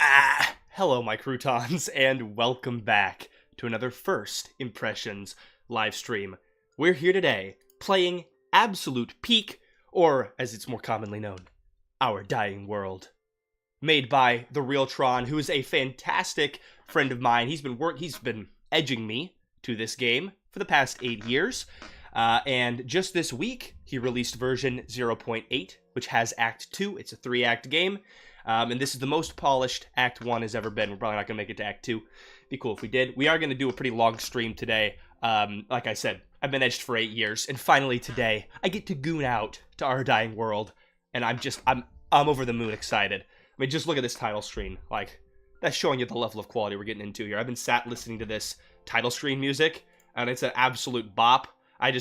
Hello, my croutons, and welcome back to another First Impressions live stream. We're here today playing Absolute Peak, or as it's more commonly known, Our Dying World. Made by the real Tron, who is a fantastic friend of mine. He's been edging me to this game for the past 8 years. And just this week, he released version 0.8, which has Act 2. It's a 3-act game. And this is the most polished Act 1 has ever been. We're probably not going to make it to Act 2. Be cool if we did. We are going to do a pretty long stream today. Like I said, I've been edged for 8 years. And finally today, I get to goon out to Our Dying World. And I'm over the moon excited. I mean, just look at this title screen. Like, that's showing you the level of quality we're getting into here. I've been sat listening to this title screen music, and it's an absolute bop. I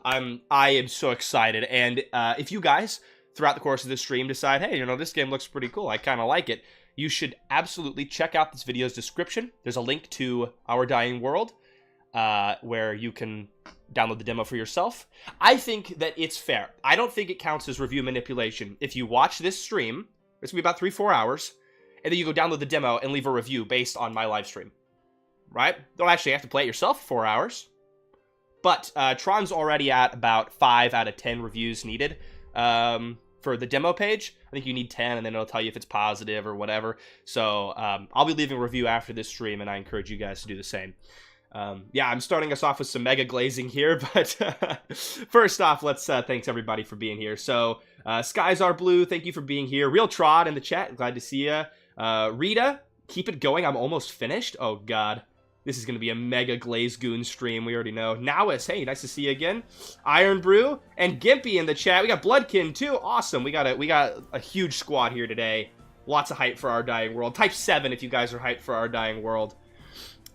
am so excited. And if you guys, throughout the course of this stream, decide, hey, this game looks pretty cool, I kind of like it, you should absolutely check out this video's description. There's a link to Our Dying World, where you can download the demo for yourself. I think that it's fair. I don't think it counts as review manipulation. If you watch this stream, it's going to be about 3-4 hours, and then you go download the demo and leave a review based on my live stream. Right? Don't actually have to play it yourself for 4 hours. But Tron's already at about 5 out of 10 reviews needed for the demo page. I think you need 10, and then it'll tell you if it's positive or whatever. So I'll be leaving a review after this stream, and I encourage you guys to do the same. Yeah, I'm starting us off with some mega glazing here, but first off, let's thanks everybody for being here. So Skies Are Blue, thank you for being here. Real Trod in the chat, glad to see you. Rita, keep it going. I'm almost finished. Oh God. This is going to be a mega glaze goon stream, we already know. Nowis, hey, nice to see you again. Iron Brew and Gimpy in the chat. We got Bloodkin too. Awesome. We got a huge squad here today. Lots of hype for Our Dying World. Type 7 if you guys are hyped for Our Dying World.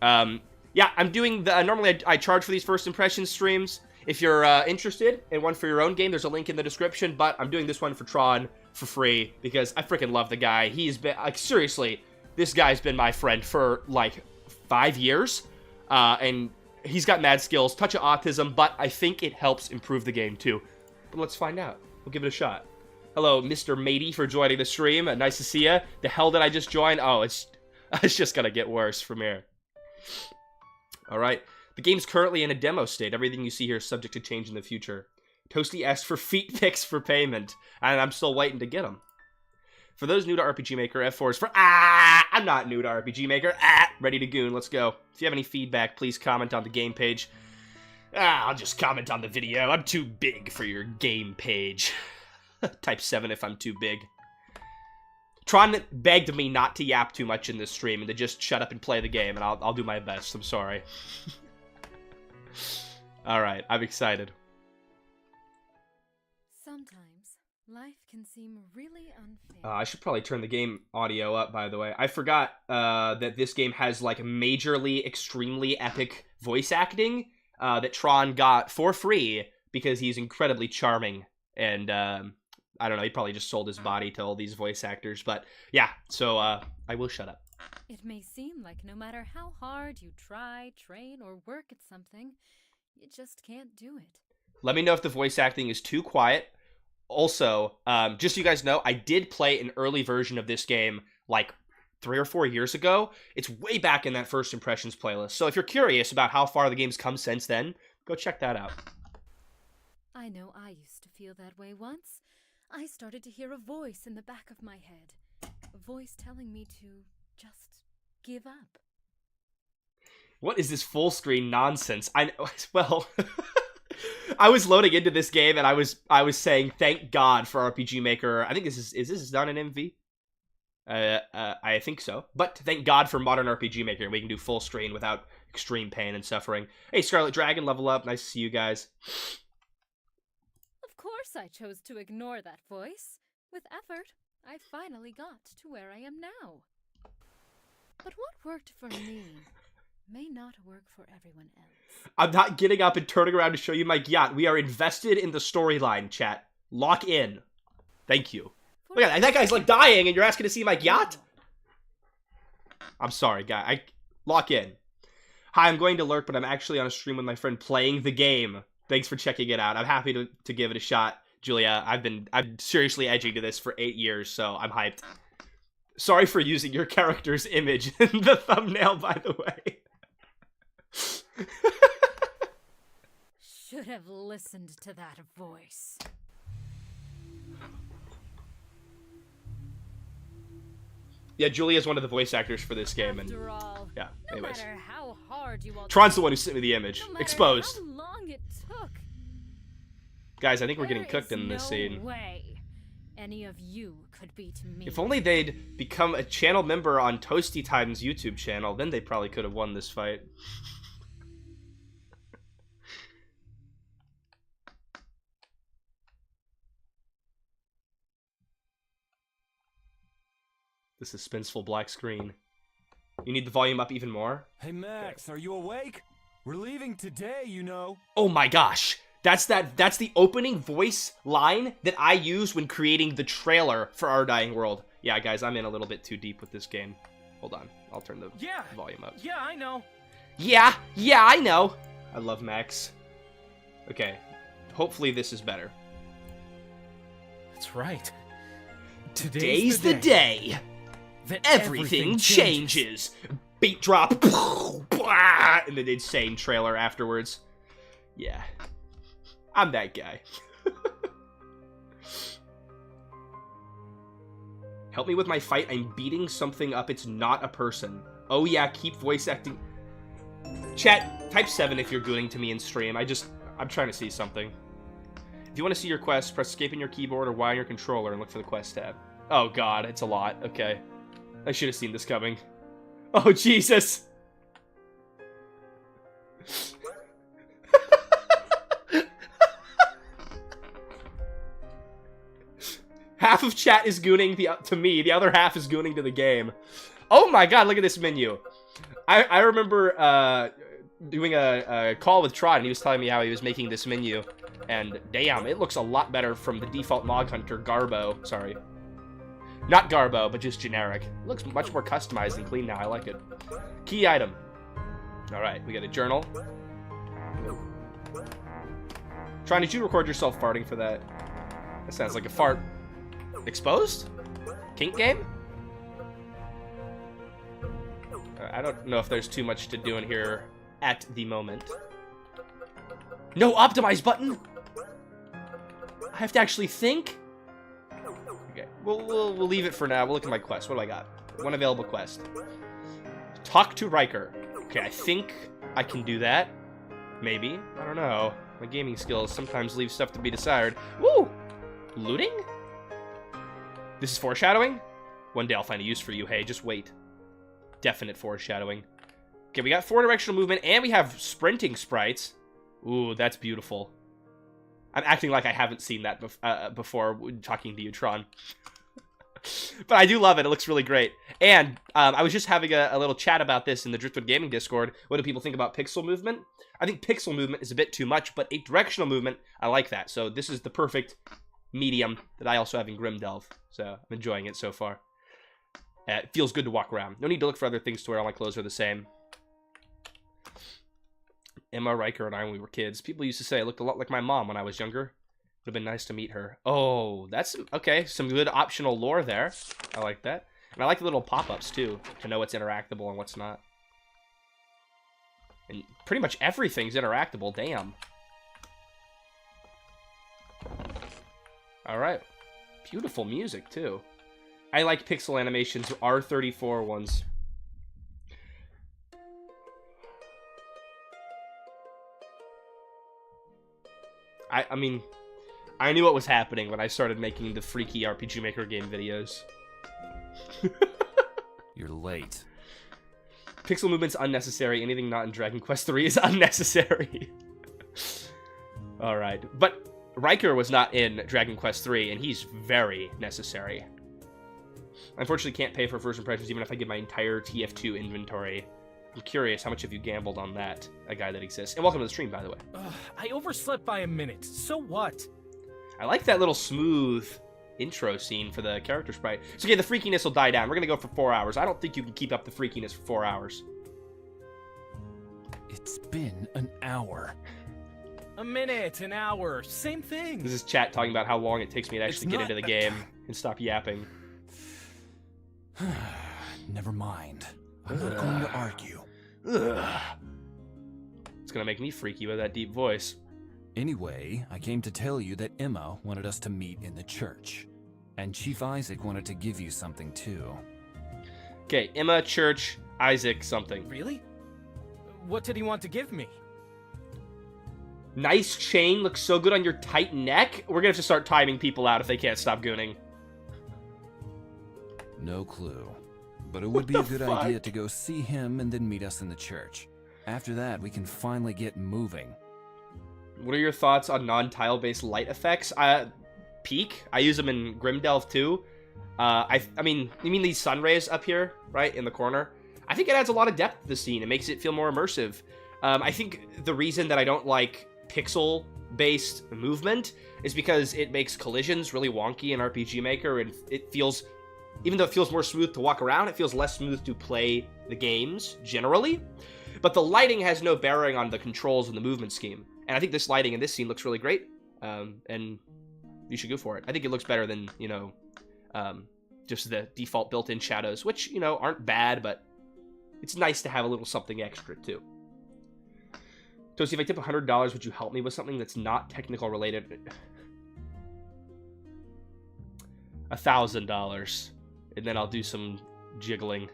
Yeah, I'm doing the normally I charge for these first impression streams. If you're interested in one for your own game, there's a link in the description, but I'm doing this one for Tron for free because I freaking love the guy. He's been like, seriously, this guy's been my friend for like 5 years, and he's got mad skills, touch of autism, but I think it helps improve the game too. But let's find out. We'll give it a shot. Hello, Mr. Matey, for joining the stream. Nice to see you. The hell did I just join? Oh, it's just gonna get worse from here. All right. The game's currently in a demo state. Everything you see here is subject to change in the future. Toasty asked for feet pics for payment, and I'm still waiting to get them. For those new to RPG Maker, F4 is for I'm not new to RPG Maker. Ready to goon. Let's go. If you have any feedback, please comment on the game page. I'll just comment on the video. I'm too big for your game page. Type 7 if I'm too big. Tron begged me not to yap too much in this stream and to just shut up and play the game, and I'll do my best. I'm sorry. Alright, I'm excited. Sometimes life can seem really unfair. I should probably turn the game audio up, by the way. I forgot that this game has, like, majorly, extremely epic voice acting that Tron got for free because he's incredibly charming. And, I don't know, he probably just sold his body to all these voice actors. But, yeah, so I will shut up. It may seem like no matter how hard you try, train, or work at something, you just can't do it. Let me know if the voice acting is too quiet. Also, just so you guys know, I did play an early version of this game like 3 or 4 years ago. It's way back in that First Impressions playlist. So if you're curious about how far the game's come since then, go check that out. I know I used to feel that way once. I started to hear a voice in the back of my head. A voice telling me to just give up. What is this full screen nonsense? Well, I was loading into this game and I was saying thank God for RPG Maker. I think is this done in MV? I think so. But thank God for modern RPG Maker. We can do full screen without extreme pain and suffering. Hey, Scarlet Dragon, level up. Nice to see you guys. Of course I chose to ignore that voice. With effort, I finally got to where I am now. But what worked for me may not work for everyone else. I'm not getting up and turning around to show you my yacht. We are invested in the storyline, chat. Lock in. Thank you. Look at that. That guy's like dying and you're asking to see my yacht? I'm sorry, guy. Lock in. Hi, I'm going to lurk, but I'm actually on a stream with my friend playing the game. Thanks for checking it out. I'm happy to give it a shot. Julia, I'm seriously edging to this for 8 years, so I'm hyped. Sorry for using your character's image in the thumbnail, by the way. Should have listened to that voice. Yeah, Julia's one of the voice actors for this game, and After all, yeah. no Anyways, matter how hard you all Tron's the one who sent me the image. no matter Exposed. how long it took, Guys, I think we're getting there cooked is in this no scene. way any of you could beat me. If only they'd become a channel member on ToastyTime's YouTube channel, then they probably could have won this fight. The suspenseful black screen. You need the volume up even more? Hey Max, are you awake? We're leaving today, you know. Oh my gosh! That's the opening voice line that I use when creating the trailer for Our Dying World. Yeah, guys, I'm in a little bit too deep with this game. Hold on, I'll turn the volume up. Yeah, I know. Yeah, I know. I love Max. Okay, hopefully this is better. That's right. Today's the day that everything changes. Beat drop. And an insane trailer afterwards. Yeah. I'm that guy. Help me with my fight. I'm beating something up. It's not a person. Oh yeah, keep voice acting. Chat, type 7 if you're gooning to me in stream. I'm trying to see something. If you want to see your quest, press escape on your keyboard or Y on your controller and look for the quest tab. Oh god, it's a lot. Okay. I should have seen this coming. Oh Jesus! Half of chat is gooning to me, the other half is gooning to the game. Oh my god, look at this menu. I remember doing a call with Trot, and he was telling me how he was making this menu. And damn, it looks a lot better from the default Mog Hunter Garbo. Sorry. Not Garbo, but just generic. It looks much more customized and clean now. I like it. Key item. Alright, we got a journal. Tron, did you record yourself farting for that? That sounds like a fart. Exposed? Kink game? I don't know if there's too much to do in here at the moment. No optimize button? I have to actually think? Okay, we'll leave it for now. We'll look at my quest. What do I got? One available quest. Talk to Riker. Okay, I think I can do that. Maybe. I don't know. My gaming skills sometimes leave stuff to be desired. Woo! Looting? This is foreshadowing? One day I'll find a use for you. Hey, just wait. Definite foreshadowing. Okay, we got 4 directional movement, and we have sprinting sprites. Ooh, that's beautiful. I'm acting like I haven't seen that before talking to you, Tron. But I do love it. It looks really great. And I was just having a little chat about this in the Driftwood Gaming Discord. What do people think about pixel movement? I think pixel movement is a bit too much, but 8 directional movement, I like that. So this is the perfect medium that I also have in Grim Delve. So I'm enjoying it so far. It feels good to walk around. No need to look for other things to wear. All my clothes are the same. Emma, Riker, and I when we were kids. People used to say I looked a lot like my mom when I was younger. Would have been nice to meet her. Oh, that's okay. Some good optional lore there. I like that. And I like the little pop-ups too, to know what's interactable and what's not. And pretty much everything's interactable. Damn. All right. Beautiful music too. I like pixel animations, R34 ones. I mean, I knew what was happening when I started making the freaky RPG Maker game videos. You're late. Pixel movement's unnecessary. Anything not in Dragon Quest III is unnecessary. Alright. But Riker was not in Dragon Quest III, and he's very necessary. I unfortunately can't pay for first impressions even if I get my entire TF2 inventory. I'm curious, how much have you gambled on that? A guy that exists. And welcome to the stream, by the way. I overslept by a minute. So what? I like that little smooth intro scene for the character sprite. So okay, the freakiness will die down. We're gonna go for 4 hours. I don't think you can keep up the freakiness for 4 hours. It's been an hour. A minute, an hour, same thing. This is chat talking about how long it takes me to actually get into the game and stop yapping. Never mind. I'm not going to argue. Ugh. It's gonna make me freaky with that deep voice. Anyway, I came to tell you that Emma wanted us to meet in the church. And Chief Isaac wanted to give you something too. Okay, Emma, church, Isaac, something. Really? What did he want to give me? Nice chain, looks so good on your tight neck. We're gonna have to start timing people out if they can't stop gooning. No clue. But it would be a good idea to go see him and then meet us in the church. After that, we can finally get moving. What are your thoughts on non-tile-based light effects? Peak. I use them in Grimdelve too. I mean, you mean these sun rays up here, right, in the corner? I think it adds a lot of depth to the scene. It makes it feel more immersive. I think the reason that I don't like pixel-based movement is because it makes collisions really wonky in RPG Maker, and it feels, even though it feels more smooth to walk around, it feels less smooth to play the games, generally. But the lighting has no bearing on the controls and the movement scheme. And I think this lighting in this scene looks really great, and you should go for it. I think it looks better than, you know, just the default built-in shadows, which, you know, aren't bad, but it's nice to have a little something extra, too. Toasty, if I tip $100, would you help me with something that's not technical related? $1,000. And then I'll do some jiggling.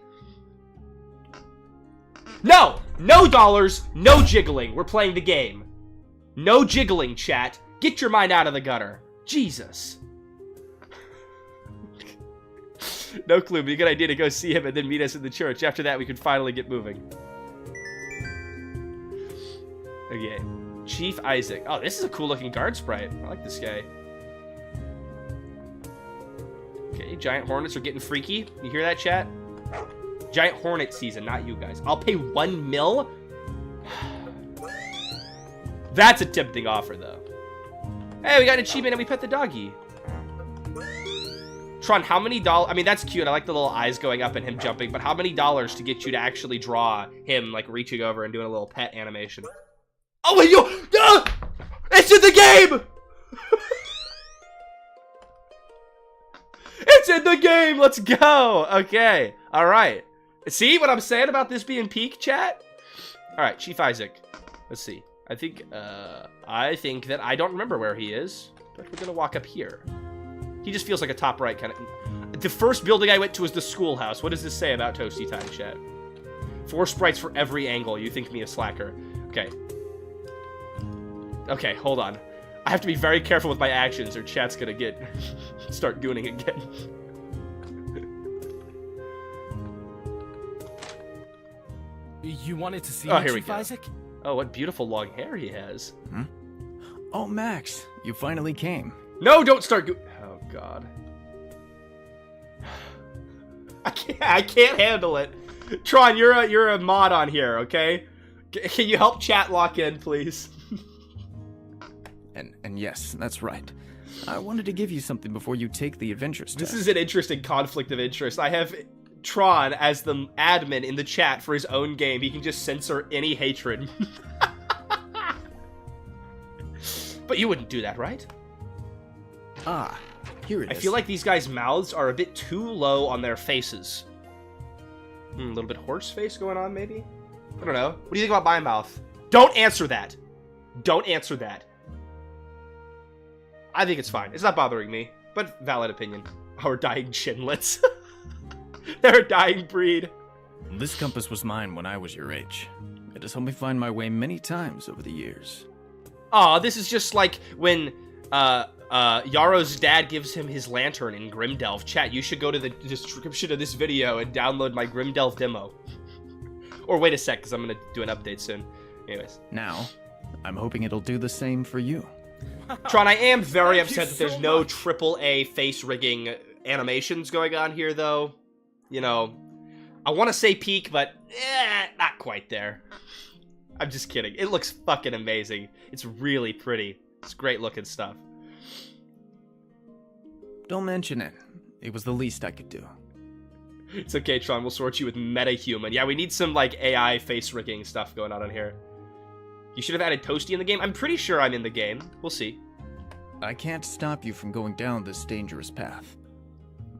No! No dollars, no jiggling. We're playing the game. No jiggling, chat. Get your mind out of the gutter. Jesus. No clue, but a good idea to go see him and then meet us in the church. After that, we can finally get moving. Okay. Chief Isaac. Oh, this is a cool looking guard sprite. I like this guy. Okay, giant hornets are getting freaky. You hear that, chat? Giant hornet season, not you guys. I'll pay 1 mil? That's a tempting offer, though. Hey, we got an achievement and we pet the doggy. Tron, how many dollars? I mean, that's cute. I like the little eyes going up and him jumping, but how many dollars to get you to actually draw him, like, reaching over and doing a little pet animation? Oh, wait, it's in the game! It's in the game! Let's go! Okay, alright. See what I'm saying about this being peak, chat? Alright, Chief Isaac. Let's see. I think that I don't remember where he is, but we're gonna walk up here. He just feels like a top right kind of... The first building I went to was the schoolhouse. What does this say about ToastyTime, chat? 4 sprites for every angle. You think me a slacker. Okay. Okay, hold on. I have to be very careful with my actions or chat's gonna get... start gooning again. You wanted to see me, here Chief Isaac? Oh, what beautiful long hair he has. Hmm? Oh, Max, you finally came. No, don't start oh, God. I can't handle it. Tron, you're a mod on here, okay? Can you help chat lock in, please? And yes, that's right. I wanted to give you something before you take the adventures test. This is an interesting conflict of interest. I have Tron as the admin in the chat for his own game. He can just censor any hatred. But you wouldn't do that, right? Ah, here it is. I feel like these guys' mouths are a bit too low on their faces. A little bit horse face going on, maybe? I don't know. What do you think about my mouth? Don't answer that. Don't answer that. I think it's fine. It's not bothering me, but valid opinion. Our dying chinlets. They're a dying breed. This compass was mine when I was your age. It has helped me find my way many times over the years. Aw, this is just like when Yaro's dad gives him his lantern in Grimdelve. Chat, you should go to the description of this video and download my Grimdelve demo. Or wait a sec, because I'm going to do an update soon. Anyways. Now, I'm hoping it'll do the same for you. Tron, I am very upset that there's no AAA face rigging animations going on here, though. You know, I want to say peak, but not quite there. I'm just kidding. It looks fucking amazing. It's really pretty. It's great looking stuff. Don't mention it. It was the least I could do. It's okay, Tron. We'll sort you with meta-human. Yeah, we need some, like, AI face rigging stuff going on in here. You should have added Toasty in the game. I'm pretty sure I'm in the game. We'll see. I can't stop you from going down this dangerous path.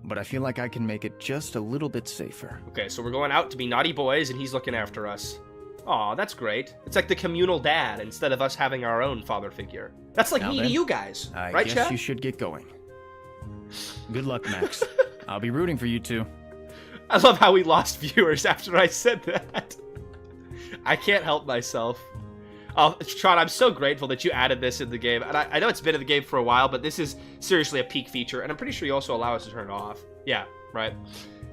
but I feel like I can make it just a little bit safer. Okay, so we're going out to be naughty boys, and he's looking after us. Aw, that's great. It's like the communal dad instead of us having our own father figure. That's like Now me then, to you guys, I right, guess Chad? you should get going. Good luck, Max. I'll be rooting for you two. I love how we lost viewers after I said that. I can't help myself. Oh, Tron, I'm so grateful that you added this in the game. And I know it's been in the game for a while, but this is seriously a peak feature. And I'm pretty sure you also allow us to turn it off. Yeah, right.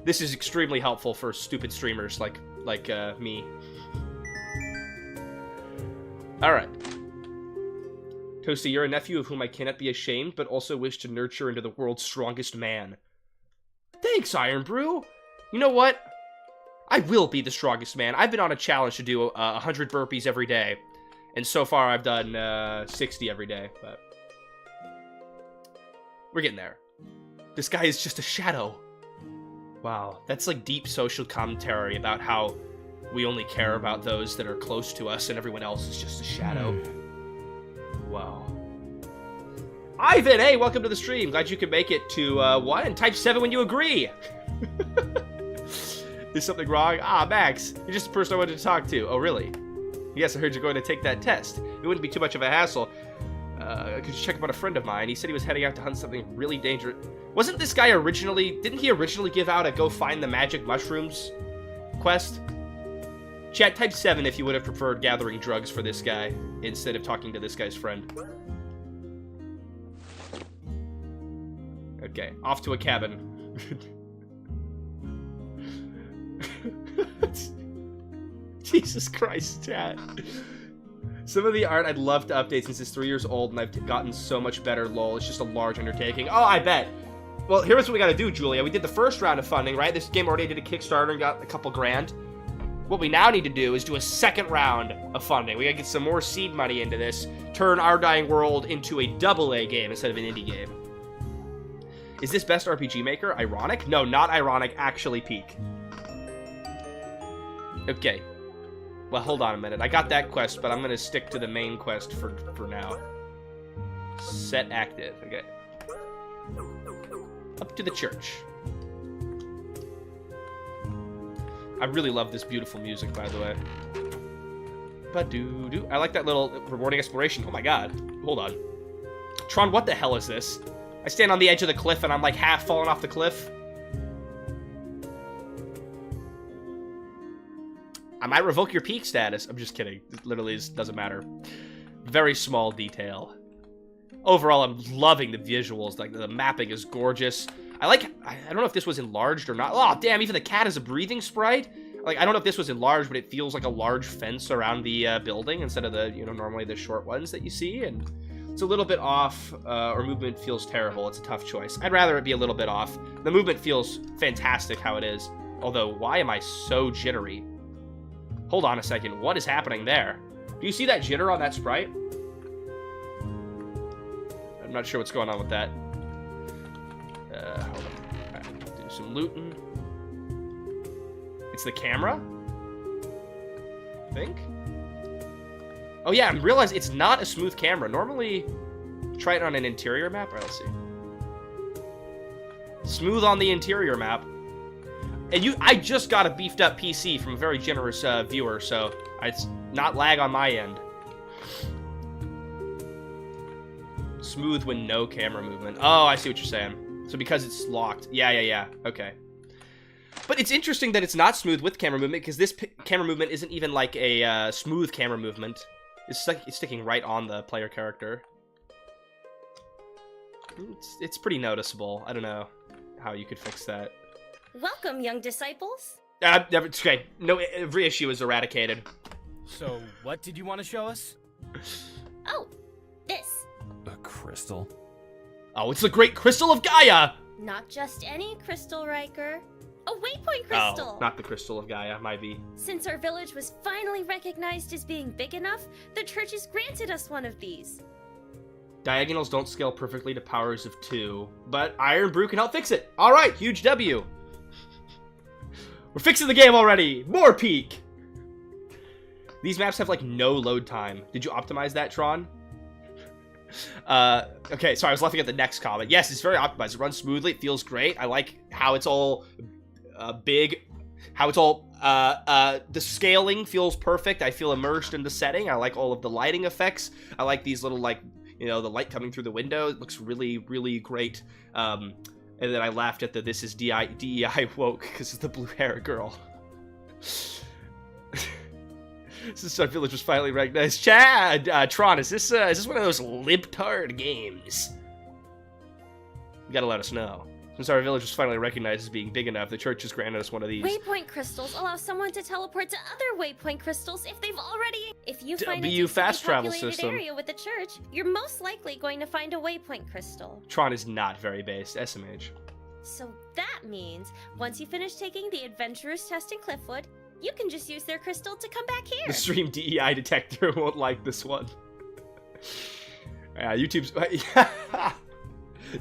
This is extremely helpful for stupid streamers like me. Alright. Toasty, you're a nephew of whom I cannot be ashamed, but also wish to nurture into the world's strongest man. Thanks, Iron Brew! You know what? I will be the strongest man. I've been on a challenge to do 100 burpees every day. And so far, I've done 60 every day, but... we're getting there. This guy is just a shadow. Wow, that's like deep social commentary about how we only care about those that are close to us and everyone else is just a shadow. Wow. Ivan, hey, welcome to the stream. Glad you could make it to 1 and type 7 when you agree. Is something wrong? Ah, Max, you're just the person I wanted to talk to. Oh, really? Yes, I heard you're going to take that test. It wouldn't be too much of a hassle. Could you check up on a friend of mine? He said he was heading out to hunt something really dangerous. Wasn't this guy originally... didn't he originally give out a go find the magic mushrooms quest? Chat, type 7 if you would have preferred gathering drugs for this guy instead of talking to this guy's friend. Okay, off to a cabin. Jesus Christ, chat. Some of the art I'd love to update since it's 3 years old and I've gotten so much better, lol. It's just a large undertaking. Oh, I bet. Well, here's what we gotta do, Julia. We did the first round of funding, right? This game already did a Kickstarter and got a couple grand. What we now need to do is do a second round of funding. We gotta get some more seed money into this, turn Our Dying World into a AA game instead of an indie game. Is this best RPG Maker? Ironic? No, not ironic, actually peak. Okay. Well, hold on a minute. I got that quest, but I'm gonna stick to the main quest for now. Set active. Okay. Up to the church. I really love this beautiful music, by the way. Ba-doo-doo. I like that little rewarding exploration. Oh my god. Hold on. Tron, what the hell is this? I stand on the edge of the cliff and I'm like half falling off the cliff. I might revoke your peak status. I'm just kidding. It literally doesn't matter. Very small detail. Overall, I'm loving the visuals. Like, the mapping is gorgeous. I don't know if this was enlarged or not. Oh, damn, even the cat is a breathing sprite? Like, I don't know if this was enlarged, but it feels like a large fence around the building instead of the, normally the short ones that you see. And it's a little bit off, or movement feels terrible. It's a tough choice. I'd rather it be a little bit off. The movement feels fantastic how it is. Although, why am I so jittery? Hold on a second. What is happening there? Do you see that jitter on that sprite? I'm not sure what's going on with that. Hold on. Right, do some looting. It's the camera? I think? Oh yeah, I realized it's not a smooth camera. Normally, try it on an interior map. All right, let's see. Smooth on the interior map. And I just got a beefed up PC from a very generous viewer, so it's not lag on my end. Smooth when no camera movement. Oh, I see what you're saying. So because it's locked. Yeah. Okay. But it's interesting that it's not smooth with camera movement, because this camera movement isn't even like a smooth camera movement. It's like it's sticking right on the player character. It's pretty noticeable. I don't know how you could fix that. Welcome, young disciples. Okay. No, every issue is eradicated. So, what did you want to show us? Oh, this. A crystal? Oh, it's the Great Crystal of Gaia! Not just any crystal, Riker. A waypoint crystal! Oh, not the Crystal of Gaia, might be. Since our village was finally recognized as being big enough, the church has granted us one of these. Diagonals don't scale perfectly to powers of 2, but Iron Brew can help fix it. Alright, huge W. We're fixing the game already! More peak! These maps have, like, no load time. Did you optimize that, Tron? Okay, sorry, I was laughing at the next comment. Yes, it's very optimized. It runs smoothly. It feels great. I like how it's all big. How it's all, the scaling feels perfect. I feel immersed in the setting. I like all of the lighting effects. I like these little, like, you know, the light coming through the window. It looks really, really great. And then I laughed at the this is DEI woke because it's the blue hair girl. Since Village was finally recognized. Chad, Tron, is this one of those libtard games? You gotta let us know. Since our village was finally recognized as being big enough, the church has granted us one of these. Waypoint crystals allow someone to teleport to other waypoint crystals if they've already. If you find a W fast travel populated system area with the church, you're most likely going to find a waypoint crystal. Tron is not very based. SMH. So that means once you finish taking the adventurer's test in Cliffwood, you can just use their crystal to come back here. The stream DEI detector won't like this one. Yeah, YouTube's.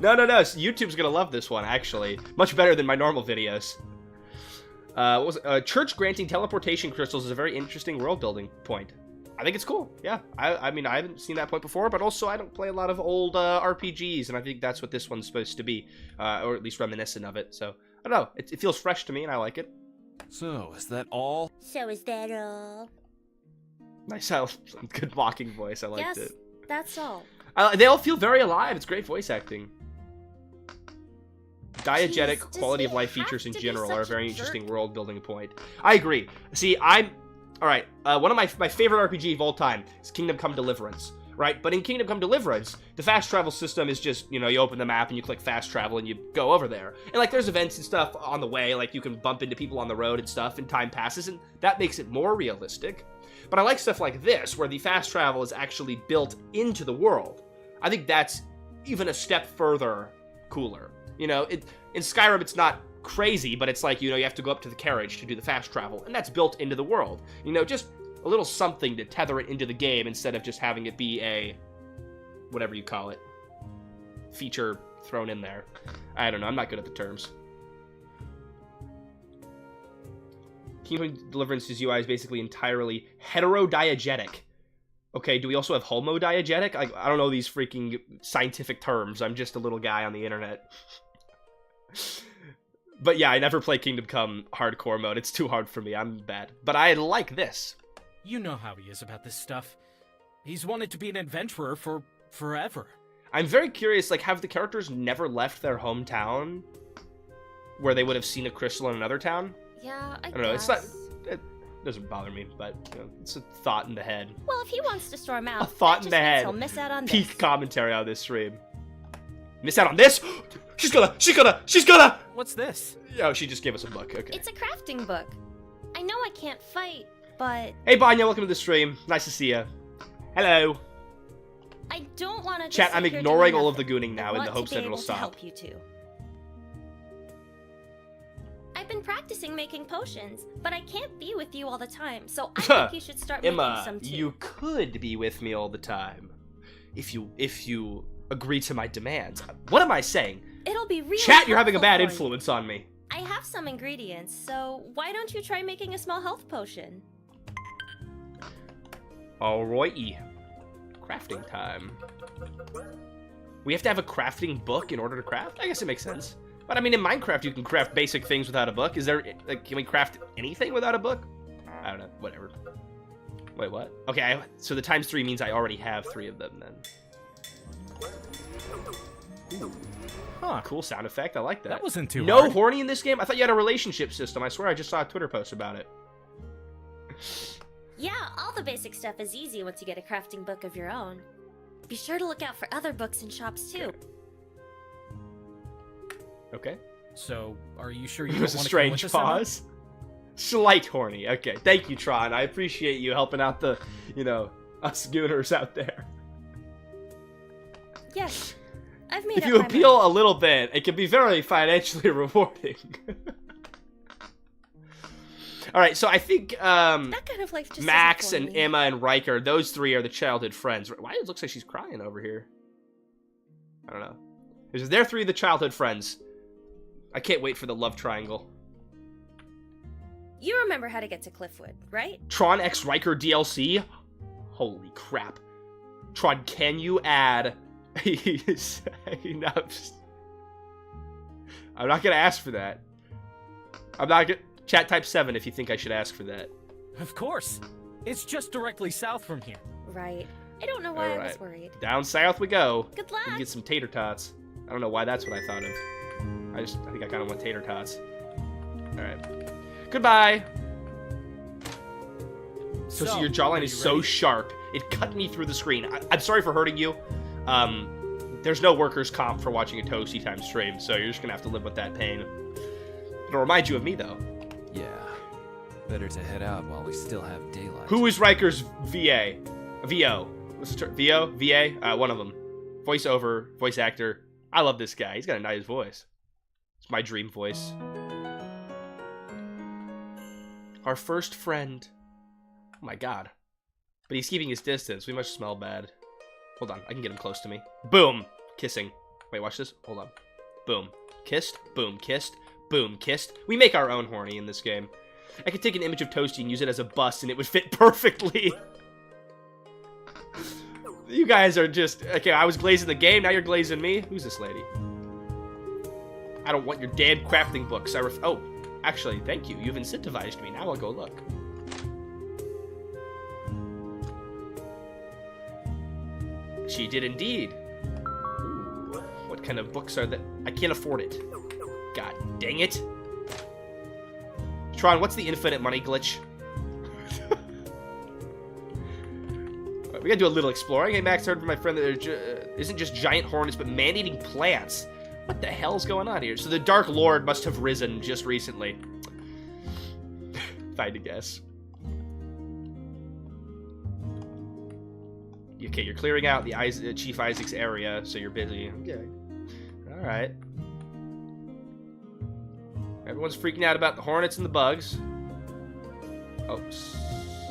No. YouTube's gonna love this one, actually. Much better than my normal videos. What was it? Church granting teleportation crystals is a very interesting world building point. I think it's cool. Yeah, I mean, I haven't seen that point before, but also I don't play a lot of old RPGs, and I think that's what this one's supposed to be, or at least reminiscent of it. So, I don't know. It feels fresh to me, and I like it. So, is that all? So is that all? Nice, good mocking voice. I liked it. Yes, that's all. They all feel very alive. It's great voice acting. Diegetic Jeez, quality of does life it have features in to be general such are a a very jerk? interesting world building point. I agree. See, all right. One of my favorite RPG of all time is Kingdom Come Deliverance, right? But in Kingdom Come Deliverance, the fast travel system is just, you know, you open the map and you click fast travel and you go over there. And like there's events and stuff on the way, like you can bump into people on the road and stuff, and time passes, and that makes it more realistic. But I like stuff like this, where the fast travel is actually built into the world. I think that's even a step further cooler. You know, in Skyrim, it's not crazy, but it's like, you know, you have to go up to the carriage to do the fast travel, and that's built into the world. You know, just a little something to tether it into the game instead of just having it be a, whatever you call it, feature thrown in there. I don't know, I'm not good at the terms. Kingdom Deliverance's UI is basically entirely heterodiegetic. Okay, do we also have homodiegetic? I don't know these freaking scientific terms. I'm just a little guy on the internet. But yeah, I never play Kingdom Come hardcore mode. It's too hard for me. I'm bad. But I like this. You know how he is about this stuff. He's wanted to be an adventurer for forever. I'm very curious, like, have the characters never left their hometown where they would have seen a crystal in another town? Yeah, I don't know. guess. It doesn't bother me, but you know, it's a thought in the head. Well, if he wants to storm out, A thought that in just the means head. he'll miss out on Peak this. commentary on this stream. Miss out on this? She's gonna! What's this? Oh, she just gave us a book. Okay. It's a crafting book. I know I can't fight, but Hey, Banya, welcome to the stream. Nice to see you. Hello. I don't want to. Chat, I'm ignoring all of the gooning now in the hopes that it'll stop. Help you too. I've been practicing making potions, but I can't be with you all the time, so I think you should start making Emma, some too. you could be with me all the time. If you agree to my demands. What am I saying? It'll be really Chat, you're having a helpful bad for you. influence on me. I have some ingredients, so why don't you try making a small health potion? Alrighty. Crafting time. We have to have a crafting book in order to craft? I guess it makes sense. But I mean, in Minecraft, you can craft basic things without a book. Is there, like, can we craft anything without a book? I don't know, whatever. Wait, what? Okay, so the times 3 means I already have 3 of them then. Ooh. Huh, cool sound effect, I like that. That wasn't too No hard. horny in this game? I thought you had a relationship system. I swear I just saw a Twitter post about it. Yeah, all the basic stuff is easy once you get a crafting book of your own. Be sure to look out for other books in shops too. Okay. So, are you sure you It don't was want a to come with strange us, Emma? pause. Slight horny. Okay, thank you, Tron. I appreciate you helping out the, you know, us gooners out there. Yes, I've made If up you my appeal mind. a little bit, it can be very financially rewarding. All right, so I think That kind of life just Max isn't for and me. Emma and Riker, those 3 are the childhood friends. Why it looks like she's crying over here? I don't know. They're 3 of the childhood friends. I can't wait for the love triangle. You remember how to get to Cliffwood, right? Tron X Riker DLC? Holy crap. Tron, can you add I'm not gonna ask for that. I'm not gonna... Chat type 7 if you think I should ask for that. Of course. It's just directly south from here. Right. I don't know why I was worried. Down south we go. Good We can luck. get some tater tots. I don't know why that's what I thought of. I think I kind of want tater tots. Alright. Goodbye! So your jawline is so sharp. It cut me through the screen. I'm sorry for hurting you. There's no workers' comp for watching a ToastyTime stream, so you're just gonna have to live with that pain. It'll remind you of me, though. Yeah. Better to head out while we still have daylight. Who is Riker's VA? VO. VO? VA? One of them. Voiceover, voice actor. I love this guy. He's got a nice voice. It's my dream voice. Our first friend. Oh my god. But he's keeping his distance. We must smell bad. Hold on. I can get him close to me. Boom. Kissing. Wait, watch this. Hold on. Boom. Kissed. Boom. Kissed. Boom. Kissed. We make our own horny in this game. I could take an image of Toasty and use it as a bust and it would fit perfectly. You guys are just... Okay, I was glazing the game, now you're glazing me. Who's this lady? I don't want your damn crafting books. Oh, actually, thank you. You've incentivized me. Now I'll go look. She did indeed. Ooh, what kind of books are that? I can't afford it. God dang it. Tron, what's the infinite money glitch? Right, we gotta do a little exploring. Hey, Max, heard from my friend that there isn't just giant hornets, but man-eating plants. What the hell's going on here? So the Dark Lord must have risen just recently. If I had to guess. Okay, you're clearing out the Chief Isaac's area, so you're busy. Okay. Alright. Everyone's freaking out about the hornets and the bugs. Oh,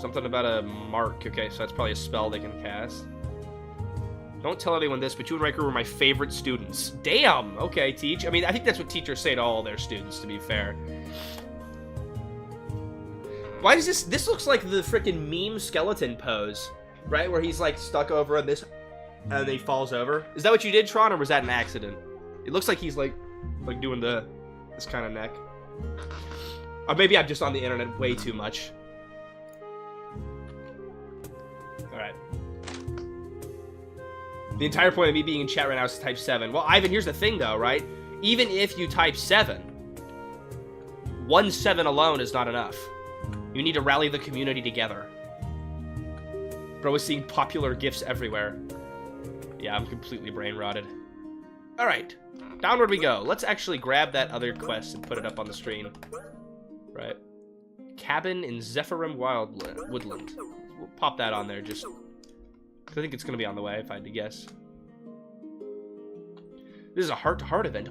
something about a mark. Okay, so that's probably a spell they can cast. Don't tell anyone this, but you and Riker were my favorite students. Damn! Okay, Teach. I mean, I think that's what teachers say to all their students, to be fair. Why does this... This looks like the freaking meme skeleton pose, right? Where he's, like, stuck over on this, and then he falls over. Is that what you did, Tron, or was that an accident? It looks like he's, like doing this kind of neck. Or maybe I'm just on the internet way too much. Alright. The entire point of me being in chat right now is to type 7. Well, Ivan, here's the thing, though, right? Even if you type 7, 1 7 alone is not enough. You need to rally the community together. Bro is seeing popular gifs everywhere. Yeah, I'm completely brain-rotted. Alright. Downward we go. Let's actually grab that other quest and put it up on the screen. Right. Cabin in Zephyrim Woodland. We'll pop that on there just... I think it's going to be on the way, if I had to guess. This is a heart-to-heart event.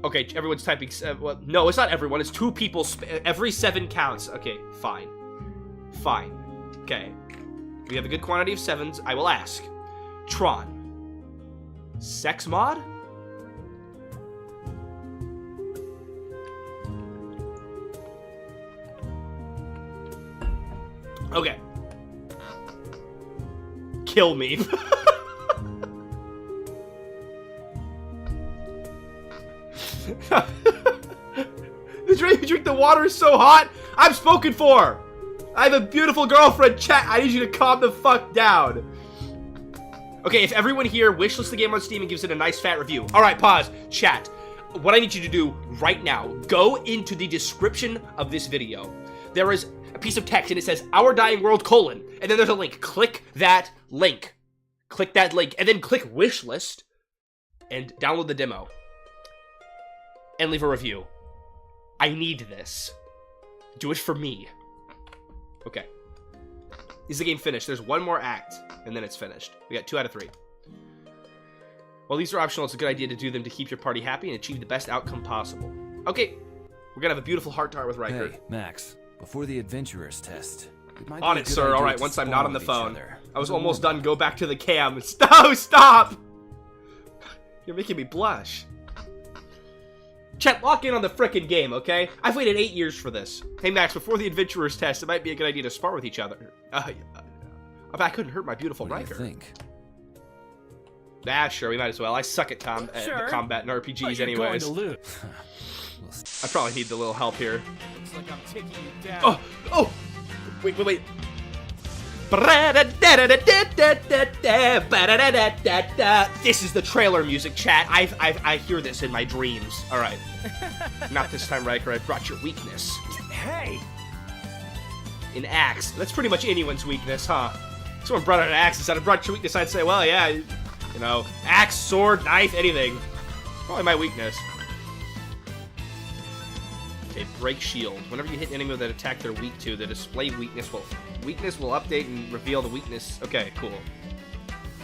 Okay, everyone's typing... well, no, it's not everyone. It's 2 people. Every 7 counts. Okay, fine. Fine. Okay. We have a good quantity of 7s. I will ask. Tron. Sex mod? Okay. Kill me. The drink the water is so hot. I'm spoken for. I have a beautiful girlfriend. Chat, I need you to calm the fuck down. Okay, if everyone here wishlists the game on Steam and gives it a nice fat review. Alright, pause. Chat. What I need you to do right now, go into the description of this video. There is a piece of text and it says, Our Dying World, : and then there's a link. Click that link. Click that link, and then click wishlist, and download the demo. And leave a review. I need this. Do it for me. Okay. Is the game finished? There's 1 more act, and then it's finished. We got 2 out of 3. While these are optional, it's a good idea to do them to keep your party happy and achieve the best outcome possible. Okay. We're gonna have a beautiful heart-to-heart with Riker. Hey, Max. Before the adventurer's test. On it, sir. All right, once I'm not on the phone. I was almost done. Go back to the cam. Stop! You're making me blush. Chat, lock in on the frickin' game, okay? I've waited 8 years for this. Hey, Max, before the adventurer's test, it might be a good idea to spar with each other. I couldn't hurt my beautiful What do Riker. you think? Ah, sure, we might as well. I suck at Sure. combat and But RPGs you're going anyways. to lose. I probably need the little help here. Looks like I'm taking you down. Oh! Oh! Wait. This is the trailer music, chat. I hear this in my dreams. All right. Not this time, Riker. I brought your weakness. Hey! An axe. That's pretty much anyone's weakness, huh? If someone brought out an axe and said, I brought your weakness, I'd say, well, yeah, you know, axe, sword, knife, anything. Probably my weakness. Okay, break shield. Whenever you hit an enemy with an attack they're weak to, the display weakness will update and reveal the weakness. Okay, cool.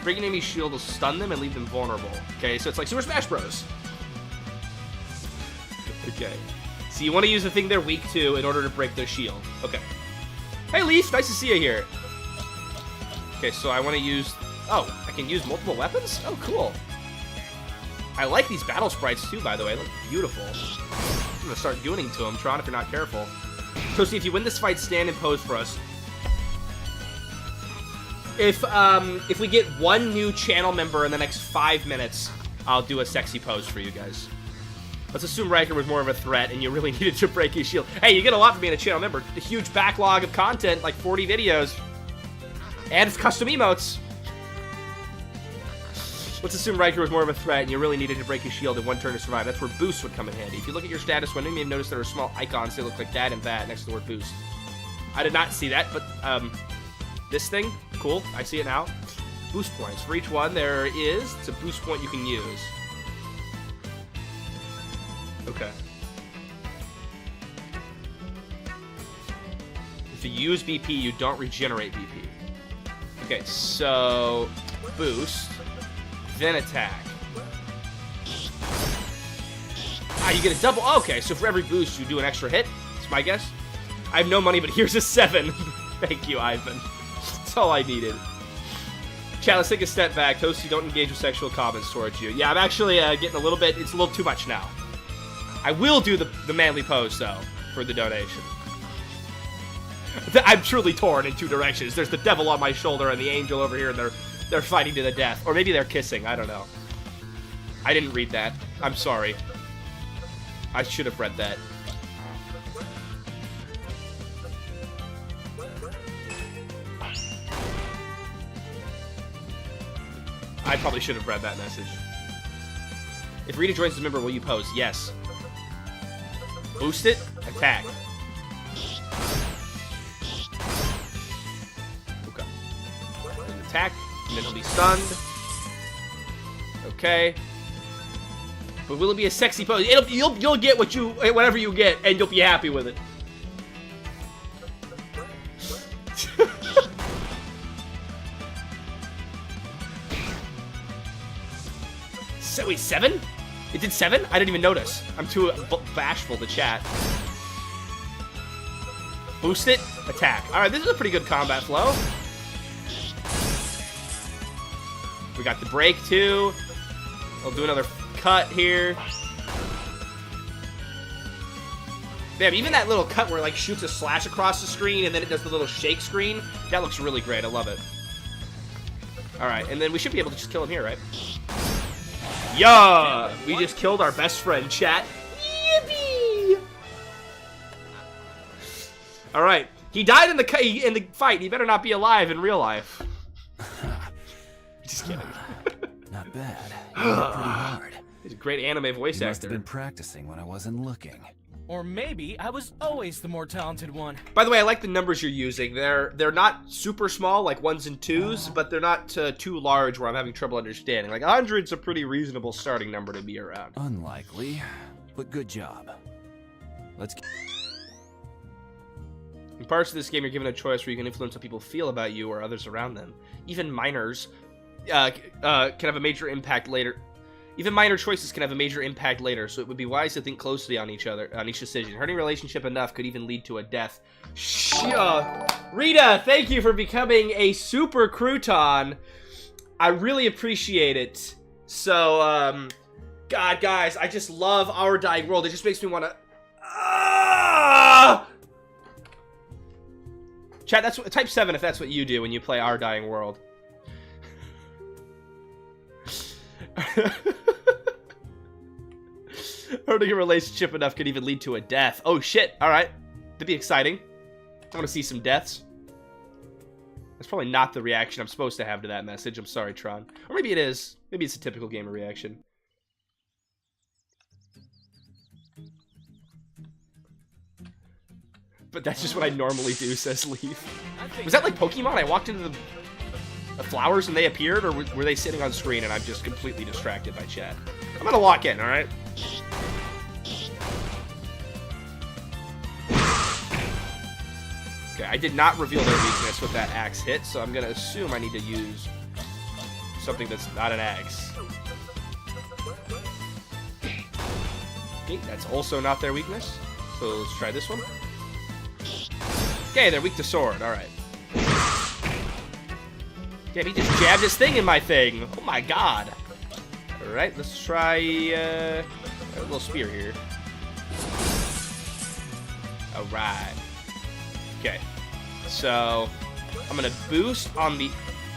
Breaking enemy shield will stun them and leave them vulnerable. Okay, so it's like Super Smash Bros. Okay. So you want to use the thing they're weak to in order to break their shield. Okay. Hey, Leaf, nice to see you here. Okay, so I want to use... Oh, I can use multiple weapons? Oh, cool. I like these battle sprites, too, by the way. They look beautiful. I'm going to start doing to them, Tron, if you're not careful. Toasty, if you win this fight, stand and pose for us. If we get one new channel member in the next 5 minutes, I'll do a sexy pose for you guys. Let's assume Riker was more of a threat and you really needed to break his shield. Hey, you get a lot from being a channel member. A huge backlog of content, like 40 videos. And custom emotes. Let's assume Riker was more of a threat and you really needed to break his shield in one turn to survive. That's where boosts would come in handy. If you look at your status window, you may have noticed there are small icons that look like that and that next to the word boost. I did not see that, but this thing, cool. I see it now. Boost points. For each one, there is. It's a boost point you can use. Okay. If you use BP, you don't regenerate BP. Okay, so boost, then attack. Ah, you get a double. Oh, okay, so for every boost, you do an extra hit. That's my guess. I have no money, but here's a 7. Thank you, Ivan. That's all I needed. Chat, let's take a step back. Toasty, don't engage with sexual comments towards you. Yeah, I'm actually getting a little bit... It's a little too much now. I will do the manly pose, though, for the donation. I'm truly torn in 2 directions. There's the devil on my shoulder and the angel over here, and they're fighting to the death. Or maybe they're kissing. I don't know. I didn't read that. I'm sorry. I should have read that. I probably should have read that message. If Rita joins the member, will you pose? Yes. Boost it. Attack. Okay. And attack, and then he'll be stunned. Okay. But will it be a sexy pose? You'll get whatever you get, and you'll be happy with it. So wait, 7? It did 7? I didn't even notice. I'm too bashful to chat. Boost it, attack. Alright, this is a pretty good combat flow. We got the break, too. I'll do another cut here. Damn, even that little cut where it, like, shoots a slash across the screen and then it does the little shake screen, that looks really great. I love it. Alright, and then we should be able to just kill him here, right? Yeah! We just killed our best friend, chat. Yippee! Alright. He died in the fight. He better not be alive in real life. Just kidding. Not bad. You worked pretty hard. He's a great anime voice You must actor. have been practicing when I wasn't looking. Or maybe I was always the more talented one. By the way, I like the numbers you're using. They're not super small, like 1s and 2s, but they're not too large where I'm having trouble understanding. Like 100's a pretty reasonable starting number to be around. Unlikely, but good job. Let's. In parts of this game, you're given a choice where you can influence how people feel about you or others around them. Even minors can have a major impact later. Even minor choices can have a major impact later, so it would be wise to think closely on each decision. Hurting a relationship enough could even lead to a death. Rita, thank you for becoming a super crouton. I really appreciate it. So, God, guys, I just love Our Dying World. It just makes me want to... Chat, that's what, type 7 if that's what you do when you play Our Dying World. Hurting a relationship enough could even lead to a death. Oh shit, alright. That'd be exciting. I want to see some deaths. That's probably not the reaction I'm supposed to have to that message. I'm sorry, Tron. Or maybe it is. Maybe it's a typical gamer reaction. But that's just what I normally do, says Leaf. Was that like Pokemon? I walked into the flowers and they appeared, or were they sitting on screen and I'm just completely distracted by chat? I'm gonna walk in, alright? Okay, I did not reveal their weakness with that axe hit, so I'm gonna assume I need to use something that's not an axe. Okay, that's also not their weakness. So let's try this one. Okay, they're weak to sword, alright. Damn, he just jabbed his thing in my thing. Oh my god. Alright, let's try a little spear here. Alright. Okay. So, I'm gonna boost on the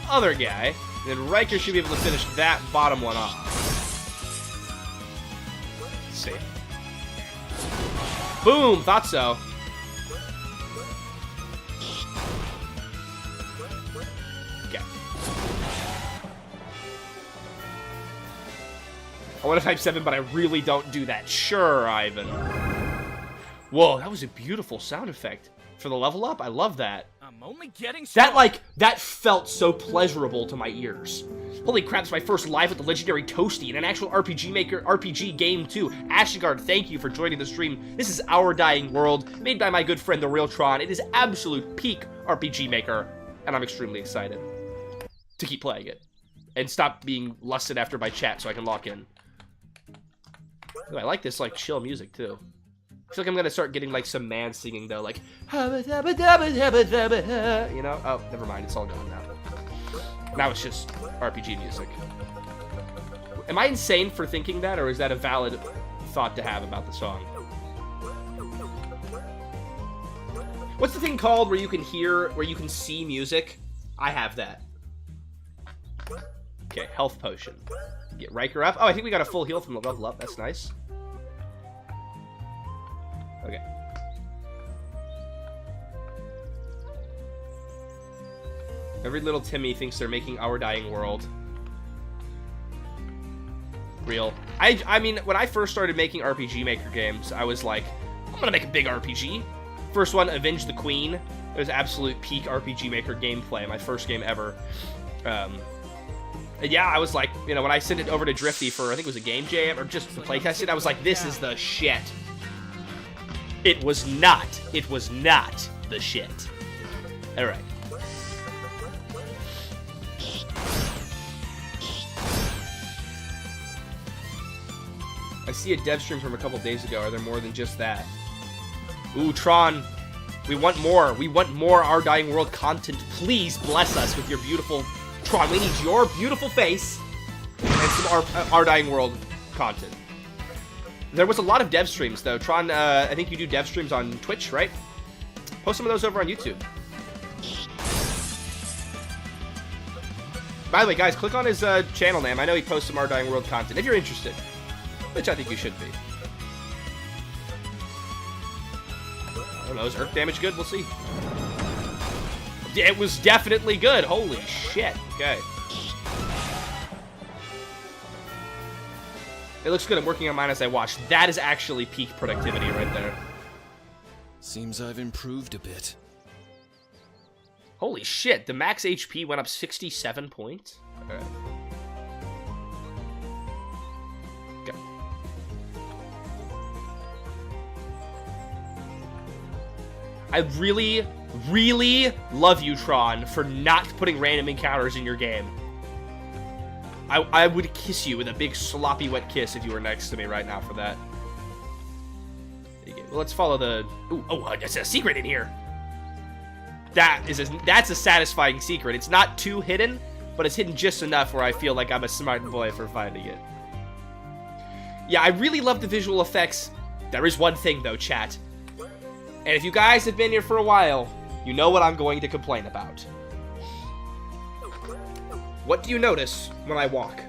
other guy, and then Riker should be able to finish that bottom one off. Let's see. Boom! Thought so. Okay. I want to type 7, but I really don't do that. Sure, Ivan. Whoa, that was a beautiful sound effect. For the level up, I love that. I'm only getting started. That felt so pleasurable to my ears. Holy crap, it's my first live with the legendary Toasty in an actual RPG game too. Ashigard, thank you for joining the stream. This is Our Dying World, made by my good friend the Real Tron. It is absolute peak RPG Maker, and I'm extremely excited to keep playing it. And stop being lusted after by chat so I can lock in. Ooh, I like this like chill music too. I feel like I'm gonna start getting like some man singing though, like you know? Oh, never mind, it's all gone now. Now it's just RPG music. Am I insane for thinking that, or is that a valid thought to have about the song? What's the thing called where you can see music? I have that. Okay, health potion. Get Riker up. Oh, I think we got a full heal from the level up. That's nice. Okay. Every little Timmy thinks they're making Our Dying World. Real. I mean, when I first started making RPG Maker games, I was like, I'm gonna make a big RPG. First one, Avenge the Queen. It was absolute peak RPG Maker gameplay, my first game ever. And yeah, I was like, you know, when I sent it over to Drifty for, I think it was a game jam, or just to play test it, I was like, this is the shit. It was not. It was not the shit. Alright. I see a dev stream from a couple days ago. Are there more than just that? Ooh, Tron. We want more. We want more Our Dying World content. Please bless us with your beautiful... Tron, we need your beautiful face and some Our Dying World content. There was a lot of dev streams, though. Tron, I think you do dev streams on Twitch, right? Post some of those over on YouTube. By the way, guys, click on his channel name. I know he posts some Our Dying World content, if you're interested. Which I think you should be. I don't know, is Earth damage good? We'll see. It was definitely good. Holy shit. Okay. It looks good. I'm working on mine as I watch. That is actually peak productivity right there. Seems I've improved a bit. Holy shit. The max HP went up 67 points. Alright. Okay. I really, really love you, Tron, for not putting random encounters in your game. I would kiss you with a big sloppy wet kiss if you were next to me right now for that. Well, let's follow the... Ooh, oh, there's a secret in here. That's a satisfying secret. It's not too hidden, but it's hidden just enough where I feel like I'm a smart boy for finding it. Yeah, I really love the visual effects. There is one thing, though, chat. And if you guys have been here for a while, You know what I'm going to complain about. What do you notice when I walk?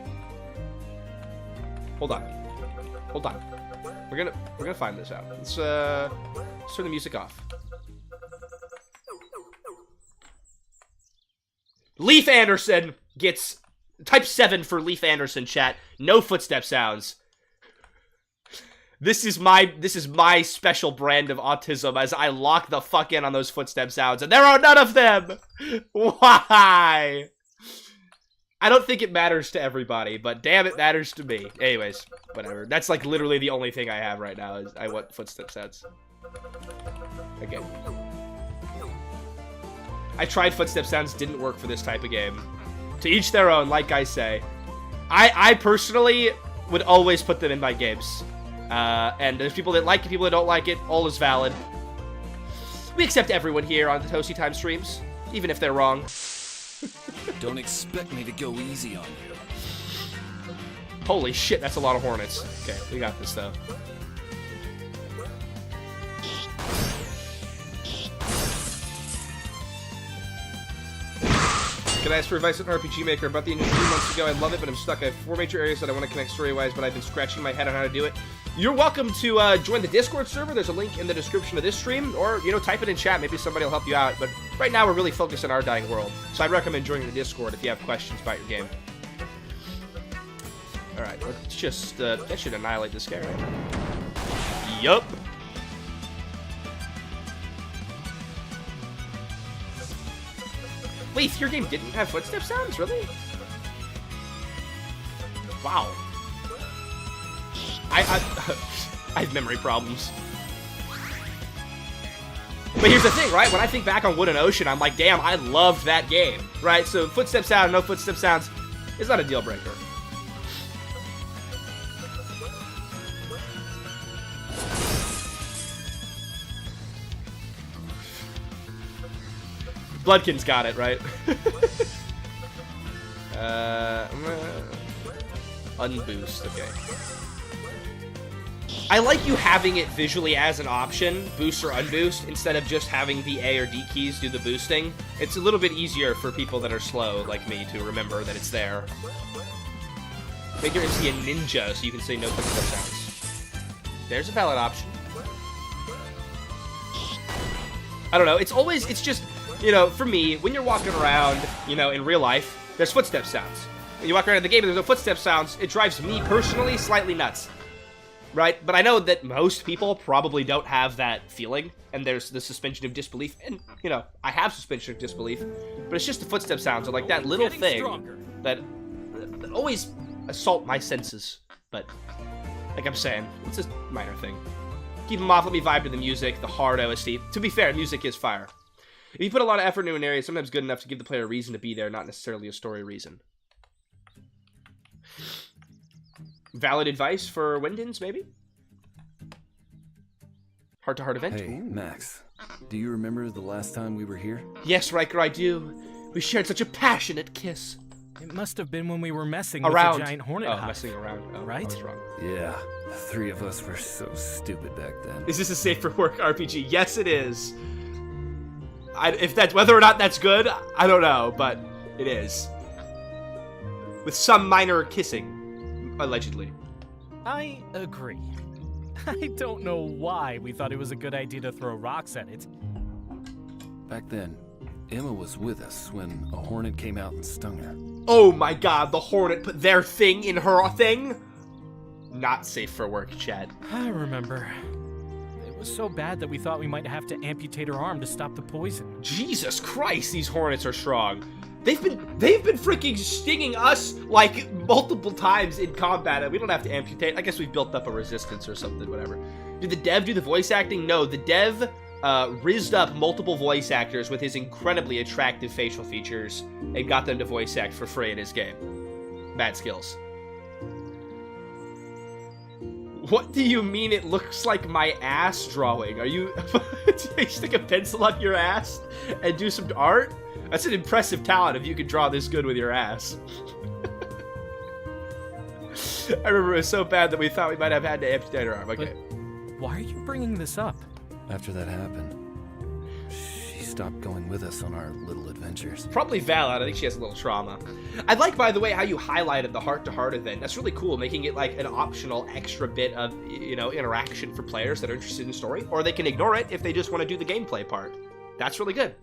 Hold on. Hold on. We're gonna find this out. Let's turn the music off. Leaf Anderson gets type 7 for Leaf Anderson, chat. No footstep sounds. This is my special brand of autism as I lock the fuck in on those footstep sounds, and there are none of them. Why? I don't think it matters to everybody, but damn, it matters to me. Anyways, whatever. That's like literally the only thing I have right now is I want footstep sounds. Okay. I tried footstep sounds, didn't work for this type of game. To each their own, like I say. I personally would always put them in my games. And there's people that like it, people that don't like it. All is valid. We accept everyone here on the ToastyTime streams, even if they're wrong. Don't expect me to go easy on you. Holy shit, that's a lot of hornets. Okay, we got this though. Can I ask for advice on RPG Maker? About the industry months ago, I love it, but I'm stuck. I have 4 major areas that I want to connect story-wise, but I've been scratching my head on how to do it. You're welcome to join the Discord server. There's a link in the description of this stream, or, you know, type it in chat. Maybe somebody will help you out. But right now, we're really focused on our dying world. So I'd recommend joining the Discord if you have questions about your game. Alright, let's just, that should annihilate this guy, right? Yup. Wait, your game didn't have footstep sounds? Really? Wow. I have memory problems. But here's the thing, right? When I think back on Wood and Ocean, I'm like, damn, I loved that game, right? So footstep sound, no footstep sounds, is not a deal breaker. Bloodkin's got it, right? Unboost, okay. I like you having it visually as an option, boost or unboost, instead of just having the A or D keys do the boosting. It's a little bit easier for people that are slow, like me, to remember that it's there. Make your MC a ninja so you can say no footstep sounds. There's a valid option. I don't know, it's just, you know, for me, when you're walking around, you know, in real life, there's footstep sounds. When you walk around in the game and there's no footstep sounds, it drives me personally slightly nuts. Right? But I know that most people probably don't have that feeling, and there's the suspension of disbelief, and, you know, I have suspension of disbelief, but it's just the footstep sounds are like that little thing that always assault my senses. But, like I'm saying, it's a minor thing. Keep them off, let me vibe to the music, the hard OST. To be fair, music is fire. If you put a lot of effort into an area, it's sometimes good enough to give the player a reason to be there, not necessarily a story reason. Valid advice for Wendins, maybe? Heart-to-heart event? Hey, Max. Do you remember the last time we were here? Yes, Riker, I do. We shared such a passionate kiss. It must have been when we were messing Around. with the giant hornet hive. Messing around. Oh, right? I was wrong. Yeah, the 3 of us were so stupid back then. Is this a safe for work RPG? Yes, it is. If that's whether or not that's good, I don't know, but it is. With some minor kissing. Allegedly. I agree. I don't know why we thought it was a good idea to throw rocks at it. Back then, Emma was with us when a hornet came out and stung her. Oh my god, the hornet put their thing in her thing? Not safe for work, chat. I remember. It was so bad that we thought we might have to amputate her arm to stop the poison. Jesus Christ, these hornets are strong. They've been freaking stinging us like multiple times in combat, and we don't have to amputate. I guess we've built up a resistance or something, whatever. Did the dev do the voice acting? No, the dev rizzed up multiple voice actors with his incredibly attractive facial features and got them to voice act for free in his game. Bad skills. What do you mean it looks like my ass drawing? Are you... do you stick a pencil up your ass and do some art? That's an impressive talent if you could draw this good with your ass. I remember it was so bad that we thought we might have had to amputate her arm. Okay. But why are you bringing this up? After that happened, she stopped stop going with us on our little adventures. Probably valid. I think she has a little trauma. I like, by the way, how you highlighted the heart-to-heart event. That's really cool, making it like an optional extra bit of, you know, interaction for players that are interested in the story, or they can ignore it if they just want to do the gameplay part. That's really good.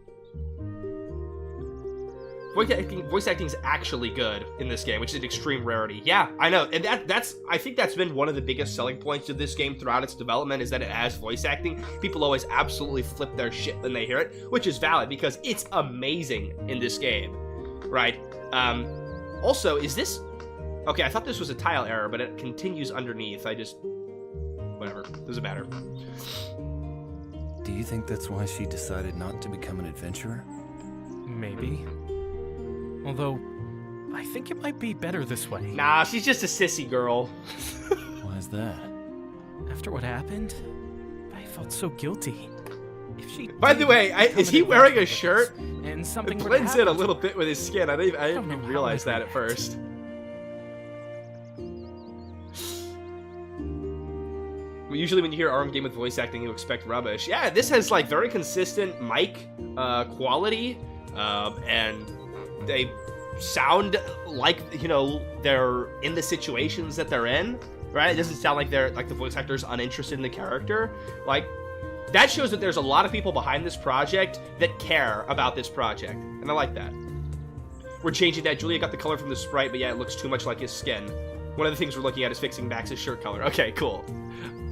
Voice acting is actually good in this game, which is an extreme rarity. Yeah, I know, and I think that's been one of the biggest selling points of this game throughout its development, is that it has voice acting. People always absolutely flip their shit when they hear it, which is valid because it's amazing in this game, right? Also, is this... Okay, I thought this was a tile error, but it continues underneath. Whatever, doesn't matter. Do you think that's why she decided not to become an adventurer? Maybe. Although, I think it might be better this way. Nah, she's just a sissy girl. Why is that? After what happened, I felt so guilty. If she By the way, is he wearing a shirt? And something It would have blends in a happened. little bit with his skin. I didn't know even how realize I'd that at react. first. Usually when you hear ARM game with voice acting, you expect rubbish. Yeah, this has like very consistent mic quality, and they sound like, you know, they're in the situations that they're in, right? It doesn't sound like they're like the voice actor's uninterested in the character. Like, that shows that there's a lot of people behind this project that care about this project, and I like that. We're changing that. Julia got the color from the sprite, but yeah, it looks too much like his skin. One of the things we're looking at is fixing Max's shirt color. Okay, cool.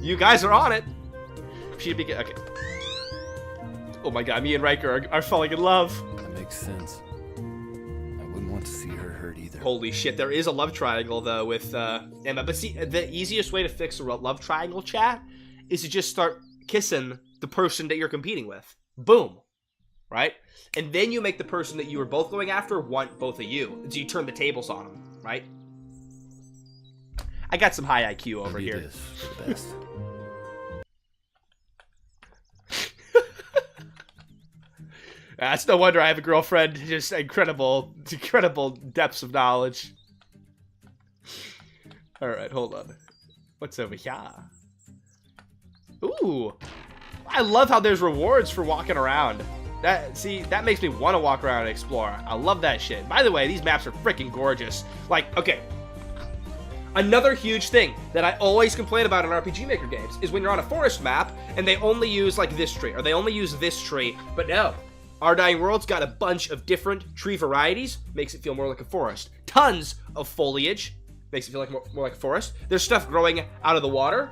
You guys are on it. She'd be good. Okay. Oh my god, me and Riker are falling in love. That makes sense. I wouldn't want to see her hurt either. Holy shit, there is a love triangle, though, with Emma. But see, the easiest way to fix a love triangle, chat, is to just start kissing the person that you're competing with. Boom. Right? And then you make the person that you were both going after want both of you. So you turn the tables on them, right? I got some high IQ over Maybe here. it is for the best. That's no wonder I have a girlfriend. Just incredible depths of knowledge. Alright, hold on. What's over here? Ooh. I love how there's rewards for walking around. That makes me want to walk around and explore. I love that shit. By the way, these maps are freaking gorgeous. Like, okay. Another huge thing that I always complain about in RPG Maker games is when you're on a forest map and they only use like this tree or they only use this tree, but no. Our Dying World's got a bunch of different tree varieties, makes it feel more like a forest. Tons of foliage, makes it feel like more like a forest. There's stuff growing out of the water.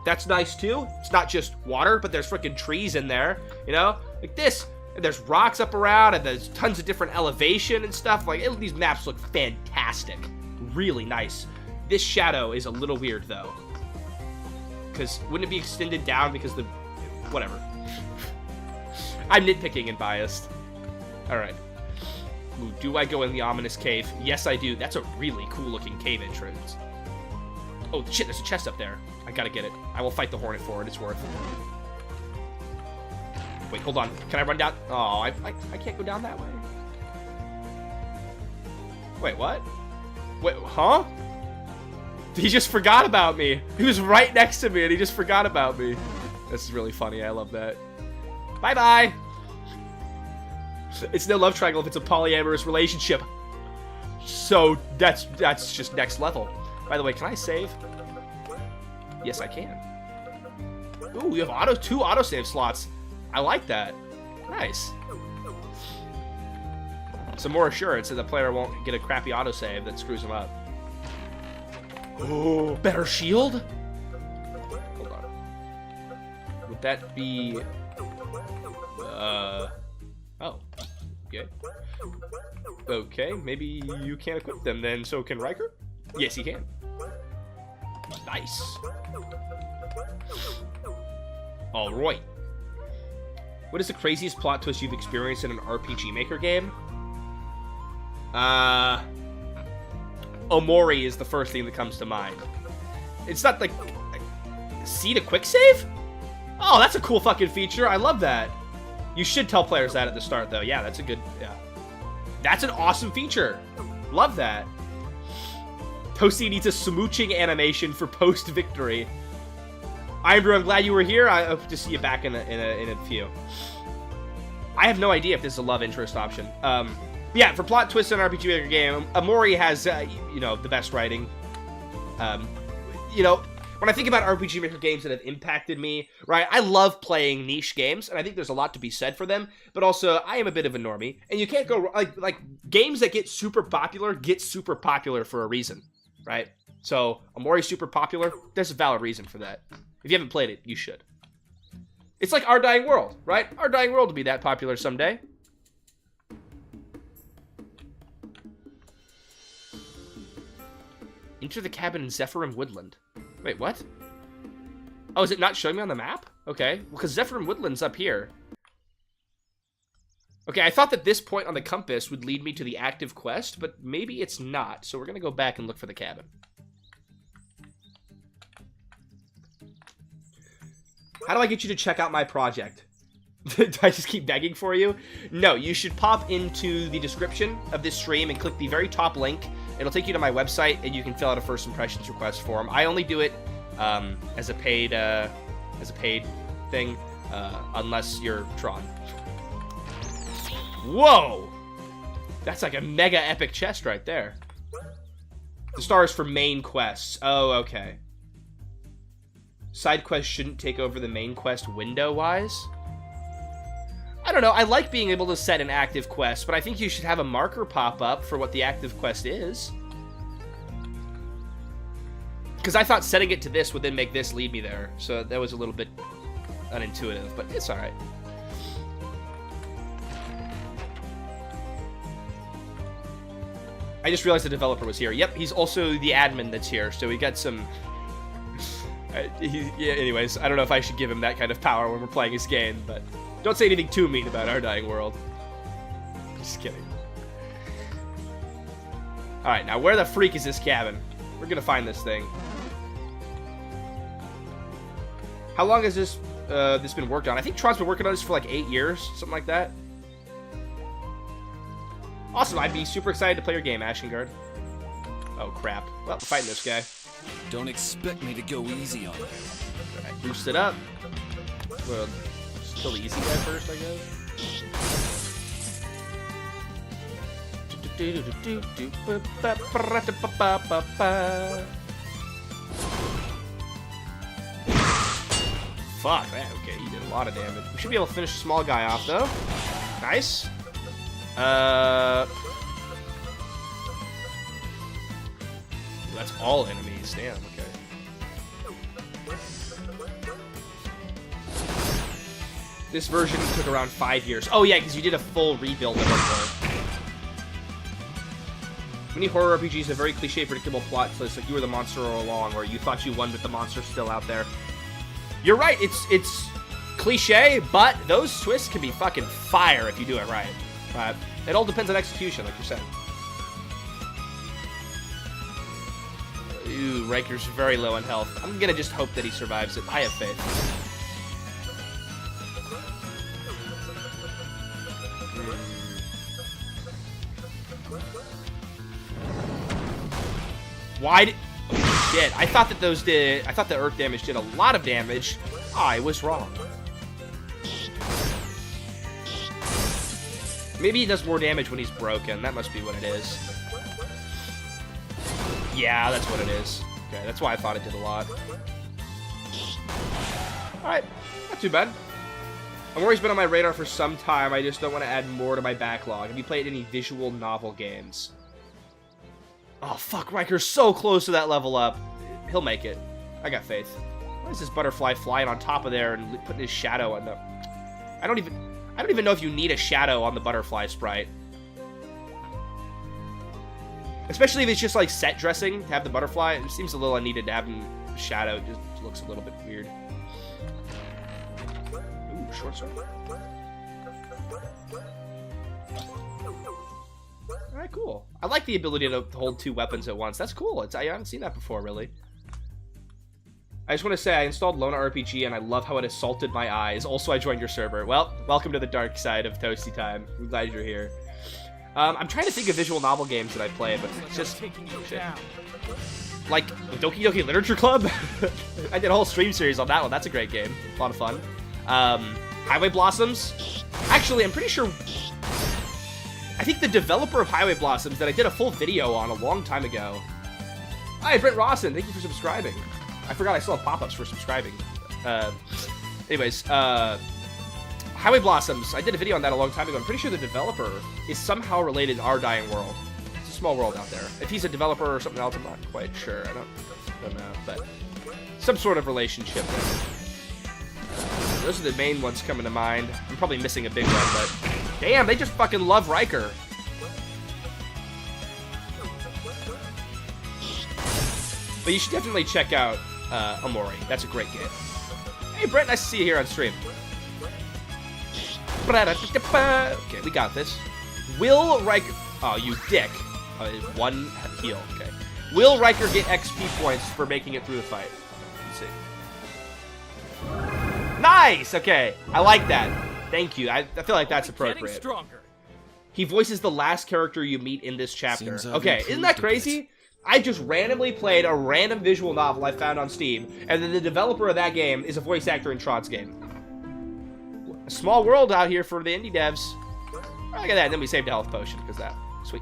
That's nice too. It's not just water, but there's freaking trees in there, you know? Like this. And there's rocks up around and there's tons of different elevation and stuff. Like, these maps look fantastic. Really nice. This shadow is a little weird, though. Because wouldn't it be extended down because the... Whatever. I'm nitpicking and biased. Alright. Ooh, do I go in the ominous cave? Yes, I do. That's a really cool-looking cave entrance. Oh, shit, there's a chest up there. I gotta get it. I will fight the Hornet for it. It's worth it. Wait, hold on. Can I run down? Oh, I can't go down that way. Wait, what? Wait, huh? He just forgot about me. He was right next to me and he just forgot about me. This is really funny. I love that. Bye-bye. It's no love triangle if it's a polyamorous relationship. So that's just next level. By the way, can I save? Yes, I can. Ooh, we have two autosave slots. I like that. Nice. Some more assurance that the player won't get a crappy autosave that screws him up. Oh, better shield? Hold on. Would that be... Oh. Okay. Okay, maybe you can't equip them then, so can Riker? Yes, he can. Nice. Alright. What is the craziest plot twist you've experienced in an RPG Maker game? Omori is the first thing that comes to mind. It's not like... C to quick save? Oh, that's a cool fucking feature. I love that. You should tell players that at the start, though. Yeah, that's a good... Yeah. That's an awesome feature. Love that. Toasty needs a smooching animation for post-victory. Andrew, I'm glad you were here. I hope to see you back in a few. I have no idea if this is a love interest option. Yeah, for plot twists in an RPG Maker game, Amori has, you know, the best writing. You know, when I think about RPG Maker games that have impacted me, right, I love playing niche games, and I think there's a lot to be said for them, but also, I am a bit of a normie, and you can't go, like games that get super popular for a reason, right? So, Amori's super popular, there's a valid reason for that. If you haven't played it, you should. It's like Our Dying World, right? Our Dying World will be that popular someday. Enter the cabin in Zephyrim Woodland. Wait, what? Oh, is it not showing me on the map? Okay, well, because Zephyrim Woodland's up here. Okay, I thought that this point on the compass would lead me to the active quest, but maybe it's not, so we're gonna go back and look for the cabin. How do I get you to check out my project? Do I just keep begging for you? No, you should pop into the description of this stream and click the very top link. It'll take you to my website, and you can fill out a first impressions request form. I only do it as a paid thing, unless you're Tron. Whoa! That's like a mega epic chest right there. The star is for main quests. Oh, okay. Side quests shouldn't take over the main quest window-wise. I don't know, I like being able to set an active quest, but I think you should have a marker pop up for what the active quest is. Because I thought setting it to this would then make this lead me there, so that was a little bit unintuitive, but it's alright. I just realized the developer was here. Yep, he's also the admin that's here, so we got some... yeah, anyways, I don't know if I should give him that kind of power when we're playing his game, but... Don't say anything too mean about Our Dying World. Just kidding. Alright, now where the freak is this cabin? We're gonna find this thing. How long has this been worked on? I think Tron's been working on this for like 8 years, something like that. Awesome, I'd be super excited to play your game, Ashengard. Oh crap. Well, we're fighting this guy. Don't expect me to go easy on you. Alright, boost it up. Well, kill the easy guy first, I guess. Fuck, man. Okay, he did a lot of damage. We should be able to finish the small guy off, though. Nice. That's all enemies. Damn, okay. This version took around 5 years. Oh yeah, because you did a full rebuild of it. Many horror RPGs have very cliche, predictable plot twists, like you were the monster all along, or you thought you won but the monster's still out there. You're right, it's cliche, but those twists can be fucking fire if you do it right. It all depends on execution, like you said. Ooh, Riker's very low in health. I'm gonna just hope that he survives it. I have faith. Why did... Oh, shit. I thought that those did... I thought the earth damage did a lot of damage. I was wrong. Maybe he does more damage when he's broken. That must be what it is. Yeah, that's what it is. Okay, that's why I thought it did a lot. Alright. Not too bad. Amori's been on my radar for some time. I just don't want to add more to my backlog. Have you played any visual novel games? Oh, fuck, Riker's so close to that level up. He'll make it. I got faith. Why is this butterfly flying on top of there and putting his shadow on the... I don't even know if you need a shadow on the butterfly sprite. Especially if it's just like set dressing to have the butterfly. It seems a little unneeded to have him shadow. It just looks a little bit weird. Ooh, short sword. Alright, cool. I like the ability to hold 2 weapons at once. That's cool. I haven't seen that before, really. I just want to say, I installed Lona RPG, and I love how it assaulted my eyes. Also, I joined your server. Well, welcome to the dark side of ToastyTime. I'm glad you're here. I'm trying to think of visual novel games that I play, but it's just... shit. Like, Doki Doki Literature Club? I did a whole stream series on that one. That's a great game. A lot of fun. Highway Blossoms? Actually, I'm pretty sure... I think the developer of Highway Blossoms that I did a full video on a long time ago. Hi, Brent Rawson. Thank you for subscribing. I forgot I still have pop-ups for subscribing. Anyways, Highway Blossoms. I did a video on that a long time ago. I'm pretty sure the developer is somehow related to Our Dying World. It's a small world out there. If he's a developer or something else, I'm not quite sure. I don't know, but some sort of relationship there. Those are the main ones coming to mind. I'm probably missing a big one, but damn, they just fucking love Riker. But you should definitely check out Amori. That's a great game. Hey, Brett, nice to see you here on stream. Okay, we got this. Will Riker... Oh, you dick. One heal, okay. Will Riker get XP points for making it through the fight? Let's see. Nice! Okay, I like that. Thank you. I feel like that's appropriate. Stronger. He voices the last character you meet in this chapter. Seems Okay, isn't that crazy? I just randomly played a random visual novel I found on Steam, and then the developer of that game is a voice actor in Tron's game. A small world out here for the indie devs. Oh, look at that, and then we saved a health potion, because that. Sweet.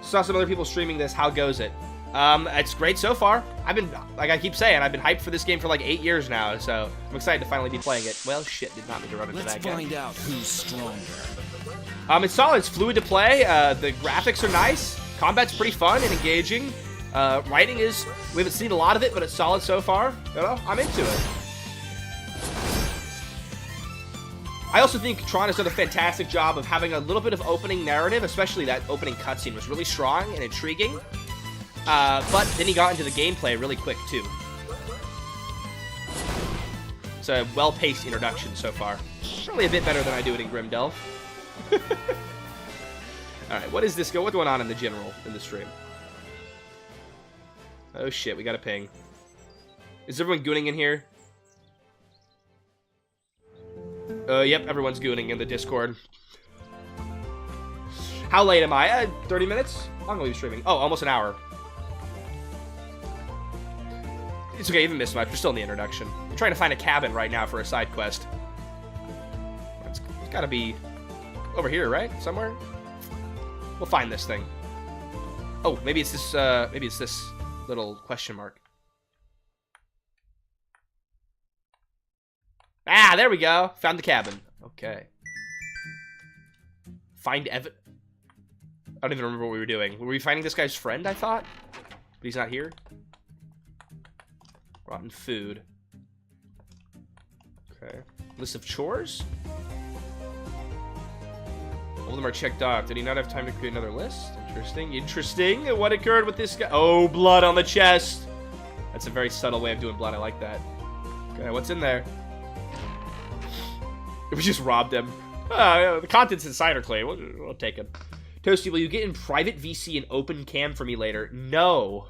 Saw some other people streaming this. How goes it? It's great so far. I've been, like I keep saying, I've been hyped for this game for like 8 years now, so I'm excited to finally be playing it. Well, shit, did not mean to run into that guy. Let's find out who's stronger. It's solid. It's fluid to play. The graphics are nice. Combat's pretty fun and engaging. Writing is, we haven't seen a lot of it, but it's solid so far. You know, I'm into it. I also think Tron has done a fantastic job of having a little bit of opening narrative, especially that opening cutscene was really strong and intriguing. But then he got into the gameplay really quick, too. It's a well-paced introduction so far. Probably a bit better than I do it in Grim Delve. Alright, what is this? What's going on in the general, in the stream? Oh shit, we got a ping. Is everyone gooning in here? Yep, everyone's gooning in the Discord. How late am I? 30 minutes? How long will we be streaming? Oh, almost an hour. It's okay, even missed much. We're still in the introduction. I'm trying to find a cabin right now for a side quest. It's gotta be over here, right? Somewhere? We'll find this thing. Oh, maybe it's this little question mark. Ah, there we go. Found the cabin. Okay. Find Evan. I don't even remember what we were doing. Were we finding this guy's friend, I thought? But he's not here. Rotten food. Okay. List of chores? All of them are checked off. Did he not have time to create another list? Interesting. Interesting. What occurred with this guy? Oh, blood on the chest. That's a very subtle way of doing blood. I like that. Okay, what's in there? We just robbed him. The contents inside are clean. We'll take him. Toasty, will you get in private VC and open cam for me later? No.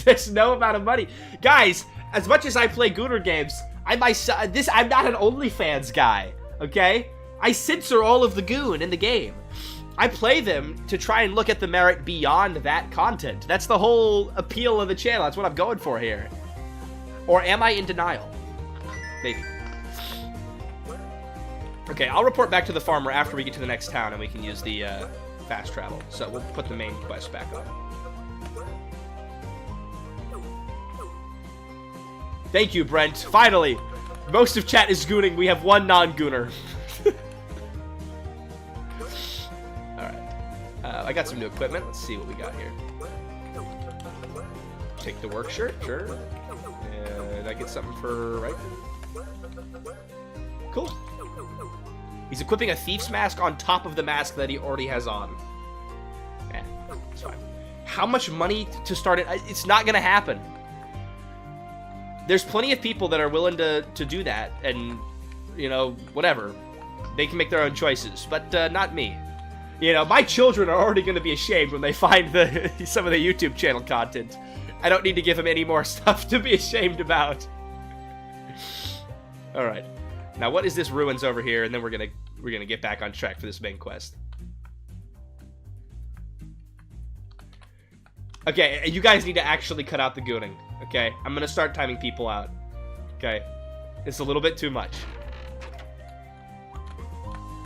There's no amount of money. Guys, as much as I play Gooner games, I'm not an OnlyFans guy, okay? I censor all of the goon in the game. I play them to try and look at the merit beyond that content. That's the whole appeal of the channel. That's what I'm going for here. Or am I in denial? Maybe. Okay, I'll report back to the farmer after we get to the next town and we can use the fast travel. So we'll put the main quest back on. Thank you, Brent. Finally! Most of chat is gooning. We have one non-gooner. Alright. I got some new equipment. Let's see what we got here. Take the work shirt. Sure. And I get something for Riker. Cool. He's equipping a thief's mask on top of the mask that he already has on. Eh, it's fine. How much money to start it? It's not gonna happen. There's plenty of people that are willing to do that, and, you know, whatever. They can make their own choices, but not me. You know, my children are already going to be ashamed when they find some of the YouTube channel content. I don't need to give them any more stuff to be ashamed about. All right. Now, what is this ruins over here? And then we're gonna get back on track for this main quest. Okay, you guys need to actually cut out the gooning. Okay, I'm gonna start timing people out. Okay, it's a little bit too much.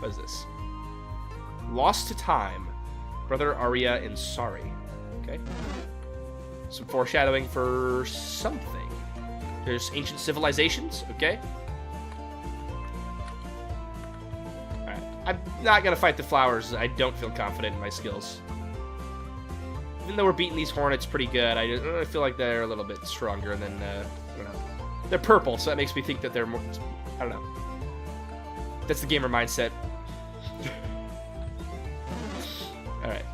What is this? Lost to Time. Brother Arya in Sorry. Okay. Some foreshadowing for something. There's Ancient Civilizations. Okay. Alright. I'm not gonna fight the flowers. I don't feel confident in my skills. Even though we're beating these hornets pretty good, I feel like they're a little bit stronger than, I don't know. They're purple, so that makes me think that they're more, I don't know. That's the gamer mindset. Alright.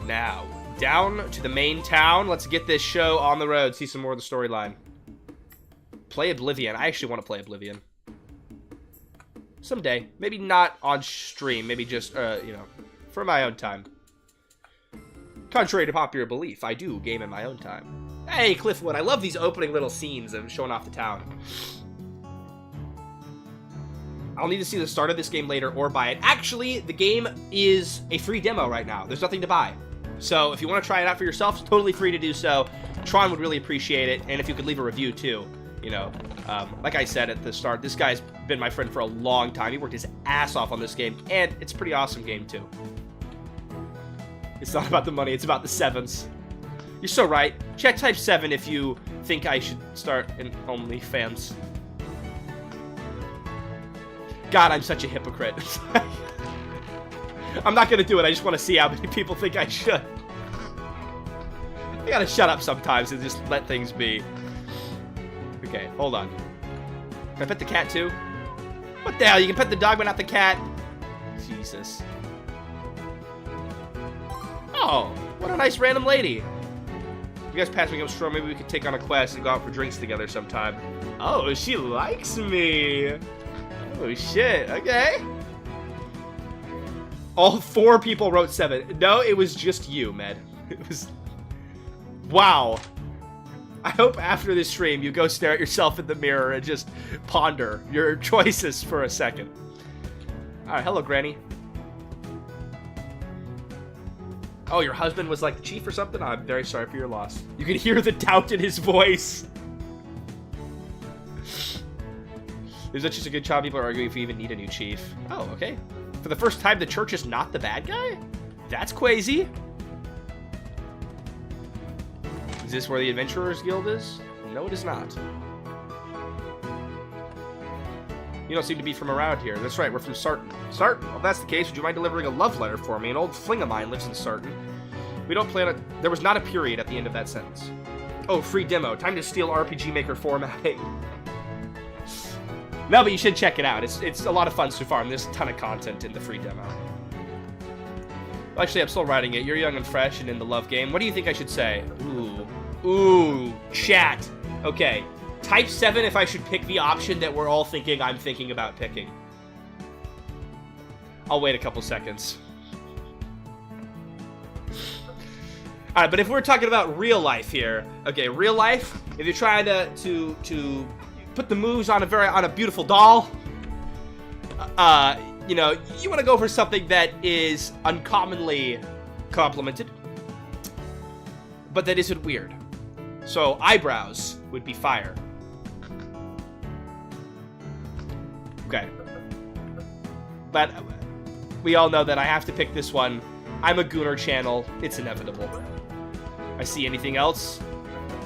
Now, down to the main town. Let's get this show on the road, see some more of the storyline. Play Oblivion. I actually want to play Oblivion. Someday. Maybe not on stream. Maybe just, you know, for my own time. Contrary to popular belief, I do game in my own time. Hey, Cliffwood, I love these opening little scenes of showing off the town. I'll need to see the start of this game later or buy it. Actually, the game is a free demo right now. There's nothing to buy. So if you want to try it out for yourself, it's totally free to do so. Tron would really appreciate it, and if you could leave a review too. You know, like I said at the start, this guy's been my friend for a long time. He worked his ass off on this game, and it's a pretty awesome game too. It's not about the money, it's about the sevens. You're so right. Check type 7 if you think I should start an OnlyFans. God, I'm such a hypocrite. I'm not gonna do it, I just want to see how many people think I should. I gotta shut up sometimes and just let things be. Okay, hold on. Can I pet the cat too? What the hell? You can pet the dog but not the cat? Jesus. Oh, what a nice random lady. If you guys pass me up strong, maybe we could take on a quest and go out for drinks together sometime. Oh, she likes me. Oh, shit. Okay. All 4 people wrote 7. No, it was just you, Med. It was... Wow. I hope after this stream you go stare at yourself in the mirror and just ponder your choices for a second. Alright, hello, Granny. Oh, your husband was like the chief or something? I'm very sorry for your loss. You can hear the doubt in his voice. Is that just a good job? People are arguing if we even need a new chief. Oh, okay. For the first time, the church is not the bad guy? That's crazy. Is this where the Adventurers Guild is? No, it is not. You don't seem to be from around here. That's right, we're from Sarton. Sarton? Well, if that's the case, would you mind delivering a love letter for me? An old fling of mine lives in Sarton. We don't plan on... There was not a period at the end of that sentence. Oh, free demo. Time to steal RPG Maker formatting. No, but you should check it out. It's a lot of fun so far, and there's a ton of content in the free demo. Well, actually, I'm still writing it. You're young and fresh and in the love game. What do you think I should say? Ooh. Ooh. Chat. Okay. Type 7 if I should pick the option that we're all thinking I'm thinking about picking. I'll wait a couple seconds. Alright, but if we're talking about real life here, okay, real life, if you're trying to put the moves on a beautiful doll, you know, you want to go for something that is uncommonly complimented, but that isn't weird. So eyebrows would be fire. Okay. But we all know that I have to pick this one. I'm a Gooner channel. It's inevitable. I see anything else?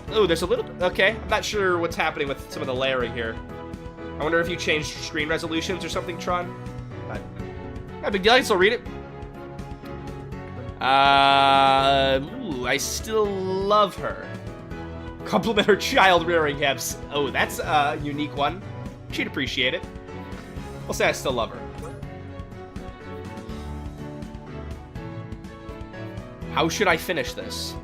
Oh, there's a little... Okay, I'm not sure what's happening with some of the layering here. I wonder if you changed screen resolutions or something, Tron? Not big deal, I can still read it. Ooh, I still love her. Compliment her child rearing hips. Oh, that's a unique one. She'd appreciate it. I'll say I still love her. How should I finish this?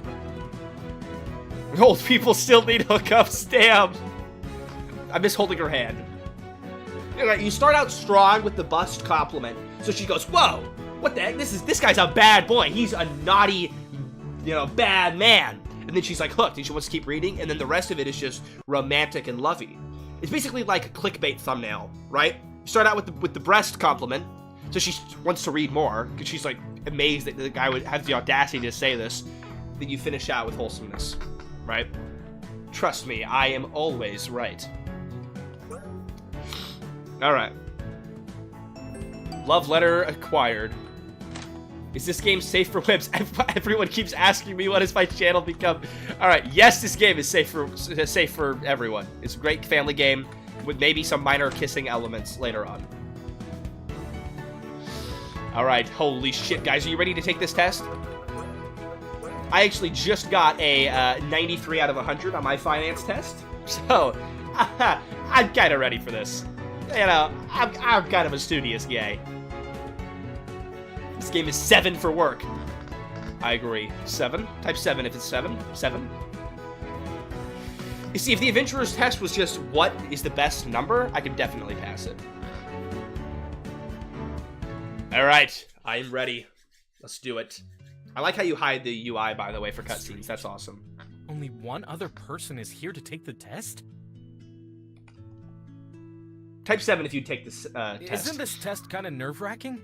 Old people still need hookups, damn. I miss holding her hand. You start out strong with the bust compliment. So she goes, whoa, what the heck? This guy's a bad boy. He's a naughty, you know, bad man. And then she's like hooked and she wants to keep reading. And then the rest of it is just romantic and lovey. It's basically like a clickbait thumbnail, right? You start out with the breast compliment. So she wants to read more because she's like amazed that the guy would have the audacity to say this, that you finish out with wholesomeness, right? Trust me, I am always right. Alright. Love letter acquired. Is this game safe for whips? Everyone keeps asking me, what has my channel become? Alright, yes, this game is safe for everyone. It's a great family game with maybe some minor kissing elements later on. Alright, holy shit, guys. Are you ready to take this test? I actually just got a 93 out of 100 on my finance test. So, I'm kind of ready for this. You know, I'm kind of a studious guy. This game is 7 for work. I agree. 7? Type 7 if it's 7. 7. You see, if the Adventurer's test was just what is the best number, I could definitely pass it. Alright, I am ready. Let's do it. I like how you hide the UI, by the way, for cutscenes. That's awesome. Only one other person is here to take the test? Type 7 if you take this test. Isn't this test kind of nerve-wracking?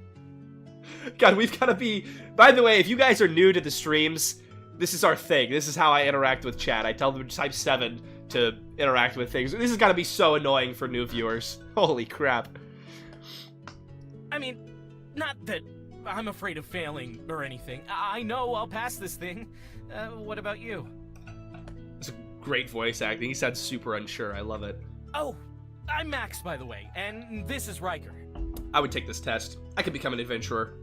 God, we've got to be... By the way, if you guys are new to the streams, this is our thing. This is how I interact with chat. I tell them to type 7 to interact with things. This is got to be so annoying for new viewers. Holy crap. I mean, not that I'm afraid of failing or anything. I know I'll pass this thing. What about you? It's a great voice acting. He sounds super unsure. I love it. Oh, I'm Max, by the way, and this is Riker. I would take this test. I could become an adventurer.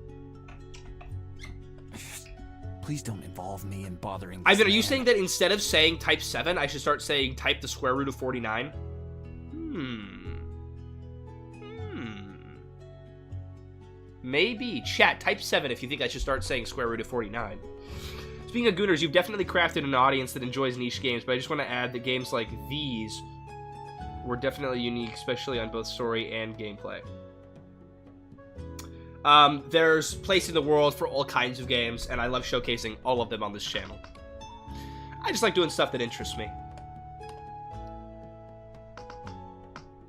Please don't involve me in bothering this Ivan, are you man. saying that instead of saying type 7, I should start saying type the square root of 49? Maybe. Chat, type 7 if you think I should start saying square root of 49. Speaking of Gooners, you've definitely crafted an audience that enjoys niche games, but I just want to add that games like these were definitely unique, especially on both story and gameplay. There's place in the world for all kinds of games, and I love showcasing all of them on this channel. I just like doing stuff that interests me.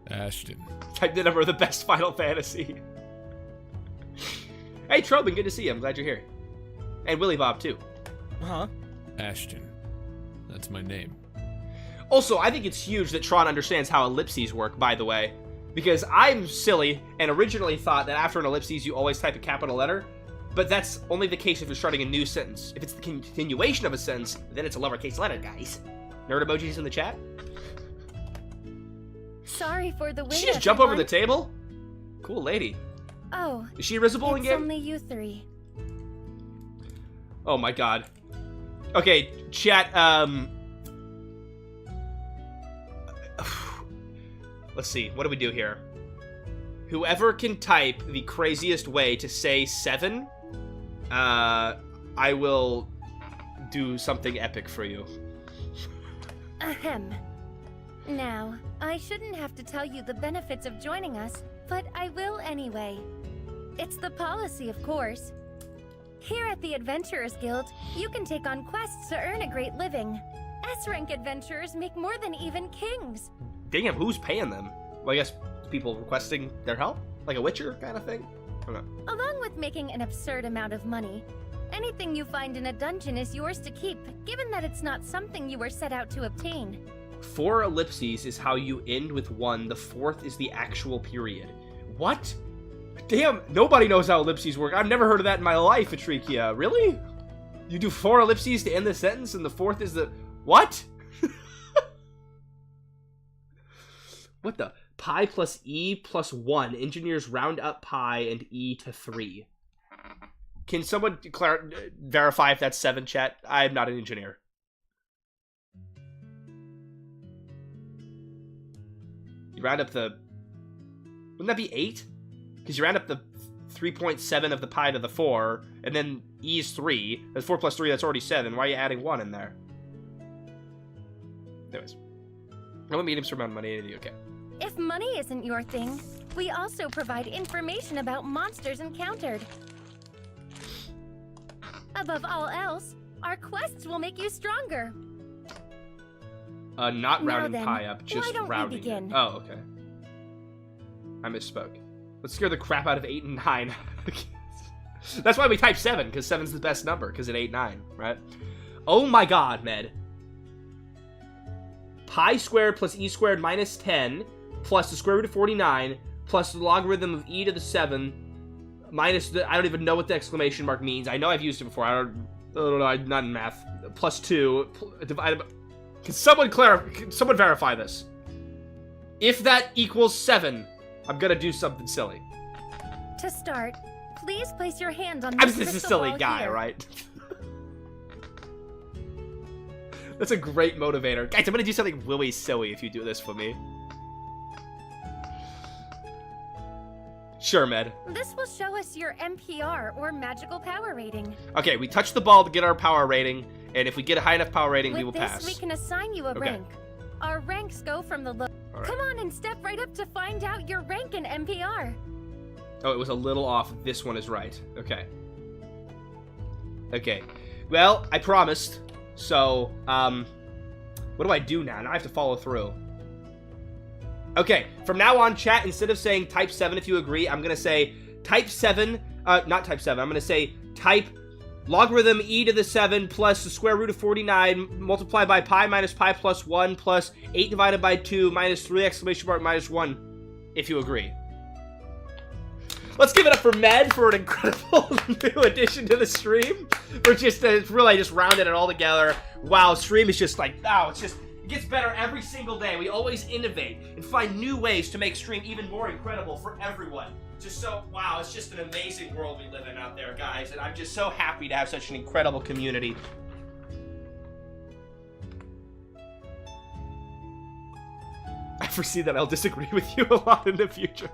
Ashton. Type the number of the best Final Fantasy. Hey, Trobin, good to see you. I'm glad you're here. And Willy Bob, too. Huh? Ashton. That's my name. Also, I think it's huge that Tron understands how ellipses work, by the way. Because I'm silly and originally thought that after an ellipses you always type a capital letter. But that's only the case if you're starting a new sentence. If it's the continuation of a sentence, then it's a lowercase letter, guys. Nerd emojis in the chat? Sorry for the wait. Did she just jump over the table? Cool lady. Oh, Is she invisible in it's game? only you three. Oh my god. Okay, chat, let's see, what do we do here? Whoever can type the craziest way to say 7, I will do something epic for you. Ahem. Now, I shouldn't have to tell you the benefits of joining us, but I will anyway. It's the policy, of course. Here at the Adventurers Guild, you can take on quests to earn a great living. S-rank adventurers make more than even kings. Damn, who's paying them? Well, I guess people requesting their help? Like a Witcher kind of thing? I don't know. Along with making an absurd amount of money, anything you find in a dungeon is yours to keep, given that it's not something you were set out to obtain. 4 ellipses is how you end with 1. The 4th is the actual period. What? Damn, nobody knows how ellipses work. I've never heard of that in my life, Atrikia. Really? You do 4 ellipses to end the sentence, and the 4th is the... What? What the? Pi plus E plus 1. Engineers round up pi and E to 3. Can someone verify if that's 7, chat? I'm not an engineer. You round up the... Wouldn't that be 8? Because you round up the 3.7 of the pi to the 4, and then E is 3. That's 4 plus 3, that's already 7. Why are you adding 1 in there? Anyways. I want mediums for amount of money, okay. If money isn't your thing, we also provide information about monsters encountered. Above all else, our quests will make you stronger. Not Now rounding then, pi up, why just don't we rounding begin? it. Oh, okay. I misspoke. Let's scare the crap out of 8 and 9. That's why we type 7, because 7's the best number, because it ain't 9, right? Oh my god, Med. Pi squared plus e squared minus 10 plus the square root of 49 plus the logarithm of e to the 7 minus the... I don't even know what the exclamation mark means. I know I've used it before. I don't know. I'm not in math. Plus 2 divided by... Can someone verify this? If that equals 7, I'm gonna do something silly. To start, please place your hand on I'm this just a crystal silly ball guy, here. right? That's a great motivator. Guys, I'm gonna do something really silly if you do this for me. Sure, Med. This will show us your MPR, or magical power rating. Okay, we touch the ball to get our power rating, and if we get a high enough power rating, we will With this, pass. we can assign you a rank. Our ranks go from the low. All right. Come on and step right up to find out your rank in MPR. Oh, it was a little off. This one is right. Okay. Okay. Well, I promised. So, what do I do now? Now I have to follow through. Okay, from now on, chat, instead of saying type 7 if you agree, I'm going to say type 7, not type 7, I'm going to say type logarithm e to the 7 plus the square root of 49 multiplied by pi minus pi plus 1 plus 8 divided by 2 minus 3 exclamation mark minus 1, if you agree. Let's give it up for Med for an incredible new addition to the stream. We're just, really just rounded it all together. Wow, stream is just like, wow, it's just... It gets better every single day. We always innovate and find new ways to make stream even more incredible for everyone. Just so, wow, it's just an amazing world we live in out there, guys. And I'm just so happy to have such an incredible community. I foresee that I'll disagree with you a lot in the future.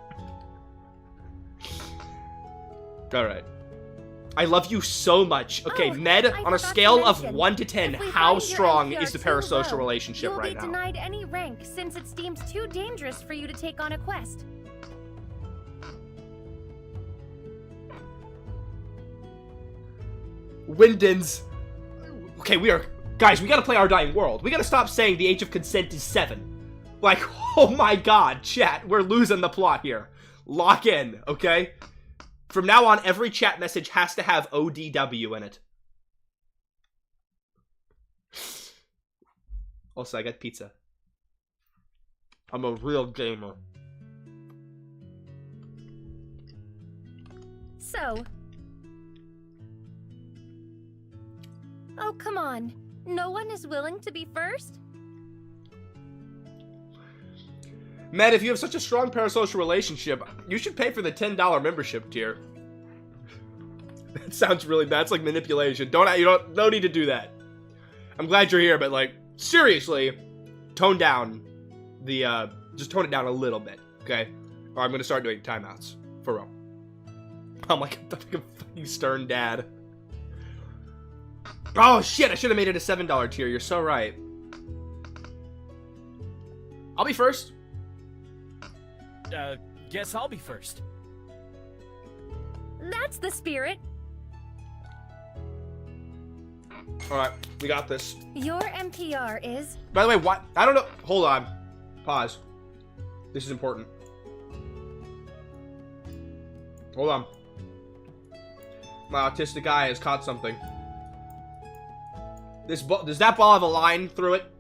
Alright. I love you so much. Okay, Med, on a scale of 1 to 10, how strong is the parasocial relationship right now? You will be denied any rank since it's deemed too dangerous for you to take on a quest. Windens. Okay, guys, we gotta play Our Dying World. We gotta stop saying the age of consent is 7. Like, oh my god, chat, we're losing the plot here. Lock in, okay? From now on, every chat message has to have ODW in it. Also, I got pizza. I'm a real gamer. So... Oh, come on. No one is willing to be first? Med, if you have such a strong parasocial relationship, you should pay for the $10 membership tier. That sounds really bad. It's like manipulation. No need to do that. I'm glad you're here, but like, seriously, tone down the, just tone it down a little bit, okay? Or I'm gonna start doing timeouts. For real. I'm like a fucking stern dad. Oh shit, I should have made it a $7 tier. You're so right. I'll be first. Guess I'll be first. That's the spirit. Alright, we got this. Your MPR is... By the way, what? I don't know. Hold on. Pause. This is important. Hold on. My autistic eye has caught something. Does that ball have a line through it?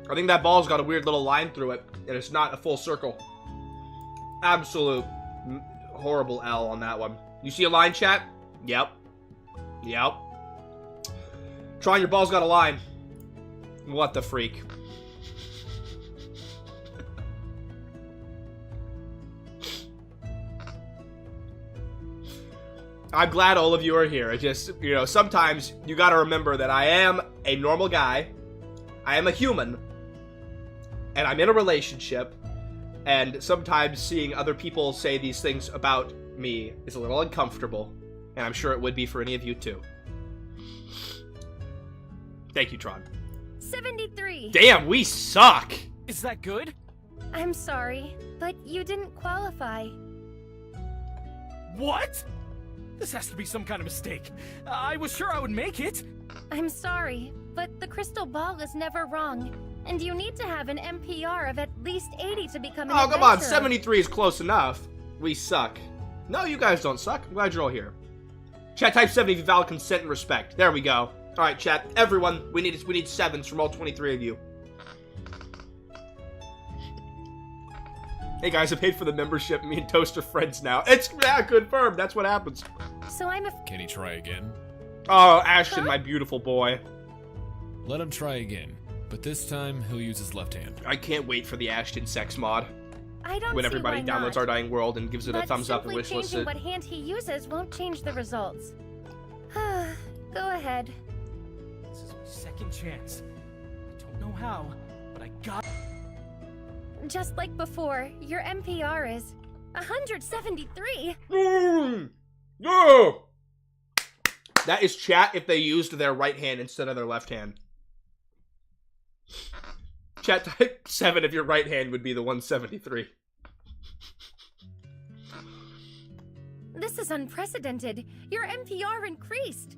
I think that ball's got a weird little line through it, and it's not a full circle. Absolute horrible L on that one. You see a line, chat? Yep. Yep. Tron, your ball's got a line. What the freak? I'm glad all of you are here. It just, you know, sometimes you gotta remember that I am a normal guy. I am a human. And I'm in a relationship. And sometimes seeing other people say these things about me is a little uncomfortable. And I'm sure it would be for any of you too. Thank you, Tron. 73. Damn, we suck! Is that good? I'm sorry, but you didn't qualify. What? This has to be some kind of mistake. I was sure I would make it. I'm sorry, but the crystal ball is never wrong. And you need to have an MPR of at least 80 to become an Oh, come on, adventurer. 73 is close enough. We suck. No, you guys don't suck. I'm glad you're all here. Chat, type 7 if you valid consent and respect. There we go. Alright, chat. Everyone, we need 7s from all 23 of you. Hey guys, I paid for the membership. Me and Toast are friends now. It's confirmed. That's what happens. So I'm a... Can he try again? Oh, Ashton, my beautiful boy. Let him try again, but this time he'll use his left hand. I can't wait for the Ashton sex mod. I don't When see everybody why downloads not. Our Dying World and gives it a But thumbs up and simply wishlists changing it. what hand he uses won't change the results. Go ahead. This is my second chance. I don't know how, but I got. Just like before, your NPR is 173. No! That is chat if they used their right hand instead of their left hand. Chat, type 7 if your right hand would be the 173. This is unprecedented. Your NPR increased.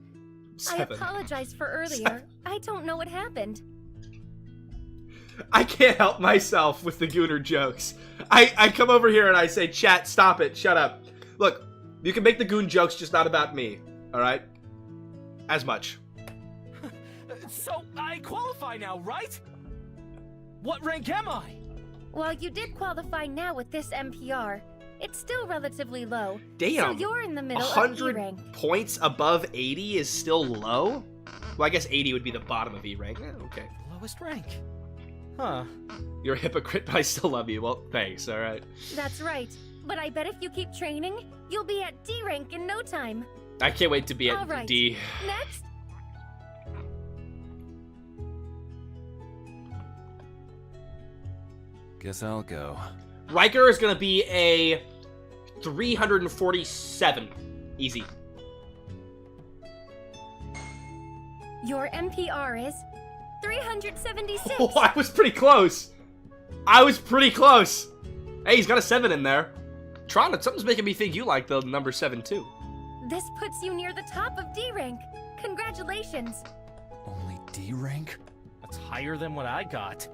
7. I apologize for earlier. I don't know what happened. I can't help myself with the Gooner jokes. I come over here and I say, chat, stop it, shut up. Look, you can make the Goon jokes, just not about me, alright? As much. So, I qualify now, right? What rank am I? While you did qualify now with this NPR, it's still relatively low. Damn. So you're in the middle of 100 E rank. points above 80 is still low? Well, I guess 80 would be the bottom of E rank. Okay. Lowest rank. Huh. You're a hypocrite, but I still love you. Well, thanks, alright. That's right. But I bet if you keep training, you'll be at D rank in no time. I can't wait to be at All right. D. Next. Guess I'll go. Riker is gonna be a 347. Easy. Your NPR is 376. Oh, I was pretty close. I was pretty close. Hey, he's got a 7 in there. Tron, something's making me think you like the number 7 too. This puts you near the top of D rank. Congratulations. Only D rank? That's higher than what I got.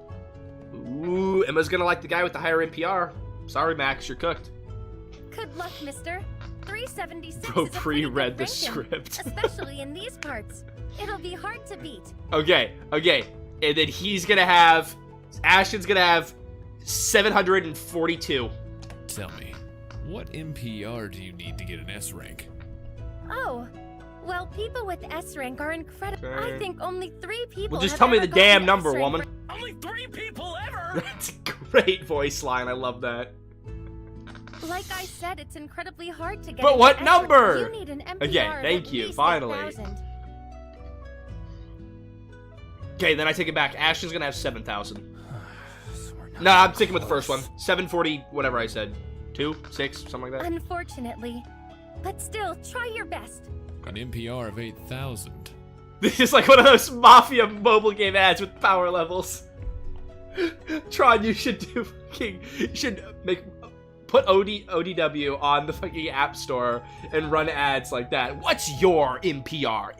Ooh, Emma's gonna like the guy with the higher NPR. Sorry, Max, you're cooked. Good luck, mister. 376 Bro is a pretty pre-read good the ranking, script. especially in these parts. It'll be hard to beat. Okay. And then he's gonna have, Ashton's gonna have 742. Tell me, what NPR do you need to get an S rank? Oh, well, people with S rank are incredible. Okay. I think only 3 people. Well, just have tell me ever the gotten damn S number, rank woman. Only 3 people ever! That's a great voice line. I love that. Like I said, it's incredibly hard to get. But an what S rank. number? You need an NPR Okay, of thank at you, least finally. 8,000. Okay, then I take it back. Ashton's gonna have 7,000. So we're not No, I'm even sticking with the first one. close. 740, whatever I said. 2, 6, something like that. Unfortunately, but still, try your best. An NPR of 8,000. This is like one of those Mafia mobile game ads with power levels. Tron, you should do fucking, you should put ODW on the fucking app store and run ads like that. What's your NPR?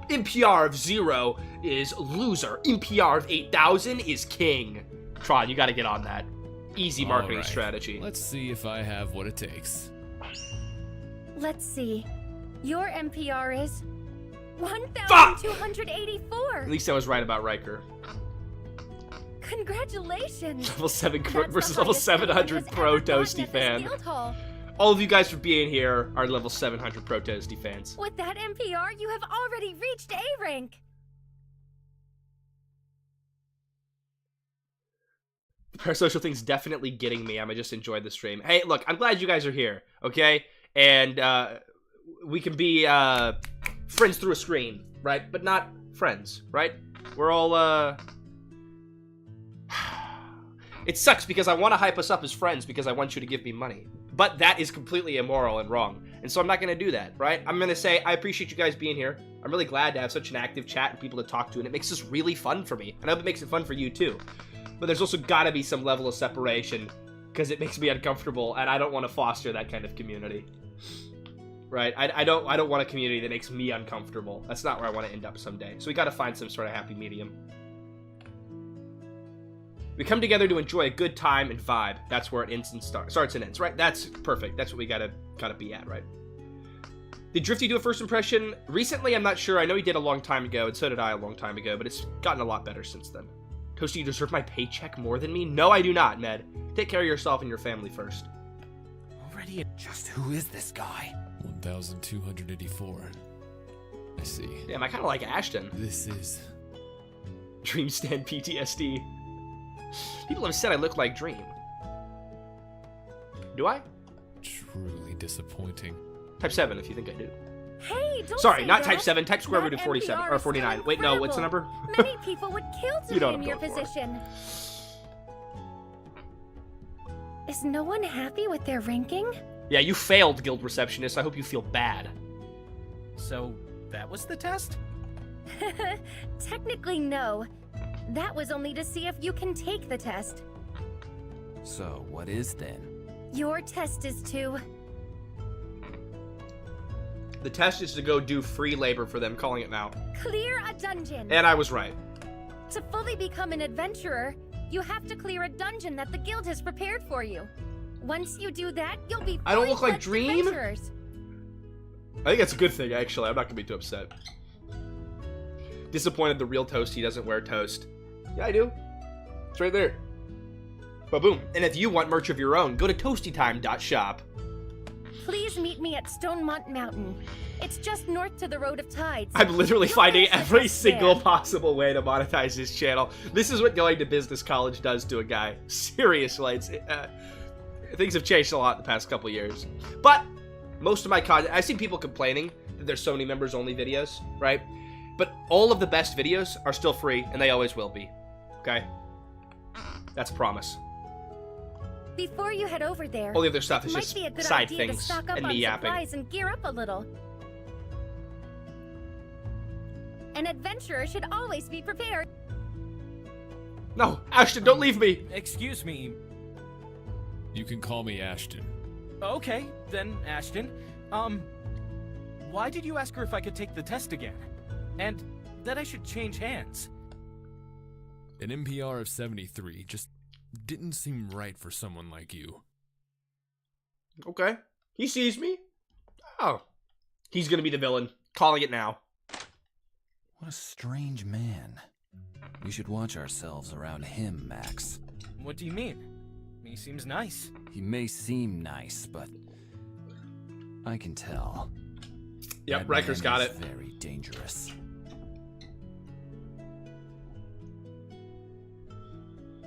NPR of 0 is loser. NPR of 8,000 is king. Tron, you gotta get on that. Easy marketing All right. strategy. Let's see if I have what it takes. Let's see. Your NPR is Fuck! 1,284. At least I was right about Riker. Congratulations. Level 7 That's the versus level highest anyone 700 has pro ever gotten Toasty at this fan. guild hall. All of you guys for being here are level 700 pro Toasty fans. With that NPR, you have already reached A rank. The parasocial thing's definitely getting me. I just enjoyed the stream. Hey, look, I'm glad you guys are here, okay? And we can be friends through a screen, right? But not friends, right? We're all It sucks because I want to hype us up as friends because I want you to give me money. But that is completely immoral and wrong. And so I'm not going to do that, right? I'm going to say I appreciate you guys being here. I'm really glad to have such an active chat and people to talk to, and it makes this really fun for me. And I hope it makes it fun for you too. But there's also got to be some level of separation because it makes me uncomfortable, and I don't want to foster that kind of community. Right? I don't want a community that makes me uncomfortable. That's not where I want to end up someday. So we got to find some sort of happy medium. We come together to enjoy a good time and vibe. That's where it ends and starts and ends, right? That's perfect. That's what we gotta gotta be at, right? Did Drifty do a first impression? Recently, I'm not sure. I know he did a long time ago, and so did I a long time ago, but it's gotten a lot better since then. Toasty, you deserve my paycheck more than me? No, I do not, Med. Take care of yourself and your family first. Already. Just who is this guy? 1,284. I see. Damn, I kind of like Ashton. This is... Dream stand PTSD. People have said I look like Dream. Do I? truly disappointing. Type 7 if you think I do. Hey, don't Sorry, say not that. type 7, type square root of That 47, NPR or is 49. so Wait, no, what's the number? incredible. Many people would kill to You know be what in I'm your going for. position. Is no one happy with their ranking? Yeah, you failed, guild receptionist. I hope you feel bad. So, that was the test? Technically, no. That was only to see if you can take the test. So, what is then? Your test is to... The test is to go do free labor for them, calling it now. clear a dungeon. And I was right. To fully become an adventurer, you have to clear a dungeon that the guild has prepared for you. Once you do that, you'll be I don't look like fully fledged Dream? adventurers. I think that's a good thing, actually. I'm not gonna be too upset. Disappointed the real Toasty doesn't wear toast. Yeah, I do. It's right there. Ba-boom. And if you want merch of your own, go to ToastyTime.shop. Please meet me at Stonemont Mountain. It's just north to the Road of Tides. I'm literally You'll finding pass the every test single there. possible way to monetize this channel. This is what going to business college does to a guy. Seriously, things have changed a lot in the past couple years. But most of my content, I've seen people complaining that there's so many members-only videos, right? But all of the best videos are still free, and they always will be. Okay? That's a promise. Before you head over there, All the other stuff is might just be a good side idea to things stock up and on me yapping. supplies and gear up a little. An adventurer should always be prepared. No, Ashton, don't leave me. Excuse me. You can call me Ashton. Okay, then, Ashton. Why did you ask her if I could take the test again? And that I should change hands? An NPR of 73 just didn't seem right for someone like you. Okay. He sees me. Oh. He's gonna be the villain. Calling it now. What a strange man. We should watch ourselves around him, Max. What do you mean? He seems nice. He may seem nice, but I can tell. Yep, That Riker's man got is it. Very dangerous.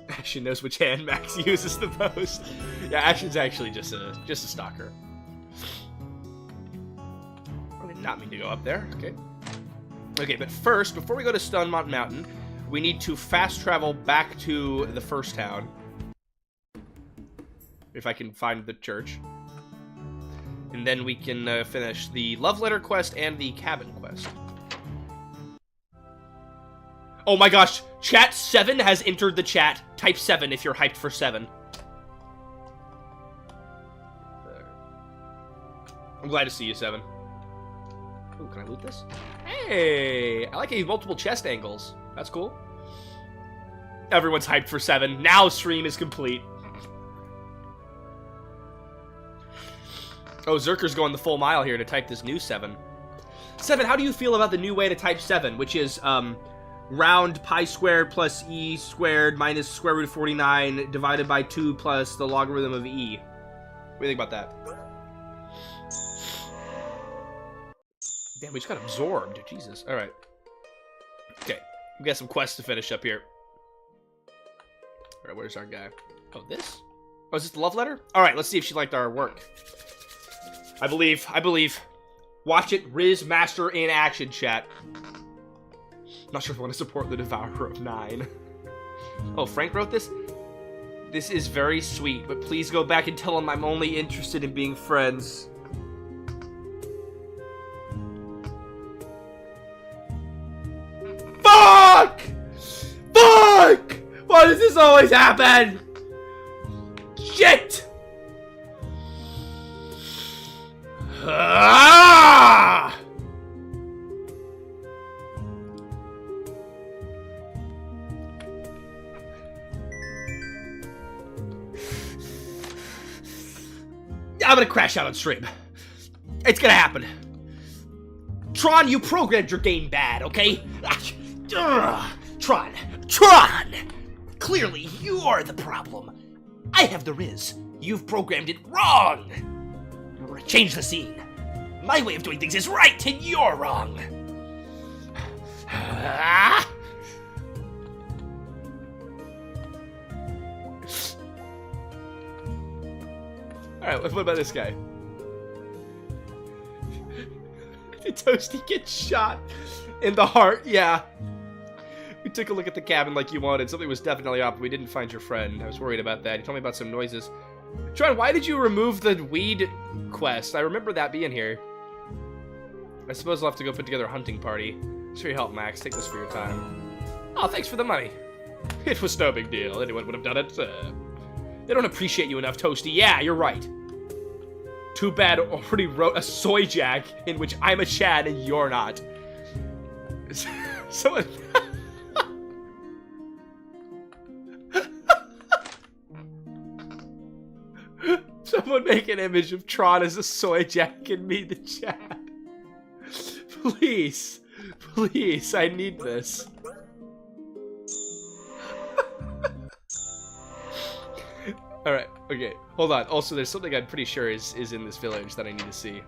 Ashton knows which hand Max uses the most. Yeah, Ashton's actually just a stalker. I did not mean to go up there. Okay. Okay, but first, before we go to Stonemont Mountain, we need to fast travel back to the first town. If I can find the church. And then we can finish the love letter quest and the cabin quest. Oh my gosh, chat 7 has entered the chat. Type 7 if you're hyped for 7. I'm glad to see you, 7. Ooh, can I loot this? Hey, I like these multiple chest angles. That's cool. Everyone's hyped for 7. Now stream is complete. Oh, Zerker's going the full mile here to type this new 7. 7, how do you feel about the new way to type 7, which is, round pi squared plus e squared minus square root of 49 divided by 2 plus the logarithm of e. What do you think about that? Damn, we just got absorbed. Jesus. Alright. Okay. We got some quests to finish up here. Alright, where's our guy? Oh, this? Oh, is this the love letter? Alright, let's see if she liked our work. I believe. Watch it, Riz Master in action, chat. Not sure if I want to support the Devourer of 9. Oh, Frank wrote this? This is very sweet, but please go back and tell him I'm only interested in being friends. Fuck! Fuck! Why does this always happen? Shit! Ah! I'm gonna crash out on stream. It's gonna happen. Tron, you programmed your game bad, okay? Tron! Clearly, you're the problem. I have the Riz. You've programmed it wrong. We're gonna change the scene. My way of doing things is right, and you're wrong. Alright, what about this guy? Did Toasty get shot in the heart? Yeah. We took a look at the cabin like you wanted. Something was definitely up. We didn't find your friend. I was worried about that. You told me about some noises. Tron, why did you remove the weed quest? I remember that being here. I suppose I'll have to go put together a hunting party. Thanks for your help, Max. Take this for your time. Oh, thanks for the money. It was no big deal. Anyone would have done it. They don't appreciate you enough, Toasty. Yeah, you're right. Too bad I already wrote a soy jack in which I'm a Chad and you're not. Someone... Someone make an image of Tron as a soy jack and me the Chad. Please. Please, I need this. Alright, okay. Hold on. Also, there's something I'm pretty sure is in this village that I need to see.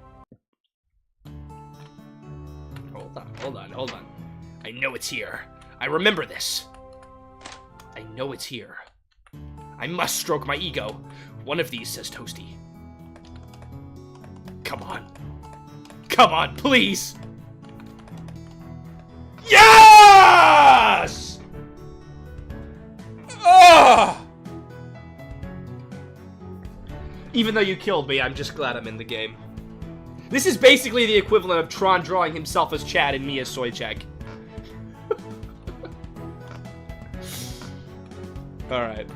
Hold on. I know it's here. I remember this. I know it's here. I must stroke my ego. One of these, says Toasty. Come on. Come on, please! Yes! Ugh! Even though you killed me, I'm just glad I'm in the game. This is basically the equivalent of Tron drawing himself as Chad and me as Soy Check. Alright.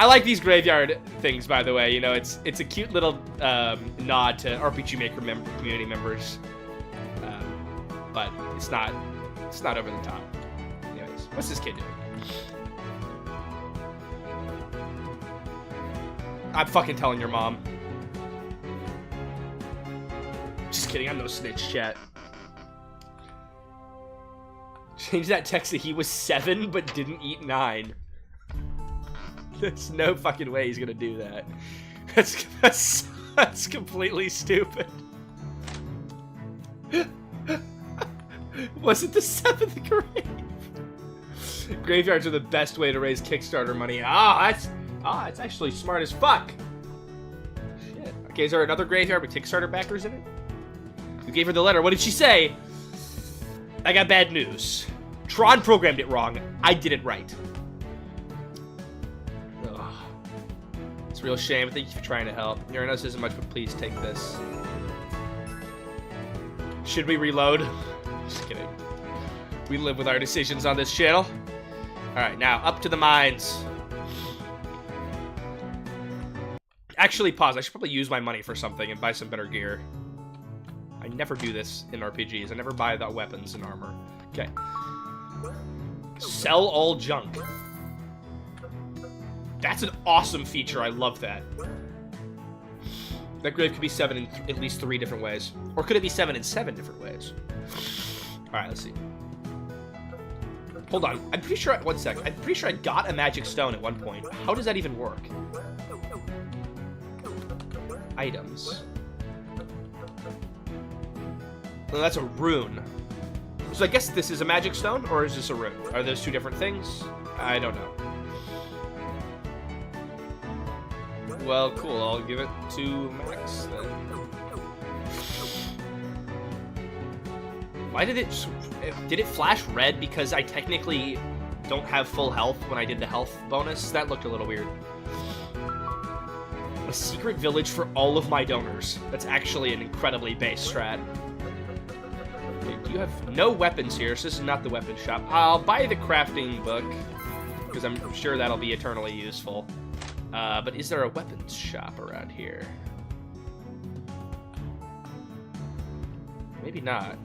I like these graveyard things, by the way. You know, it's a cute little nod to RPG Maker community members. But it's not over the top. Anyways, what's this kid doing? I'm fucking telling your mom. Just kidding, I'm no snitch, chat. Change that text that he was 7 but didn't eat 9. There's no fucking way he's gonna do that. That's completely stupid. Was it the 7th grave? Graveyards are the best way to raise Kickstarter money. It's actually smart as fuck. Shit. Okay, is there another graveyard with Kickstarter backers in it? You gave her the letter. What did she say? I got bad news. Tron programmed it wrong. I did it right. Ugh. It's a real shame. Thank you for trying to help. Uranus isn't much, but please take this. Should we reload? Just kidding. We live with our decisions on this channel. Alright, now up to the mines. Actually, pause. I should probably use my money for something and buy some better gear. I never do this in RPGs. I never buy the weapons and armor. Okay. Sell all junk. That's an awesome feature. I love that. That grave could be 7 in at least 3 different ways. Or could it be 7 in 7 different ways? Alright, let's see. Hold on. I'm pretty sure... One sec. I'm pretty sure I got a magic stone at one point. How does that even work? Items. Well, that's a rune. So I guess this is a magic stone, or is this a rune? Are those 2 different things? I don't know. Well, cool. I'll give it to Max, then. Why did it flash red because I technically don't have full health when I did the health bonus? That looked a little weird. A secret village for all of my donors. That's actually an incredibly base strat. Okay, you have no weapons here, so this is not the weapon shop. I'll buy the crafting book, because I'm sure that'll be eternally useful. But is there a weapons shop around here? Maybe not.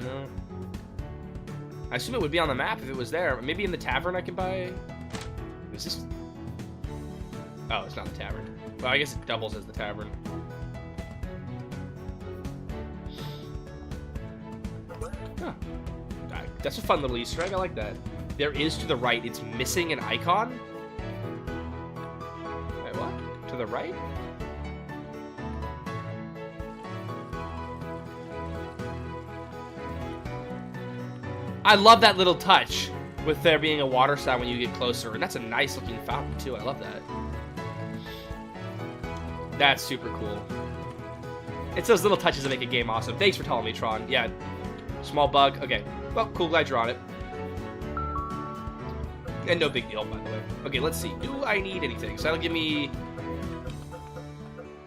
No. I assume it would be on the map if it was there. Maybe in the tavern I can buy is this... Oh, it's not the tavern. Well, I guess it doubles as the tavern. Huh. That's a fun little Easter egg. I like that. There is to the right. It's missing an icon? Wait, what? To the right? I love that little touch with there being a water sound when you get closer. And that's a nice looking fountain too. I love that. That's super cool. It's those little touches that make a game awesome. Thanks for telling me, Tron. Yeah. Small bug. Okay. Well, cool. Glad you're on it. And no big deal, by the way. Okay, let's see. Do I need anything? So that'll give me...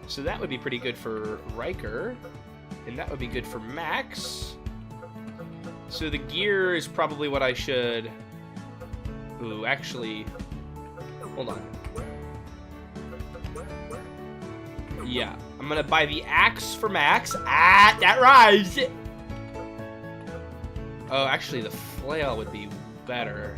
So that would be pretty good for Riker. And that would be good for Max. So the gear is probably what I should... Ooh, actually... Hold on. Yeah. I'm gonna buy the axe for Max. Ah, that rhymes! Oh, actually, the flail would be better.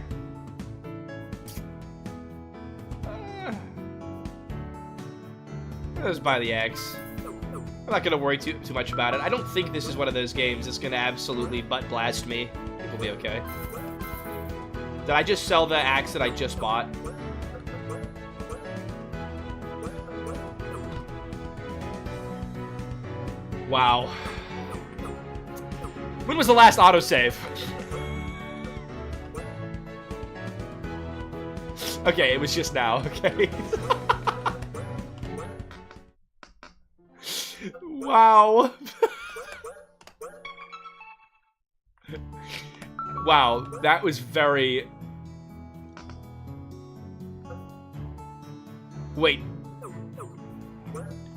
Let's buy the axe. I'm not gonna worry too much about it. I don't think this is one of those games that's gonna absolutely butt blast me. I think we'll be okay. Did I just sell the axe that I just bought? Wow. When was the last autosave? Okay, it was just now, okay. Wow. Wow, that was very... Wait.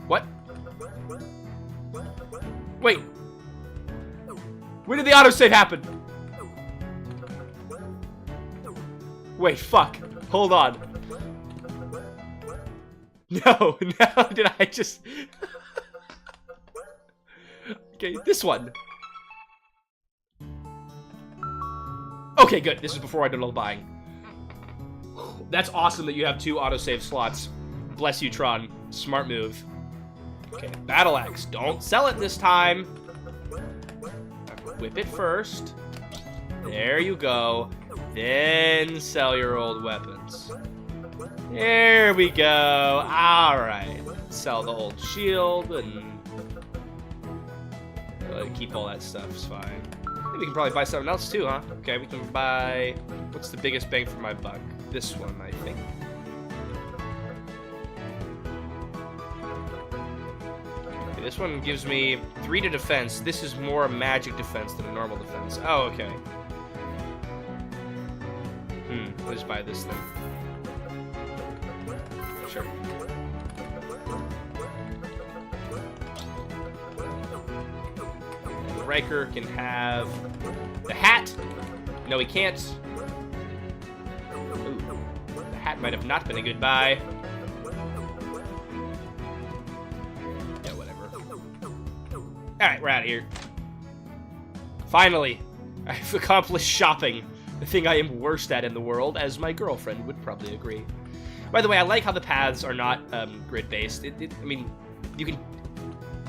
What? Wait. When did the autosave happen? Wait, fuck. Hold on. No, did I just... Okay, this one. Okay, good. This is before I did all the buying. That's awesome that you have 2 autosave slots. Bless you, Tron. Smart move. Okay, battle axe. Don't sell it this time. Whip it first. There you go. Then sell your old weapons. There we go. Alright. Sell the old shield and... keep all that stuff, it's fine. I think we can probably buy something else too, huh? Okay, we can buy... What's the biggest bang for my buck? This one, I think. Okay, this one gives me 3 to defense. This is more a magic defense than a normal defense. Oh, okay. I'll just buy this thing. Sure. Riker can have the hat. No, he can't. Ooh, the hat might have not been a good buy. Yeah, whatever. Alright, we're out of here. Finally, I've accomplished shopping. The thing I am worst at in the world, as my girlfriend would probably agree. By the way, I like how the paths are not grid-based. I mean, you can...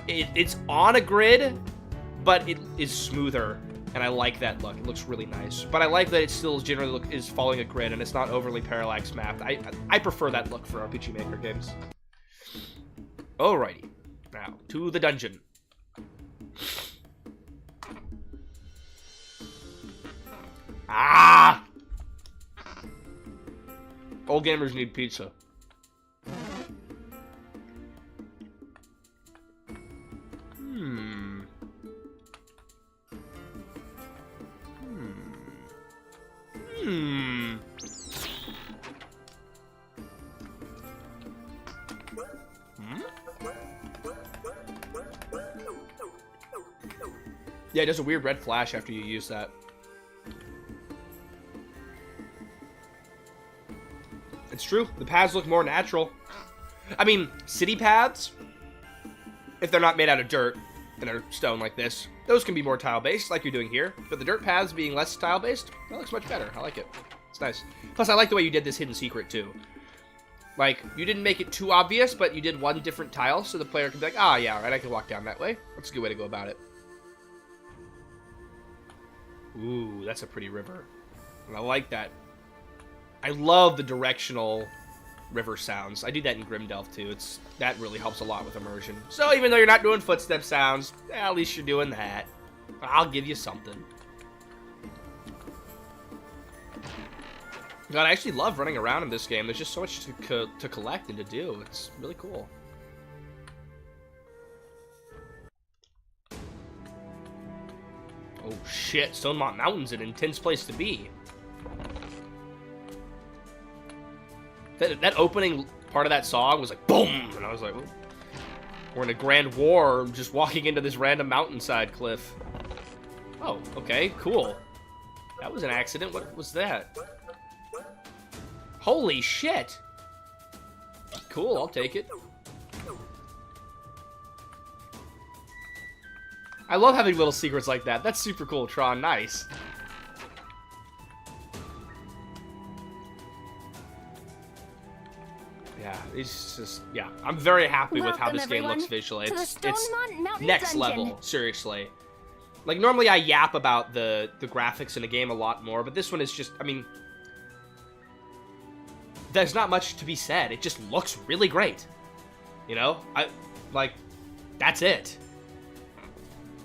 It's on a grid, but it is smoother, and I like that look. It looks really nice. But I like that it still generally is following a grid, and it's not overly parallax mapped. I prefer that look for RPG Maker games. Alrighty. Now, to the dungeon. Ah! Old gamers need pizza. Yeah, it does a weird red flash after you use that. It's true. The paths look more natural. I mean, city paths, if they're not made out of dirt and are stone like this, those can be more tile-based, like you're doing here. But the dirt paths being less tile-based, that looks much better. I like it. It's nice. Plus, I like the way you did this hidden secret, too. Like, you didn't make it too obvious, but you did one different tile, so the player can be like, ah, yeah, all right, I can walk down that way. That's a good way to go about it. Ooh, that's a pretty river. And I like that. I love the directional river sounds. I do that in Grimdelf, too. That really helps a lot with immersion. So even though you're not doing footstep sounds, at least you're doing that. I'll give you something. God, I actually love running around in this game. There's just so much to collect and to do. It's really cool. Oh shit, Stonemont Mountain's an intense place to be. That opening part of that song was like boom, and I was like, oh. We're in a grand war, just walking into this random mountainside cliff. Oh, okay, cool. That was an accident. What was that? Holy shit! Cool, I'll take it. I love having little secrets like that. That's super cool, Tron. Nice. Yeah, it's just, yeah. I'm very happy with how this game looks visually. It's next level, seriously. Like, normally I yap about the graphics in a game a lot more, but this one is just, I mean, there's not much to be said. It just looks really great. You know? That's it.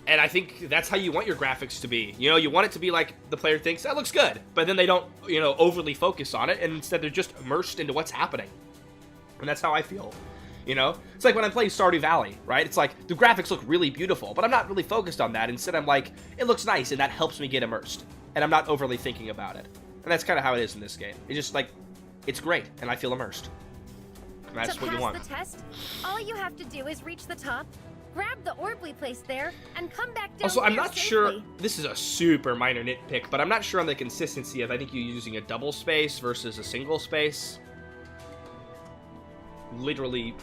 And I think that's how you want your graphics to be. You know, you want it to be like the player thinks, that looks good. But then they don't, you know, overly focus on it, and instead they're just immersed into what's happening. And that's how I feel. You know? It's like when I'm playing Stardew Valley, right? It's like, the graphics look really beautiful, but I'm not really focused on that. Instead, I'm like, it looks nice, and that helps me get immersed. And I'm not overly thinking about it. And that's kind of how it is in this game. It's just like, it's great, and I feel immersed. And that's what you want. To pass the test, all you have to do is reach the top, grab the orb we placed there, and come back down. Also, I'm not safely. sure, this is a super minor nitpick, but I'm not sure on the consistency of, I think you're using a double space versus a single space. Literally,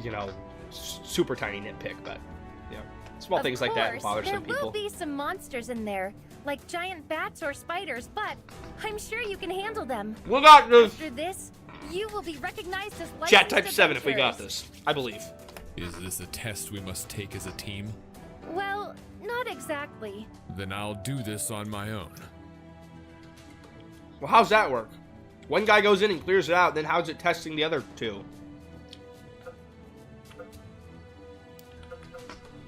you know, super tiny nitpick, but, you know, small things like that bother some people. There will be some monsters in there, like giant bats or spiders, but I'm sure you can handle them. We got this! After this, you will be recognized as licensed Chat type 7 if we got adventurers. this. I believe. Is this a test we must take as a team? Well, not exactly. Then I'll do this on my own. Well, how's that work? One guy goes in and clears it out, then how's it testing the other two?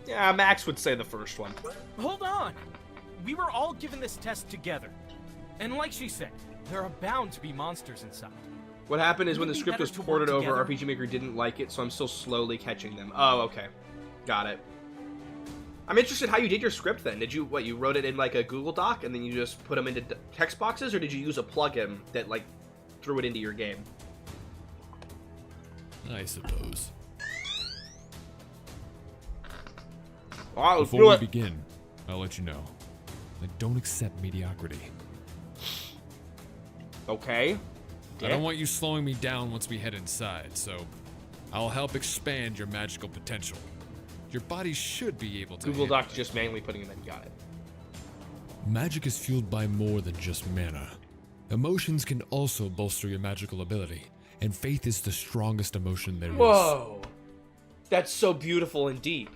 Yeah, Max would say the first one. Hold on. We were all given this test together. And like she said, there are bound to be monsters inside. What happened is when the Wouldn't it be script was better to ported work over, together? RPG Maker didn't like it, so I'm still slowly catching them. Oh, okay. Got it. I'm interested how you did your script then. Did you, what, you wrote it in like a Google Doc and then you just put them into text boxes, or did you use a plugin that like threw it into your game? I suppose. Alright, let's Before do we it. begin, I'll let you know. I don't accept mediocrity. Okay. I don't want you slowing me down once we head inside, so I'll help expand your magical potential. Your body should be able to Google handle Doc's just manually putting them in. Got it. Magic is fueled by more than just mana. Emotions can also bolster your magical ability, and faith is the strongest emotion there is. Whoa. That's so beautiful and deep.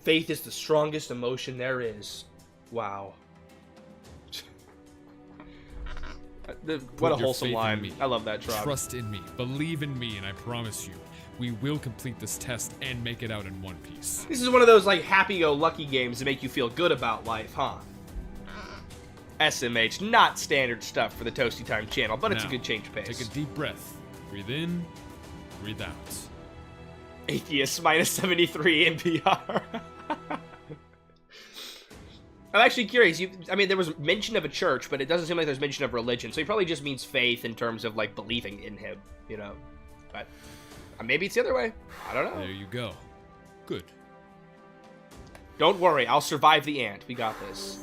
Faith is the strongest emotion there is. Wow. What a Put your wholesome faith in line. me. I love that, Trog. Trust in me, believe in me, and I promise you, we will complete this test and make it out in one piece. This is one of those like happy-go-lucky games that make you feel good about life, huh? SMH, not standard stuff for the ToastyTime channel, but it's a Now, good change of pace. Take a deep breath. Breathe in, breathe out. Atheist minus 73 NPR. I'm actually curious. I mean, there was mention of a church, but it doesn't seem like there's mention of religion. So he probably just means faith in terms of like believing in him, you know. But maybe it's the other way. I don't know. There you go. Good. Don't worry, I'll survive the ant. We got this.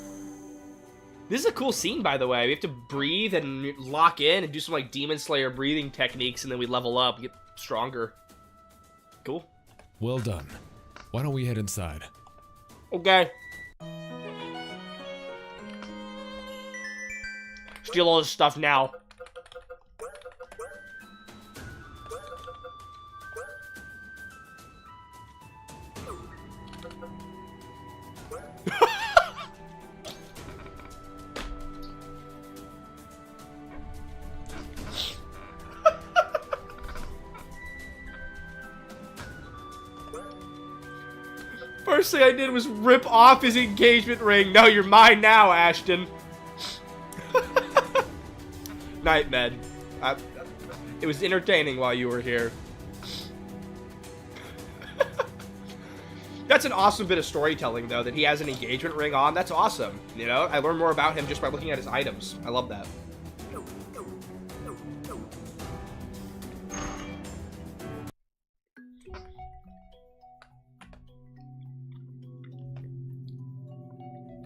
This is a cool scene, by the way. We have to breathe and lock in and do some like Demon Slayer breathing techniques, and then we level up, get stronger. Cool. Well done. Why don't we head inside? Okay. Steal all this stuff now. first thing I did was rip off his engagement ring. No, you're mine now, Ashton. Night, Med. It was entertaining while you were here. That's an awesome bit of storytelling, though, that he has an engagement ring on. That's awesome. You know, I learned more about him just by looking at his items. I love that.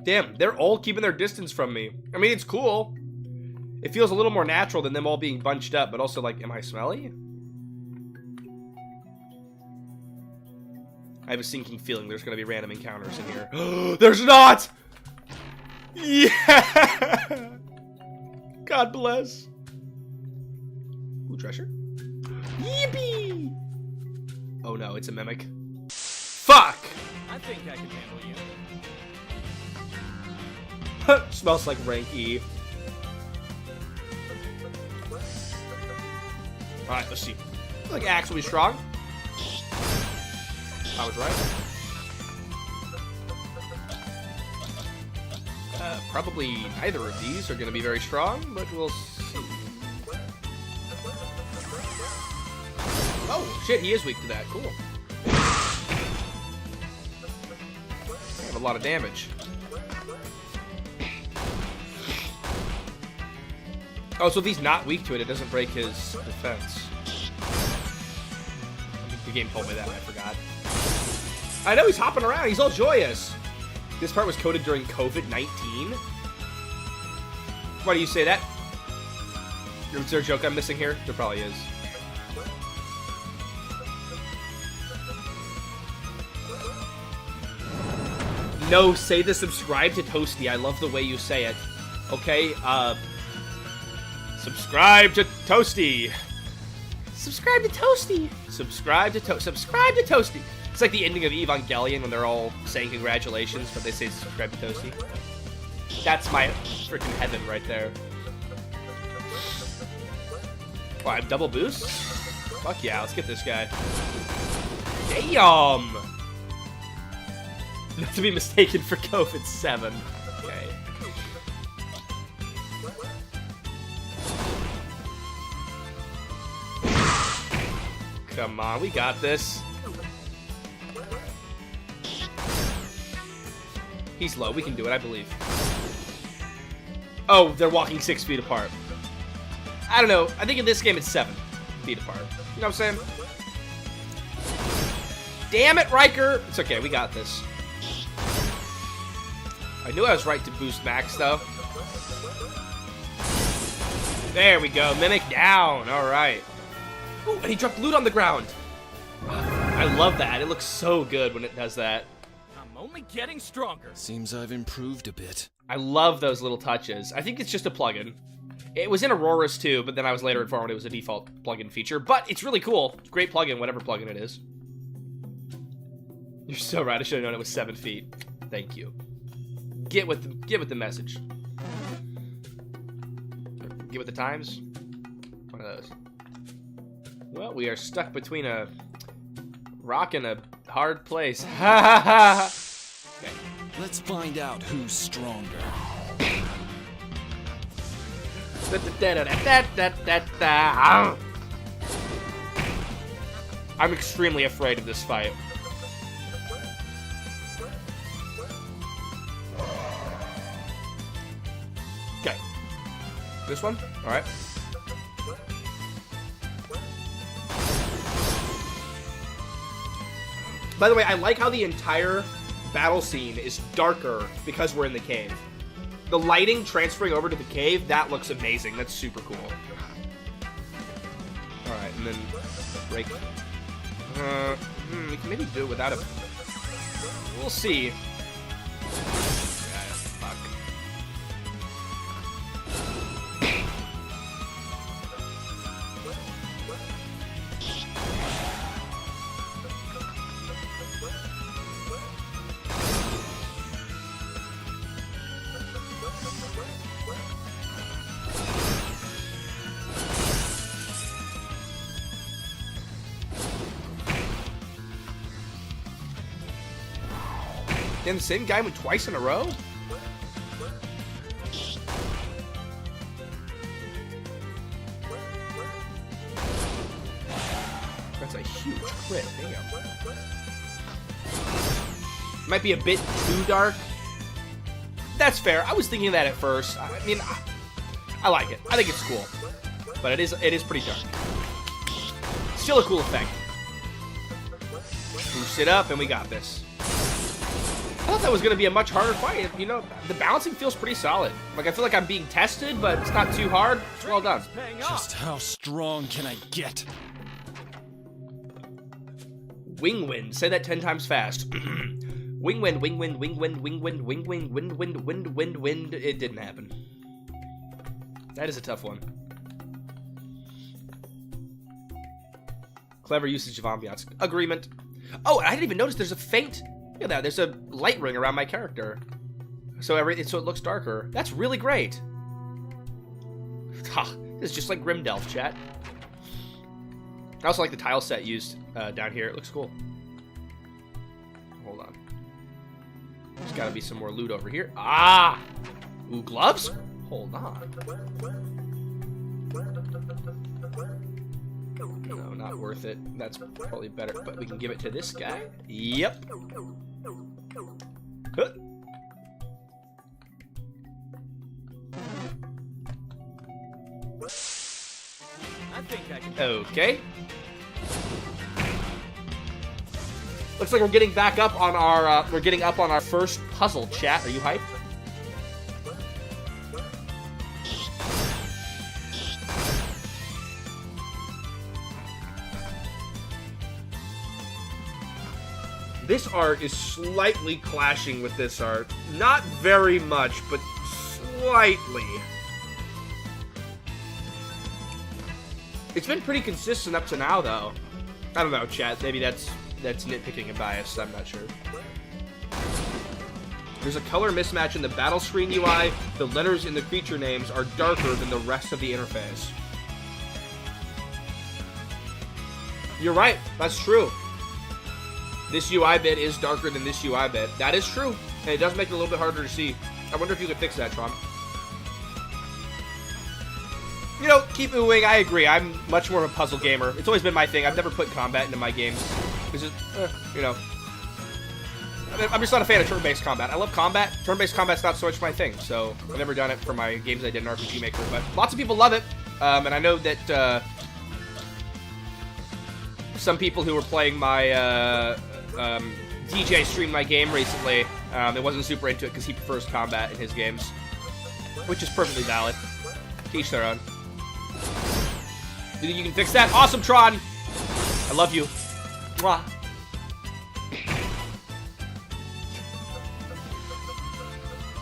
Damn, they're all keeping their distance from me. I mean, it's cool. It feels a little more natural than them all being bunched up, but also, like, am I smelly? I have a sinking feeling there's going to be random encounters in here. There's not! Yeah! God bless. Ooh, treasure? Yippee! Oh no, it's a mimic. Fuck! I think I can handle you. Smells like rank E. Alright, let's see. Look, Axe will be strong. I was right. Probably neither of these are going to be very strong, but we'll see. Oh, shit, he is weak to that. Cool. I have a lot of damage. Oh, so if he's not weak to it, it doesn't break his defense. The game told me that, I forgot. I know, he's hopping around, he's all joyous. This part was coded during COVID-19? Why do you say that? Is there a joke I'm missing here? There probably is. No, say the subscribe to Toasty. I love the way you say it. Okay, subscribe to Toasty. Subscribe to Toasty. Subscribe to Toasty. It's like the ending of Evangelion when they're all saying congratulations, but they say subscribe to Toasty. That's my freaking heaven right there. Oh, I have double boost? Fuck yeah, let's get this guy. Damn! Not to be mistaken for COVID-7. Okay. Come on, we got this. He's low, we can do it, I believe. Oh, they're walking 6 feet apart. I don't know, I think in this game it's 7 feet apart. You know what I'm saying? Damn it, Riker! It's okay, we got this. I knew I was right to boost max, though. There we go, Mimic down, alright. Ooh, and he dropped loot on the ground. I love that, it looks so good when it does that. I'm only getting stronger. Seems I've improved a bit. I love those little touches. I think it's just a plugin. It was in Aurora's too, but then I was later informed it was a default plugin feature. But it's really cool. Great plugin, whatever plugin it is. You're so right. I should have known it was 7 feet. Thank you. Get with the message. Get with the times. One of those. Well, we are stuck between a rock and a hard place. Ha ha ha! Okay. Let's find out who's stronger. I'm extremely afraid of this fight. Okay. This one? Alright. By the way, I like how the entire battle scene is darker because we're in the cave. The lighting transferring over to the cave, that looks amazing. That's super cool. Alright, and then break. We can maybe do it without a... We'll see. Fuck. And the same guy went twice in a row? That's a huge crit. Damn. Might be a bit too dark. That's fair. I was thinking that at first. I mean, I like it. I think it's cool. But it is pretty dark. Still a cool effect. Boost it up, and we got this. I thought that was going to be a much harder fight. You know, the balancing feels pretty solid. Like, I feel like I'm being tested, but it's not too hard. It's well done. Just how strong can I get? Wing wind. Say that 10 times fast. Wing wind, wing wind, wing wind, wing wind, wing wind, wind, wind, wind, wind, wind. It didn't happen. That is a tough one. Clever usage of ambiance. Agreement. Oh, I didn't even notice there's a faint. Look at that. There's a light ring around my character. So it looks darker. That's really great. Ha, this is just like Grimdelf, chat. I also like the tile set used down here. It looks cool. Hold on. There's got to be some more loot over here. Ah! Ooh, gloves? Hold on. No, not worth it. That's probably better. But we can give it to this guy. Yep. Huh. I think I can. Okay. Looks like we're getting back up on our first puzzle, chat. Are you hyped? This art is slightly clashing with this art. Not very much, but slightly. It's been pretty consistent up to now, though. I don't know, chat. Maybe that's nitpicking and bias. I'm not sure. There's a color mismatch in the battle screen UI. The letters in the creature names are darker than the rest of the interface. You're right. That's true. This UI bit is darker than this UI bit. That is true. And it does make it a little bit harder to see. I wonder if you could fix that, Tron. You know, keep moving. I agree. I'm much more of a puzzle gamer. It's always been my thing. I've never put combat into my games. It's just, you know. I'm just not a fan of turn-based combat. I love combat. Turn-based combat's not so much my thing. So I've never done it for my games I did in RPG Maker. But lots of people love it. And I know that some people who were playing my DJ streamed my game recently. It wasn't super into it because he prefers combat in his games, which is perfectly valid. Each their own. You think you can fix that? Awesome, Tron! I love you. Mwah.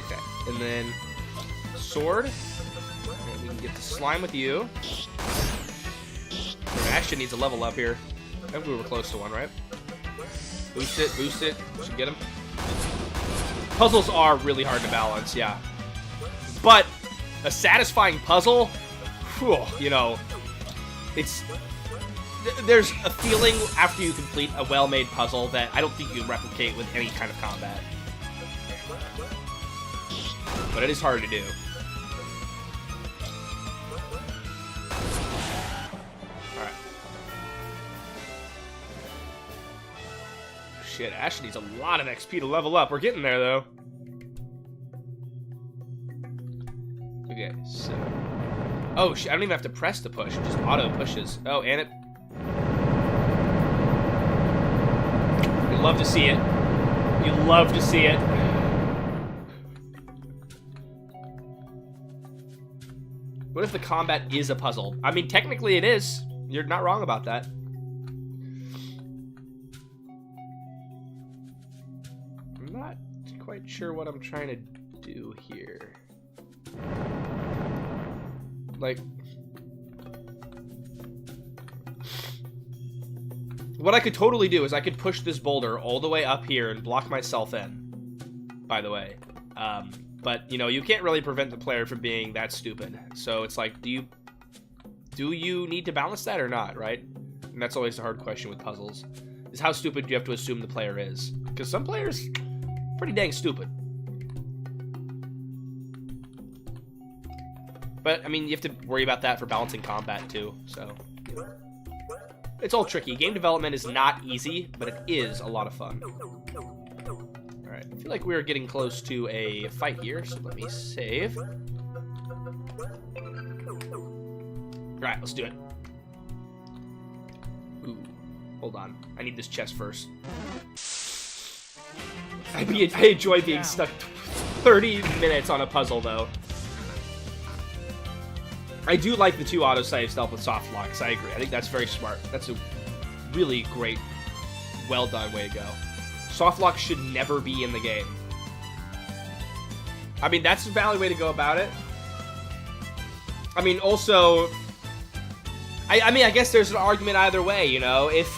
Okay, and then sword. And we can get the slime with you. Ashton needs a level up here. I think we were close to one, right? Boost it, boost it. Should get him. Puzzles are really hard to balance, yeah. But a satisfying puzzle, whew, you know, there's a feeling after you complete a well-made puzzle that I don't think you can replicate with any kind of combat. But it is hard to do. Alright. Shit, Ash needs a lot of XP to level up. We're getting there, though. Okay, so... Oh, shit, I don't even have to press to push. It just auto pushes. Oh, and it... You love to see it. You love to see it. What if the combat is a puzzle? I mean, technically it is. You're not wrong about that. I'm not quite sure what I'm trying to do here. Like, what I could totally do is I could push this boulder all the way up here and block myself in, by the way. But, you know, you can't really prevent the player from being that stupid. So it's like, do you need to balance that or not, right? And that's always the hard question with puzzles, is how stupid do you have to assume the player is? Because some players, pretty dang stupid. But, I mean, you have to worry about that for balancing combat, too, so... It's all tricky. Game development is not easy, but it is a lot of fun. Alright, I feel like we're getting close to a fight here, so let me save. Alright, let's do it. Ooh, hold on. I need this chest first. I enjoy being stuck 30 minutes on a puzzle, though. I do like the 2 autosave stealth with soft locks. I agree. I think that's very smart. That's a really great, well done way to go. Soft locks should never be in the game. I mean, that's a valid way to go about it. I mean, also, I mean, I guess there's an argument either way. You know, if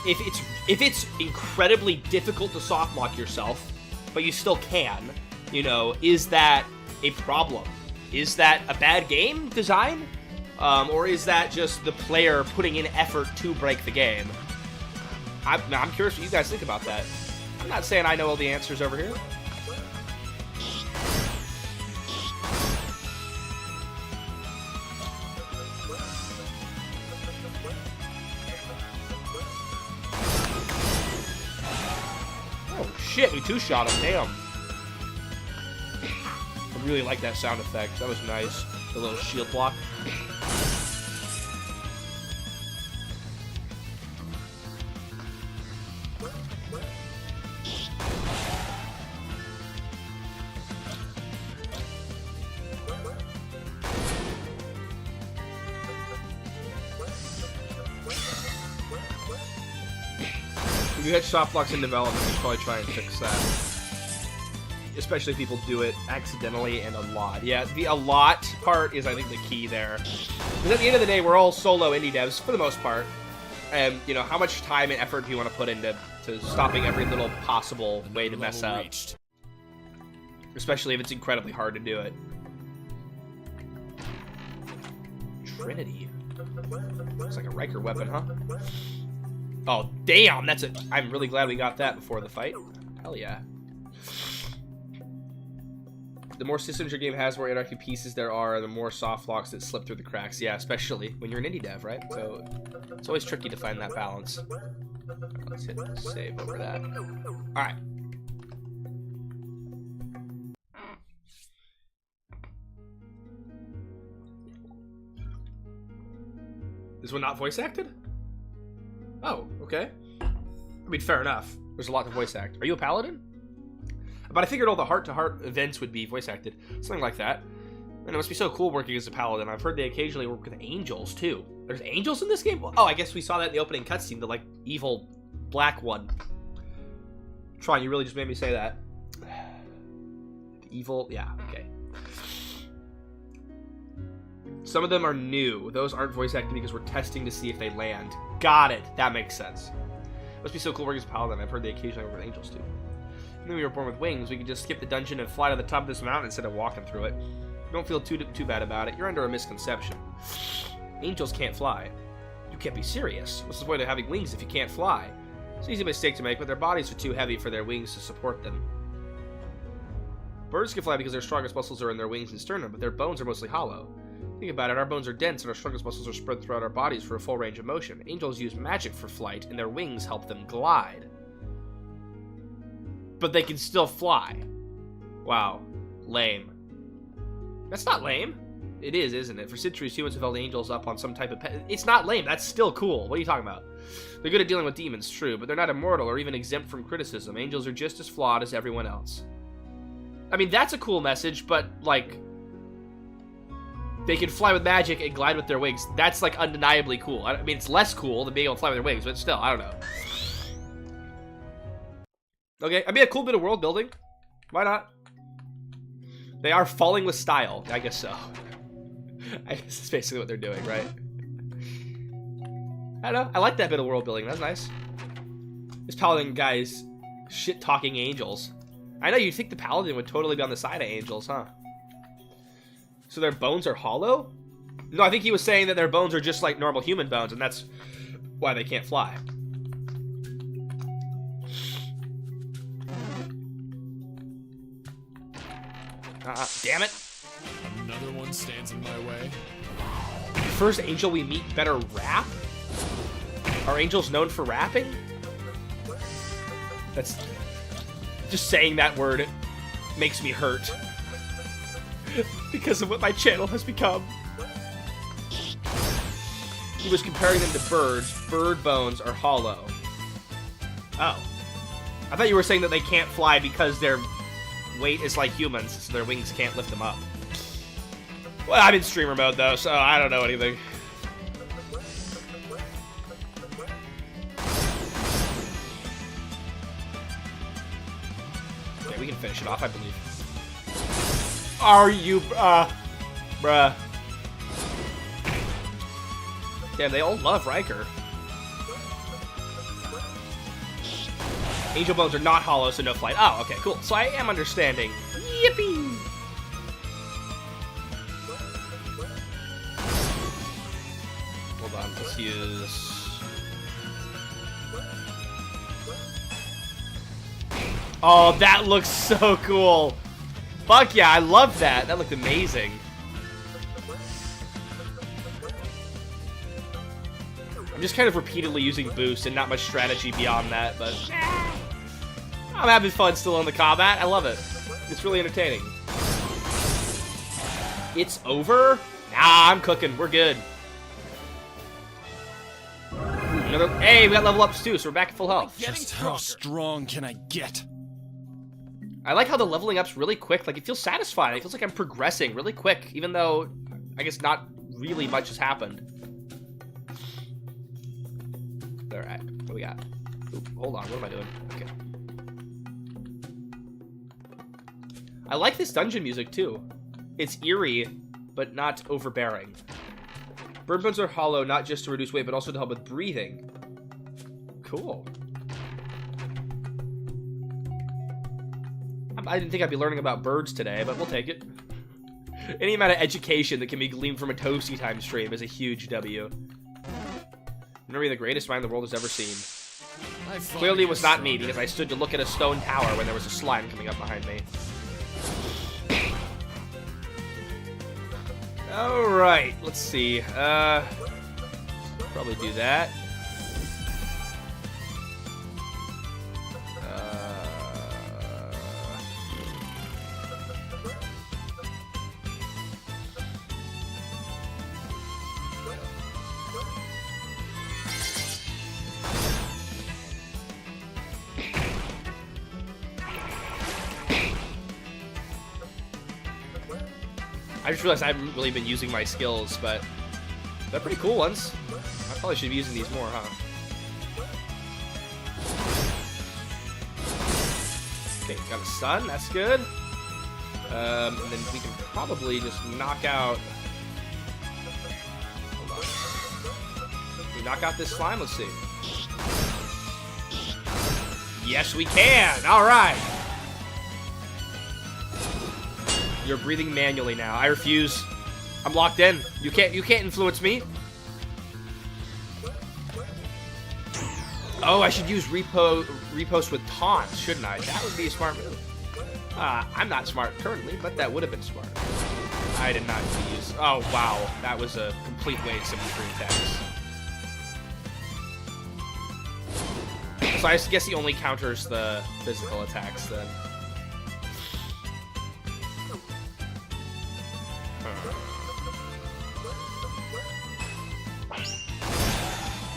it's incredibly difficult to soft lock yourself, but you still can, you know, is that a problem? Is that a bad game design? Or is that just the player putting in effort to break the game? I'm curious what you guys think about that. I'm not saying I know all the answers over here. Oh shit, we 2-shot him, damn. I really like that sound effect, that was nice. The little shield block. If you had shot blocks in development, you'd probably try and fix that. Especially if people do it accidentally and a lot. Yeah, the a lot part is, I think, the key there. Because at the end of the day, we're all solo indie devs, for the most part. And, you know, how much time and effort do you want to put into stopping every little possible way to mess up? Especially if it's incredibly hard to do it. Trinity. Looks like a Riker weapon, huh? Oh, damn! That's it. I'm really glad we got that before the fight. Hell yeah. The more systems your game has, the more interactive pieces there are, the more soft locks that slip through the cracks. Yeah, especially when you're an indie dev, right? So it's always tricky to find that balance. Let's hit save over that. Alright. This one not voice acted? Oh, okay. I mean, fair enough. There's a lot to voice act. Are you a paladin? But I figured all the heart-to-heart events would be voice acted. Something like that. And it must be so cool working as a paladin. I've heard they occasionally work with angels, too. There's angels in this game? Oh, I guess we saw that in the opening cutscene, the, like, evil black one. Tron, you really just made me say that. Evil, yeah, okay. Some of them are new. Those aren't voice acted because we're testing to see if they land. Got it. That makes sense. Must be so cool working as a paladin. I've heard they occasionally work with angels, too. And then we were born with wings. We could just skip the dungeon and fly to the top of this mountain instead of walking through it. Don't feel too bad about it. You're under a misconception. Angels can't fly. You can't be serious. What's the point of having wings if you can't fly? It's an easy mistake to make, but their bodies are too heavy for their wings to support them. Birds can fly because their strongest muscles are in their wings and sternum, but their bones are mostly hollow. Think about it, our bones are dense and our strongest muscles are spread throughout our bodies for a full range of motion. Angels use magic for flight, and their wings help them glide. But they can still fly. Wow. Lame. That's not lame. It is, isn't it? For centuries, humans have held angels up on some type of It's not lame. That's still cool. What are you talking about? They're good at dealing with demons, true, but they're not immortal or even exempt from criticism. Angels are just as flawed as everyone else. I mean, that's a cool message, but, like, they can fly with magic and glide with their wings. That's, like, undeniably cool. I mean, it's less cool than being able to fly with their wings, but still, I don't know. Okay, I mean, a cool bit of world building. Why not? They are falling with style. I guess so. I guess that's basically what they're doing, right? I don't know. I like that bit of world building. That's nice. This paladin guy's shit-talking angels. I know, you'd think the paladin would totally be on the side of angels, huh? So their bones are hollow? No, I think he was saying that their bones are just like normal human bones, and that's why they can't fly. Damn it. Another one stands in my way. First angel we meet better rap? Are angels known for rapping? That's... Just saying that word makes me hurt. Because of what my channel has become. He was comparing them to birds. Bird bones are hollow. Oh. I thought you were saying that they can't fly because their weight is like humans, so their wings can't lift them up. Well, I'm in streamer mode, though, so I don't know anything. Okay, we can finish it off, I believe. Are you, bruh. Damn, they all love Riker. Angel bones are not hollow, so no flight. Oh, okay, cool. So I am understanding. Yippee! Hold on, let's use... Oh, that looks so cool! Fuck yeah, I love that! That looked amazing. I'm just kind of repeatedly using boost and not much strategy beyond that, but... I'm having fun still in the combat. I love it. It's really entertaining. It's over? Nah, I'm cooking. We're good. Hey, we got level ups too, so we're back at full health. Just how strong can I get? I like how the leveling up's really quick. Like, it feels satisfying. It feels like I'm progressing really quick, even though I guess not really much has happened. Alright, what do we got? Oop, hold on, what am I doing? Okay. I like this dungeon music, too. It's eerie, but not overbearing. Bird bones are hollow, not just to reduce weight, but also to help with breathing. Cool. I didn't think I'd be learning about birds today, but we'll take it. Any amount of education that can be gleaned from a ToastyTime stream is a huge W. Remember, you're the greatest mind the world has ever seen. Clearly it was not me, because I stood to look at a stone tower when there was a slime coming up behind me. Alright, let's see. Probably do that. I just realized I haven't really been using my skills, but they're pretty cool ones. I probably should be using these more, huh? Okay, got a stun, that's good. And then we can probably just knock out... Hold on. Can we knock out this slime? Let's see. Yes, we can! Alright! You're breathing manually now. I refuse. I'm locked in. You can't influence me. Oh, I should use repost with taunts, shouldn't I? That would be a smart move. I'm not smart currently, but that would have been smart. I did not use. Oh wow, that was a complete waste of three attacks. So I guess he only counters the physical attacks then.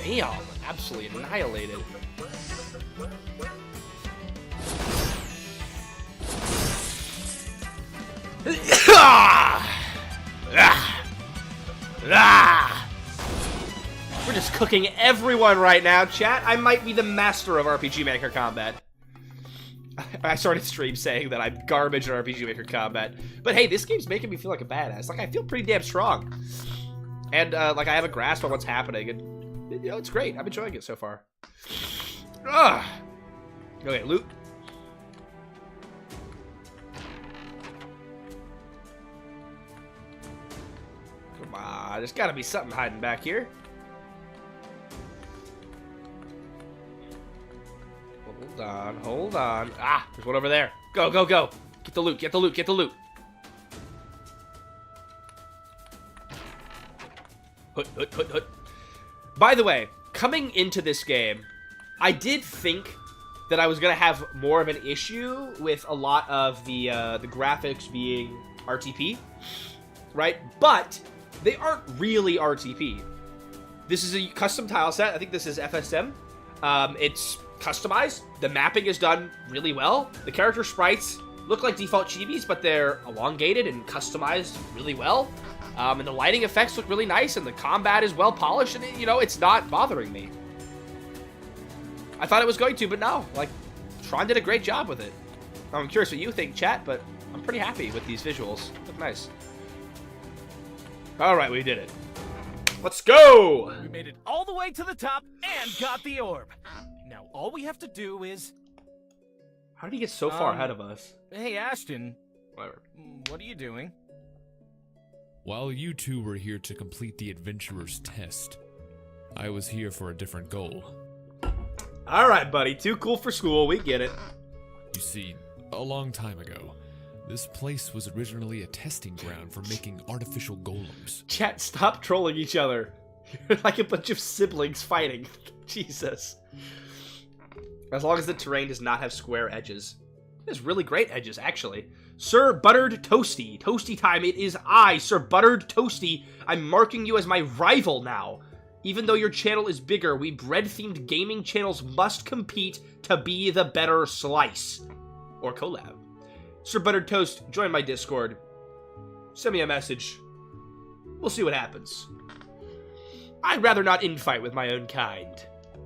Damn, absolutely annihilated. We're just cooking everyone right now, chat. I might be the master of RPG Maker combat. I started stream saying that I'm garbage at RPG Maker combat. But hey, this game's making me feel like a badass. Like, I feel pretty damn strong. And, like, I have a grasp on what's happening, and, you know, it's great. I'm enjoying it so far. Ugh. Okay, loot. Come on, there's gotta be something hiding back here. Hold on, hold on. Ah, there's one over there. Go, go, go. Get the loot, get the loot, get the loot. By the way, coming into this game, I did think that I was going to have more of an issue with a lot of the graphics being RTP, right? But they aren't really RTP. This is a custom tile set. I think this is FSM. It's customized. The mapping is done really well. The character sprites look like default chibis, but they're elongated and customized really well. And the lighting effects look really nice, and the combat is well polished, and you know, it's not bothering me. I thought it was going to, but no. Like, Tron did a great job with it. I'm curious what you think, chat, but I'm pretty happy with these visuals. Look nice. All right, we did it. Let's go! We made it all the way to the top and got the orb. Now all we have to do is... How did he get so far ahead of us? Hey, Ashton. Whatever. What are you doing? While you two were here to complete the adventurer's test, I was here for a different goal. All right, buddy. Too cool for school. We get it. You see, a long time ago, this place was originally a testing ground for making artificial golems. Chat, stop trolling each other. You're like a bunch of siblings fighting. Jesus. As long as the terrain does not have square edges. It has really great edges, actually. Sir Buttered Toasty. ToastyTime, it is I, Sir Buttered Toasty. I'm marking you as my rival now. Even though your channel is bigger, we bread-themed gaming channels must compete to be the better slice. Or collab. Sir Buttered Toast, join my Discord. Send me a message. We'll see what happens. I'd rather not infight with my own kind.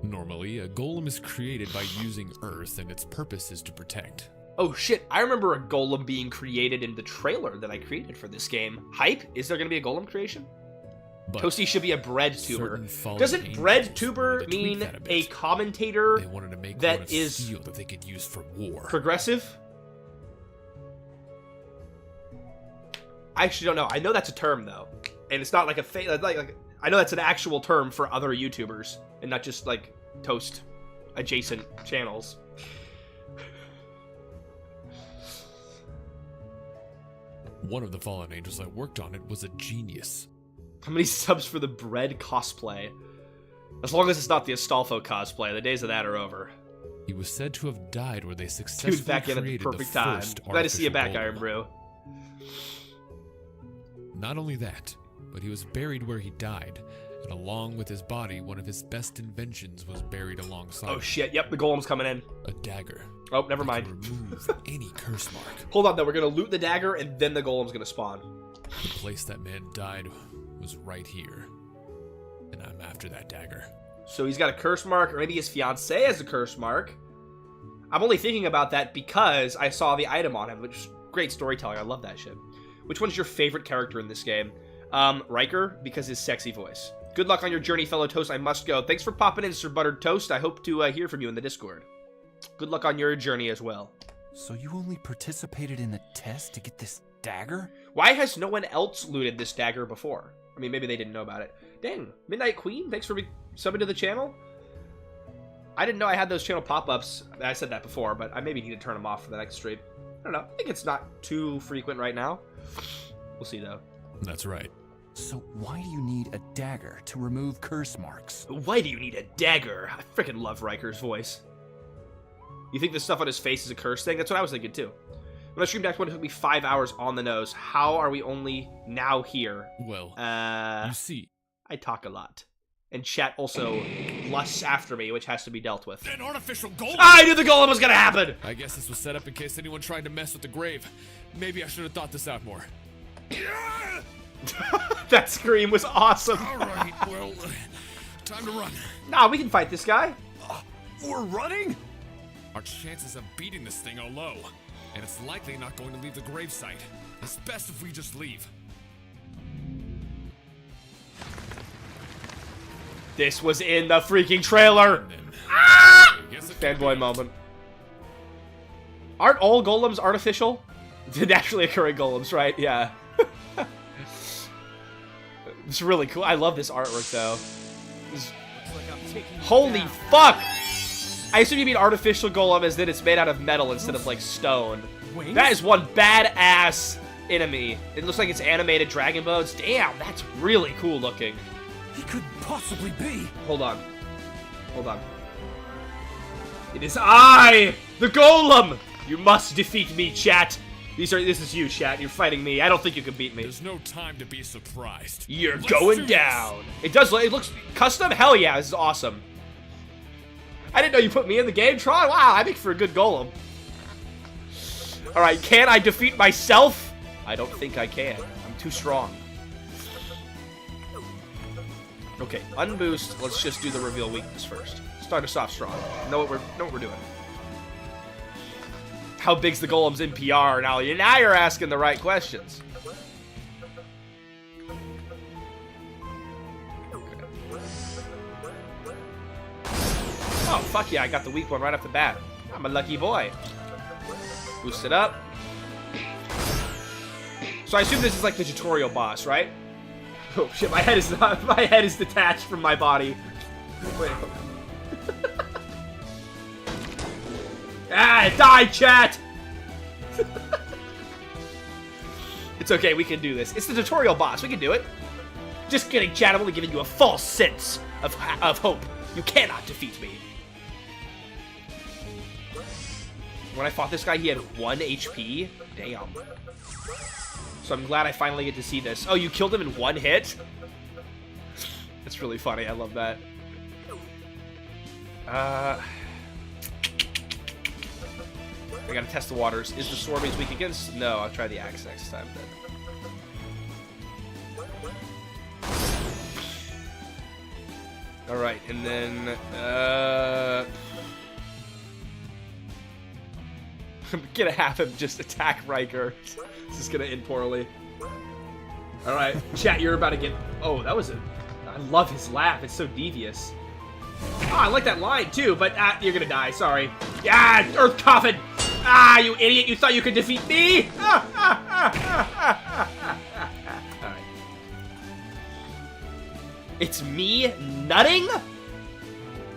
Normally, a golem is created by using earth, and its purpose is to protect. Oh shit, I remember a golem being created in the trailer that I created for this game. Hype? Is there going to be a golem creation? But Toasty should be a bread tuber. fallen Doesn't angels bread tuber wanted to tweak mean that a bit. commentator They wanted to make one that of is steel that they could use for war. progressive? I actually don't know. I know that's a term though, and it's not like a like I know that's an actual term for other YouTubers and not just like Toast adjacent channels. One of the fallen angels that worked on it was a genius. How many subs for the bread cosplay? As long as it's not the Astolfo cosplay, the days of that are over. He was said to have died where they successfully Dude, back in at the created perfect the time. first Glad to see you artificial back, Iron golem. Brew. Not only that, but he was buried where he died, and along with his body, one of his best inventions was buried alongside. Oh shit, yep, the golem's coming in. A dagger. Oh, never that mind. can remove any curse mark. Hold on though, we're gonna loot the dagger and then the golem's gonna spawn. The place that man died was right here, and I'm after that dagger. So he's got a curse mark, or maybe his fiancée has a curse mark. I'm only thinking about that because I saw the item on him, which is great storytelling. I love that shit. Which one's your favorite character in this game? Riker, because his sexy voice. Good luck on your journey, fellow Toast. I must go. Thanks for popping in, Sir Buttered Toast. I hope to hear from you in the Discord. Good luck on your journey as well. So you only participated in the test to get this dagger? Why has no one else looted this dagger before? I mean, maybe they didn't know about it. Dang, Midnight Queen, thanks for subbing to the channel. I didn't know I had those channel pop-ups. I said that before, but I maybe need to turn them off for the next stream. I don't know. I think it's not too frequent right now. We'll see, though. That's right. So why do you need a dagger to remove curse marks? Why do you need a dagger? I freaking love Riker's voice. You think the stuff on his face is a curse thing? That's what I was thinking, too. When I streamed X1, it took me 5 hours on the nose. How are we only now here? Well, you see, I talk a lot. And chat also lusts after me, which has to be dealt with. an artificial golem! I knew the golem was gonna happen! I guess this was set up in case anyone tried to mess with the grave. Maybe I should have thought this out more. That scream was awesome. All right, well, time to run. Nah, we can fight this guy. We're running? Our chances of beating this thing are low, and it's likely not going to leave the gravesite. It's best if we just leave. This was in the freaking trailer. And then, Fanboy moment. Aren't all golems artificial? Naturally occurring golems, right? Yeah. It's really cool. I love this artwork, though. Holy fuck! I assume you mean artificial golem as that it's made out of metal instead of, like, stone. Wings? That is one badass enemy. It looks like it's animated dragon bones. Damn, that's really cool looking. he could possibly be? Hold on. Hold on. It is I, the Golem! You must defeat me, chat. This is you, chat. You're fighting me. I don't think you can beat me. There's no time to be surprised. You're Let's going do down. It looks custom? Hell yeah, this is awesome. I didn't know you put me in the game, Tron. Wow, I make for a good Golem. Alright, can I defeat myself? I don't think I can. I'm too strong. Okay, unboost. Let's just do the reveal weakness first. Start us off strong. Know what we're doing. How big's the Golem's NPR? Now you're asking the right questions. Okay. Oh, fuck yeah, I got the weak one right off the bat. I'm a lucky boy. Boost it up. So I assume this is like the tutorial boss, right? Oh shit, my head is detached from my body. Wait. Ah, die, chat! It's okay, we can do this. It's the tutorial boss, we can do it. Just kidding, chat, I'm only giving you a false sense of hope. You cannot defeat me. When I fought this guy, he had 1 HP. Damn. So I'm glad I finally get to see this. Oh, you killed him in 1 hit? That's really funny, I love that. I gotta test the waters. Is the sword weak against? No, I'll try the axe next time then. Alright, and then, I'm gonna have him just attack Riker. This is gonna end poorly. Alright, chat, you're about to get... Oh, that was a... I love his laugh, it's so devious. Oh, I like that line too, but you're gonna die, sorry. Yeah, Earth Coffin! Ah, you idiot, you thought you could defeat me? Alright. It's me nutting?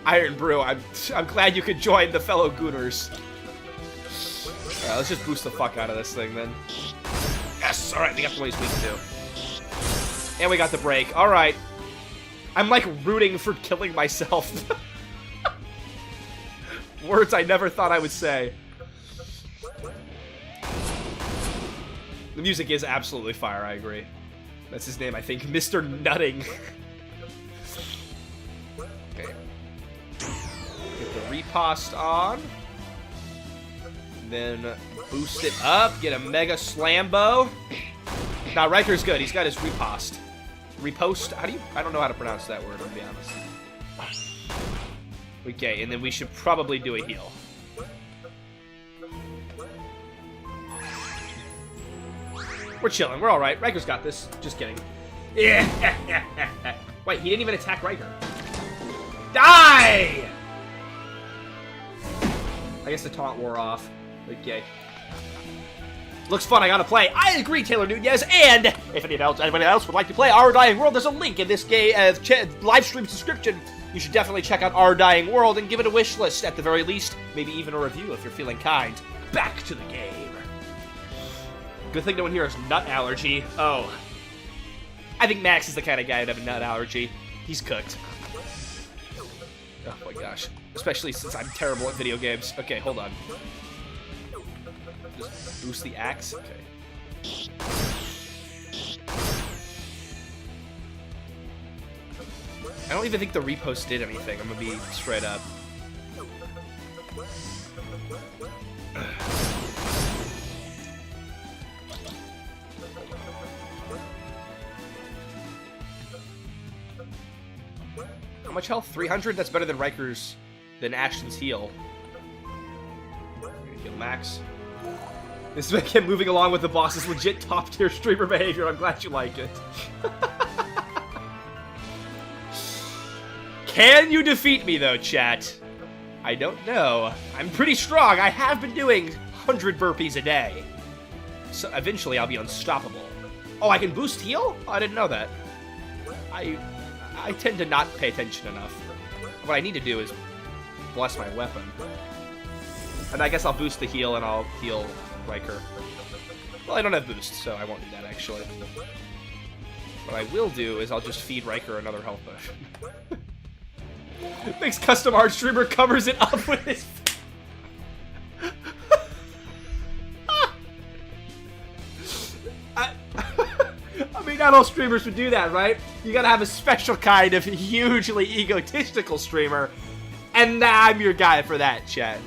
Iron Brew, I'm glad you could join the fellow Gooners. Alright, let's just boost the fuck out of this thing then. Yes, alright, we got the ways we can do. And we got the break, alright. I'm like rooting for killing myself. Words I never thought I would say. The music is absolutely fire, I agree. That's his name, I think. Mr. Nutting. Okay. Get the riposte on. Then boost it up. Get a Mega Slambo. Now, Riker's good. He's got his riposte. Riposte? How do you... I don't know how to pronounce that word, I'll be honest. Okay, and then we should probably do a heal. We're chilling. We're all right. Riker's got this. Just kidding. Yeah. Wait, he didn't even attack Riker. Die! I guess the taunt wore off. Okay. Looks fun. I gotta play. I agree, Taylor Nunez. And if anybody else would like to play Our Dying World, there's a link in this live stream description. You should definitely check out Our Dying World and give it a wish list at the very least. Maybe even a review if you're feeling kind. Back to the game. Good thing no one here has nut allergy. Oh. I think Max is the kind of guy that have a nut allergy. He's cooked. Oh my gosh. Especially since I'm terrible at video games. Okay, hold on. Just boost the axe? Okay. I don't even think the repost did anything. I'm gonna be straight up. How much health? 300? That's better than than Ashton's heal. Heal max. This is him moving along with the boss's legit top tier streamer behavior. I'm glad you like it. Can you defeat me though, chat? I don't know. I'm pretty strong. I have been doing 100 burpees a day. So eventually I'll be unstoppable. Oh, I can boost heal? Oh, I didn't know that. I tend to not pay attention enough. What I need to do is bless my weapon. And I guess I'll boost the heal and I'll heal Riker. Well, I don't have boost, so I won't do that actually. What I will do is I'll just feed Riker another health potion. Makes custom art streamer, covers it up with his... I mean, not all streamers would do that, right? You gotta have a special kind of hugely egotistical streamer, and I'm your guy for that, chat.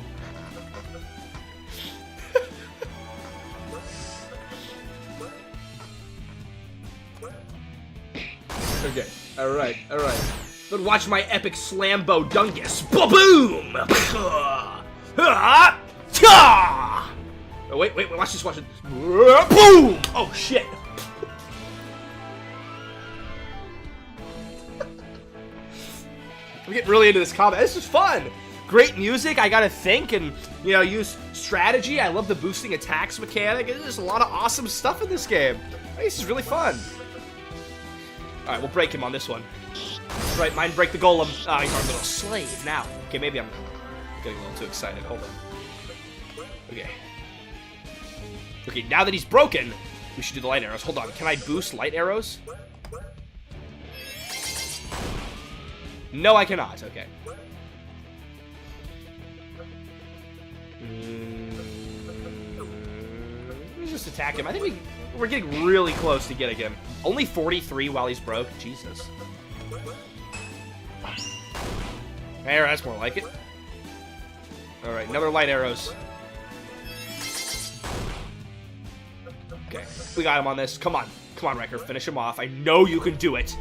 Okay, alright. But watch my epic slambo dungus. Ba-boom! Oh, wait, watch this. Boom! Oh, shit. I'm getting really into this combat. This is fun. Great music, I gotta think and, you know, use strategy. I love the boosting attacks mechanic. There's a lot of awesome stuff in this game. This is really fun. Alright, we'll break him on this one. Right, mind break the golem. He's our little slave now. Okay, maybe I'm getting a little too excited. Hold on. Okay, now that he's broken, we should do the light arrows. Hold on, can I boost light arrows? No, I cannot. Okay. Let's just attack him. I think we're getting really close to getting him. Only 43 while he's broke. Jesus. There, that's more like it. Alright, another light arrows. Okay, we got him on this. Come on, Riker, finish him off. I know you can do it.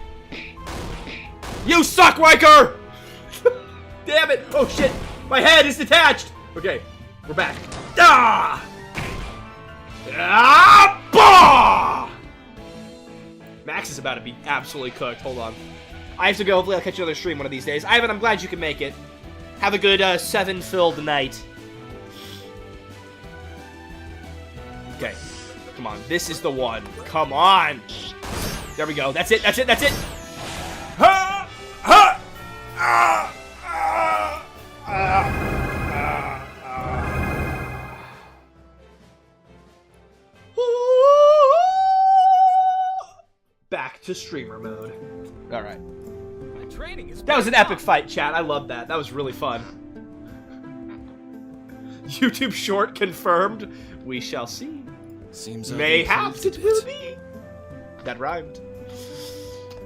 You suck, Riker! Damn it! Oh shit! My head is detached! Okay, we're back. Ah! Ah! Bah! Max is about to be absolutely cooked. Hold on. I have to go. Hopefully I'll catch another stream one of these days. Ivan, I'm glad you can make it. Have a good 7-filled night. Okay. Come on. This is the one. Come on. There we go. That's it. Ha! Ha! Ah! Ah! Ah! Back to streamer mode. All right. That was an epic fight, chat. I love that. That was really fun. YouTube short confirmed. We shall see. Seems mayhaps it will be. That rhymed.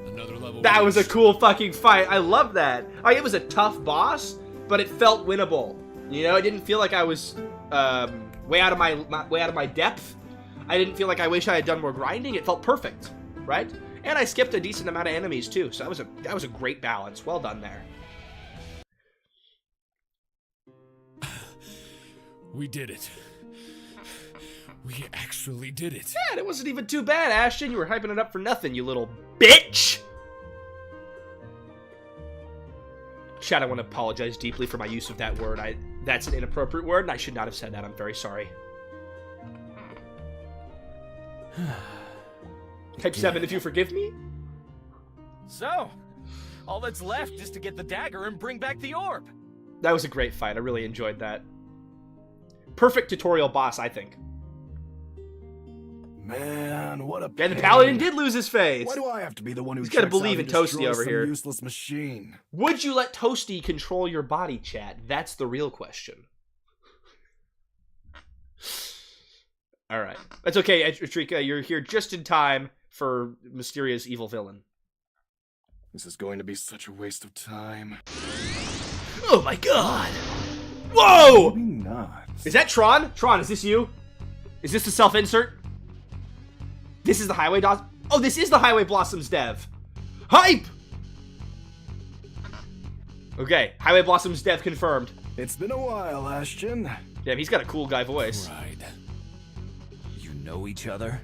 Another level. That was a cool fucking fight. I love that. It was a tough boss, but it felt winnable. You know, it didn't feel like I was way out of my depth. I didn't feel like I wish I had done more grinding. It felt perfect, right? And I skipped a decent amount of enemies too, so that was a great balance. Well done there. We did it. We actually did it. Yeah, it wasn't even too bad, Ashton. You were hyping it up for nothing, you little bitch. Chat, I want to apologize deeply for my use of that word. That's an inappropriate word, and I should not have said that. I'm very sorry. Type 7 if you forgive me. So, all that's left is to get the dagger and bring back the orb. That was a great fight. I really enjoyed that. Perfect tutorial boss, I think. Man, what a pain. And the paladin did lose his face. Why do I have to be the one who He's got to checks believe out in and Toasty destroys over some here. useless machine? Would you let Toasty control your body, chat? That's the real question. All right. That's okay, Trika. You're here just in time for mysterious evil villain. This is going to be such a waste of time. Oh my god! Whoa! Maybe not. Is that Tron? Tron, is this you? Is this the self-insert? This is the Highway Blossom. Oh, this is the Highway Blossoms dev. Hype! Okay, Highway Blossoms dev confirmed. It's been a while, Ashton. Damn, he's got a cool guy voice. Right. You know each other?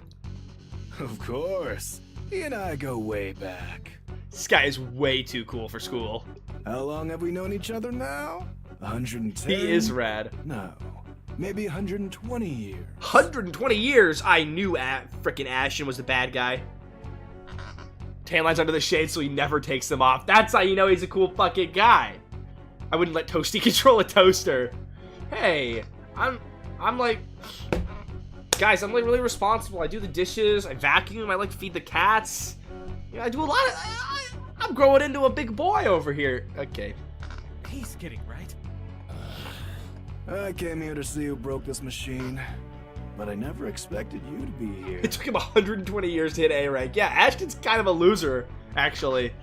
Of course. He and I go way back. This guy is way too cool for school. How long have we known each other now? 110? He is rad. No. Maybe 120 years. 120 years? I knew frickin' Ashton was the bad guy. Tan lines under the shade so he never takes them off. That's how you know he's a cool fucking guy. I wouldn't let Toasty control a toaster. Hey, I'm like... Guys, I'm like really responsible. I do the dishes, I vacuum, I like to feed the cats. Yeah, I do a lot of... I'm growing into a big boy over here. Okay. He's kidding, right? I came here to see who broke this machine, but I never expected you to be here. It took him 120 years to hit A rank. Yeah, Ashton's kind of a loser, actually.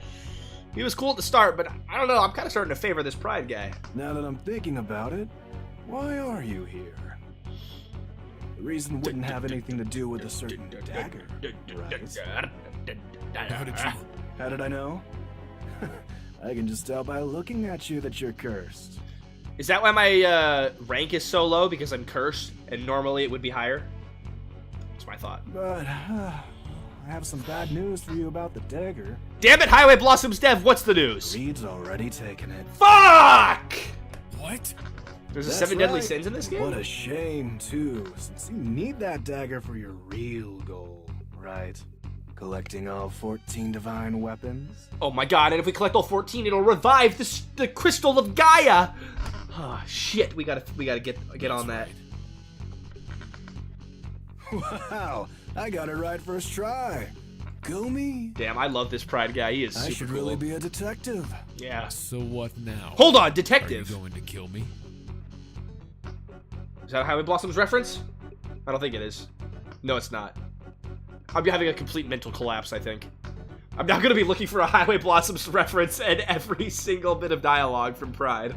He was cool at the start, but I don't know. I'm kind of starting to favor this Pride guy. Now that I'm thinking about it, why are you here? The reason wouldn't have anything to do with a certain dagger, right? How did you? How did I know? I can just tell by looking at you that you're cursed. Is that why my rank is so low? Because I'm cursed, and normally it would be higher? That's my thought. But I have some bad news for you about the dagger. Damn it, Highway Blossoms Dev, what's the news? Reed's already taken it. Fuck! What? There's That's 7 deadly right. sins in this game? What a shame, too, since you need that dagger for your real goal, right? Collecting all 14 divine weapons? Oh my god, and if we collect all 14, it'll revive the Crystal of Gaia! Oh, shit, we gotta get on that. Wow, I got it right first try. Go me. Damn, I love this Pride guy, he is I super should cool. really be a detective. Yeah. So what now? Hold on, Are detective! you going to kill me? Is that a Highway Blossoms reference? I don't think it is. No, it's not. I'm having a complete mental collapse, I think. I'm now gonna be looking for a Highway Blossoms reference in every single bit of dialogue from Pride.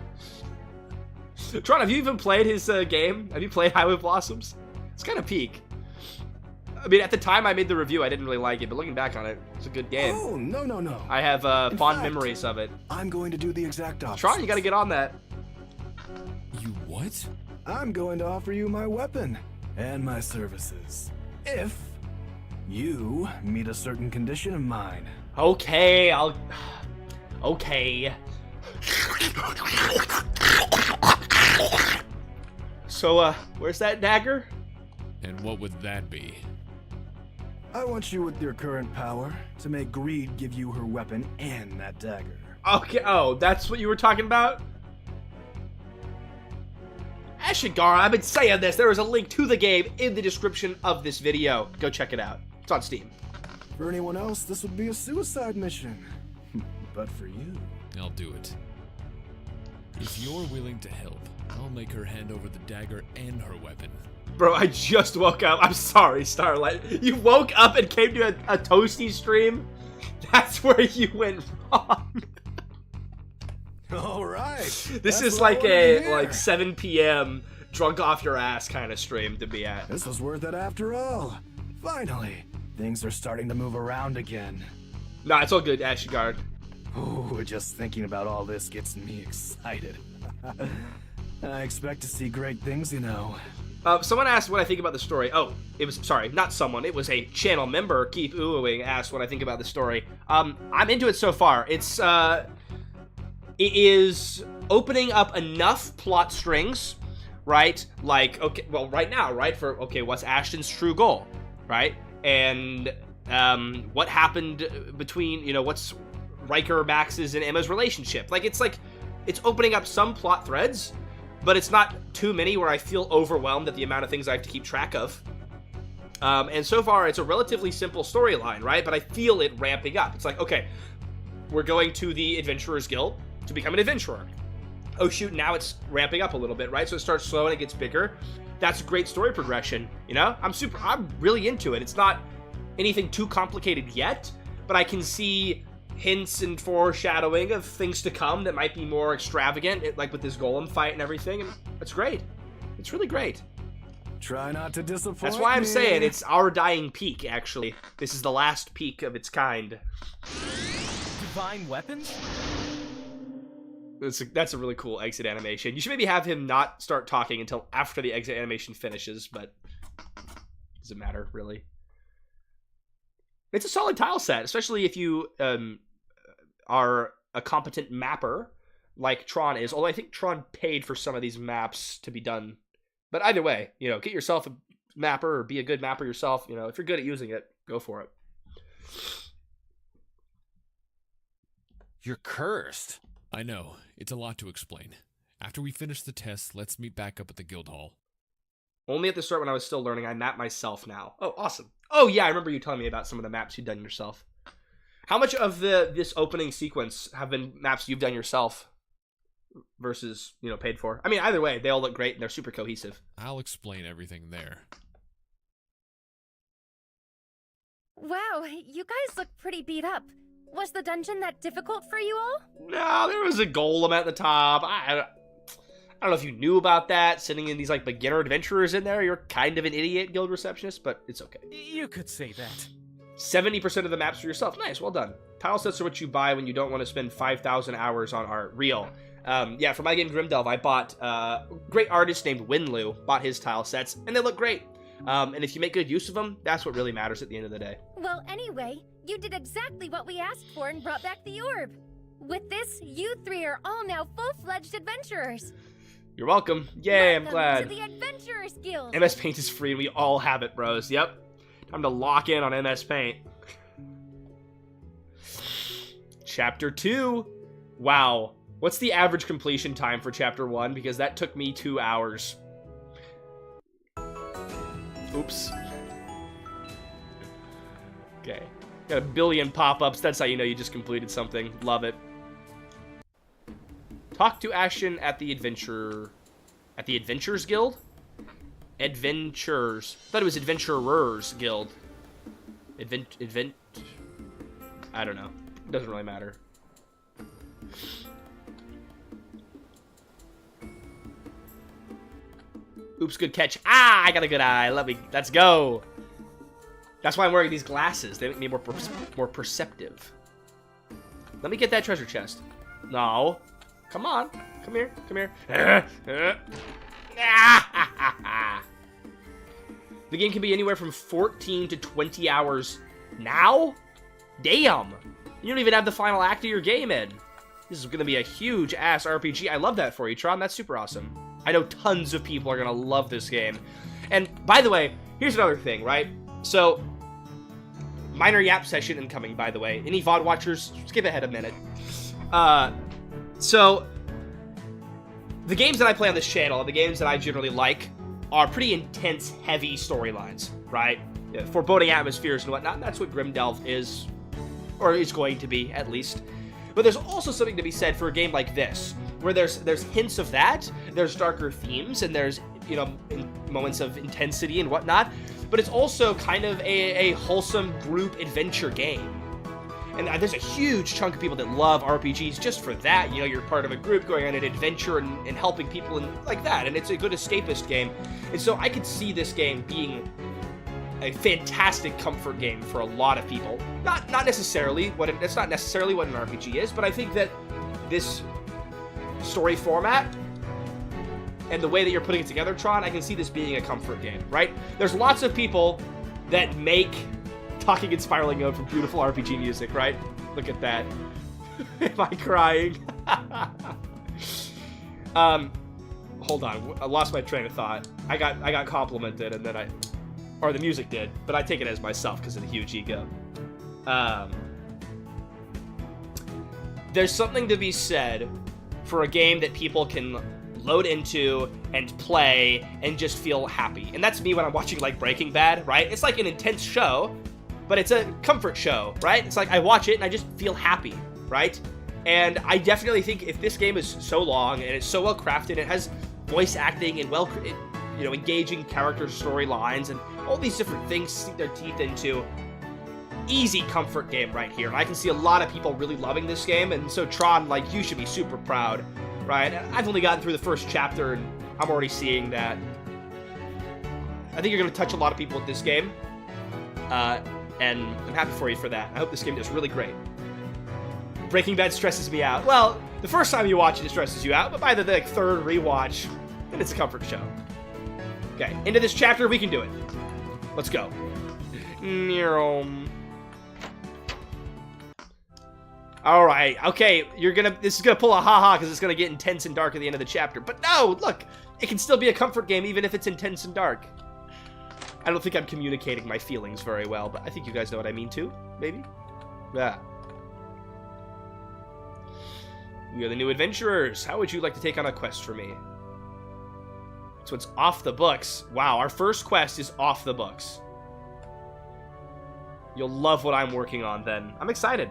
Tron, have you even played his game? Have you played Highway Blossoms? It's kind of peak. I mean, at the time I made the review, I didn't really like it, but looking back on it, it's a good game. Oh, no. I have In fond fact, memories of it. I'm going to do the exact opposite. Tron, you gotta get on that. You what? I'm going to offer you my weapon and my services. If you meet a certain condition of mine. Okay, I'll... Okay. So, where's that dagger? And what would that be? I want you with your current power to make Greed give you her weapon and that dagger. Okay, oh, that's what you were talking about? Ashigar, I've been saying this. There is a link to the game in the description of this video. Go check it out. It's on Steam. For anyone else, this would be a suicide mission. But for you... I'll do it. If you're willing to help, I'll make her hand over the dagger and her weapon. Bro, I just woke up. I'm sorry, Starlight. You woke up and came to a Toasty stream? That's where you went wrong. All right. This is like a 7 p.m. drunk off your ass kind of stream to be at. This was worth it after all. Finally, things are starting to move around again. Nah, it's all good, Ashigar. Ooh, just thinking about all this gets me excited. I expect to see great things, you know. Someone asked what I think about the story. Oh, it was, sorry, not someone. It was a channel member, Keep Oohing, asked what I think about the story. I'm into it so far. It is opening up enough plot strings, right? Like, okay, well, right now, right? For, okay, what's Ashton's true goal, right? And what happened between, you know, what's Riker, Max's, and Emma's relationship. Like, it's opening up some plot threads, but it's not too many where I feel overwhelmed at the amount of things I have to keep track of. And so far, it's a relatively simple storyline, right? But I feel it ramping up. It's like, okay, we're going to the Adventurers Guild to become an adventurer. Oh shoot, now it's ramping up a little bit, right? So it starts slow and it gets bigger. That's a great story progression, you know? I'm really into it. It's not anything too complicated yet, but I can see hints and foreshadowing of things to come that might be more extravagant, like with this golem fight and everything, and it's great. It's really great. Try not to disappoint That's why I'm me. saying it's our dying peak, actually. This is the last peak of its kind. Divine weapons? That's a really cool exit animation. You should maybe have him not start talking until after the exit animation finishes, but doesn't matter, really. It's a solid tile set, especially if you are a competent mapper like Tron is. Although I think Tron paid for some of these maps to be done. But either way, you know, get yourself a mapper or be a good mapper yourself. You know, if you're good at using it, go for it. You're cursed. I know. It's a lot to explain. After we finish the test, let's meet back up at the guild hall. Only at the start when I was still learning, I map myself now. Oh, awesome. Oh, yeah, I remember you telling me about some of the maps you'd done yourself. How much of this opening sequence have been maps you've done yourself versus, you know, paid for? I mean, either way, they all look great and they're super cohesive. I'll explain everything there. Wow, you guys look pretty beat up. Was the dungeon that difficult for you all? No, there was a golem at the top. I don't know if you knew about that, sitting in these, like, beginner adventurers in there. You're kind of an idiot, guild receptionist, but it's okay. You could say that. 70% of the maps for yourself. Nice, well done. Tile sets are what you buy when you don't want to spend 5,000 hours on art. Real. Yeah, for my game Grimdelve, I bought a great artist named Winlu, bought his tile sets, and they look great. And if you make good use of them, that's what really matters at the end of the day. Well, anyway, you did exactly what we asked for and brought back the orb. With this, you three are all now full-fledged adventurers. You're welcome. Yay, I'm glad. Welcome to the Adventurers Guild. MS Paint is free and we all have it, bros. Yep. Time to lock in on MS Paint. Chapter 2. Wow. What's the average completion time for Chapter 1? Because that took me 2 hours. Oops. Okay. Got a billion pop-ups. That's how you know you just completed something. Love it. Talk to Ashton at the Adventurers Guild? Adventures. I thought it was Adventurers Guild. I don't know. It doesn't really matter. Oops, good catch. Ah, I got a good eye. Let's go. That's why I'm wearing these glasses. They make me more perceptive. Let me get that treasure chest. No. Come on. Come here. Come here. The game can be anywhere from 14 to 20 hours now? Damn. You don't even have the final act of your game in. This is going to be a huge-ass RPG. I love that for you, Tron. That's super awesome. I know tons of people are going to love this game. And, by the way, here's another thing, right? So, minor yap session incoming, by the way. Any VOD watchers, skip ahead a minute. So, the games that I play on this channel, the games that I generally like, are pretty intense, heavy storylines, right? Foreboding atmospheres and whatnot, and that's what Grimdelve is, or is going to be, at least. But there's also something to be said for a game like this, where there's hints of that, there's darker themes, and there's, you know, moments of intensity and whatnot, but it's also kind of a wholesome group adventure game. And there's a huge chunk of people that love RPGs just for that. You know, you're part of a group going on an adventure and helping people and like that. And it's a good escapist game. And so I could see this game being a fantastic comfort game for a lot of people. Not necessarily what it's not necessarily what an RPG is, but I think that this story format and the way that you're putting it together, Tron, I can see this being a comfort game, right? There's lots of people that make talking and spiraling over beautiful RPG music, right? Look at that. Am I crying? Hold on. I lost my train of thought. I got complimented and then or the music did, but I take it as myself because of the huge ego. There's something to be said for a game that people can load into and play and just feel happy. And that's me when I'm watching like Breaking Bad, right? It's like an intense show, but it's a comfort show, right? It's like I watch it and I just feel happy, right? And I definitely think if this game is so long and it's so well crafted, it has voice acting and engaging character storylines and all these different things sink their teeth into, easy comfort game right here. And I can see a lot of people really loving this game, and so Tron, like, you should be super proud, right? I've only gotten through the first chapter and I'm already seeing that. I think you're going to touch a lot of people with this game. And I'm happy for you for that. I hope this game does really great. Breaking Bad stresses me out. Well, the first time you watch it, it stresses you out, but by the third rewatch, then it's a comfort show. Okay, into this chapter, we can do it. Let's go. Alright, okay, this is gonna pull a haha because it's gonna get intense and dark at the end of the chapter. But no, look, it can still be a comfort game even if it's intense and dark. I don't think I'm communicating my feelings very well, but I think you guys know what I mean too, maybe? Yeah. We are the new adventurers. How would you like to take on a quest for me? So it's off the books. Wow, our first quest is off the books. You'll love what I'm working on then. I'm excited.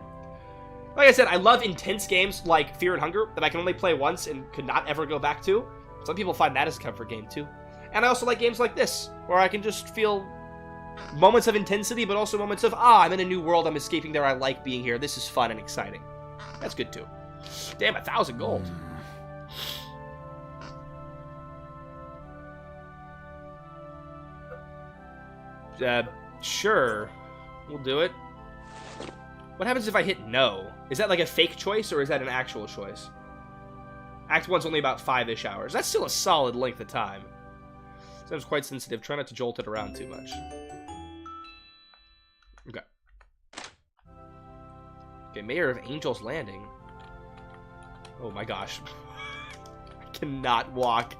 Like I said, I love intense games like Fear and Hunger that I can only play once and could not ever go back to. Some people find that as a comfort game too. And I also like games like this, where I can just feel moments of intensity, but also moments of, I'm in a new world, I'm escaping there, I like being here, this is fun and exciting. That's good too. Damn, 1,000 gold. Sure. We'll do it. What happens if I hit no? Is that like a fake choice, or is that an actual choice? Act 1's only about 5-ish hours. That's still a solid length of time. Sounds quite sensitive. Try not to jolt it around too much. Okay. Okay, Mayor of Angel's Landing. Oh my gosh. I cannot walk.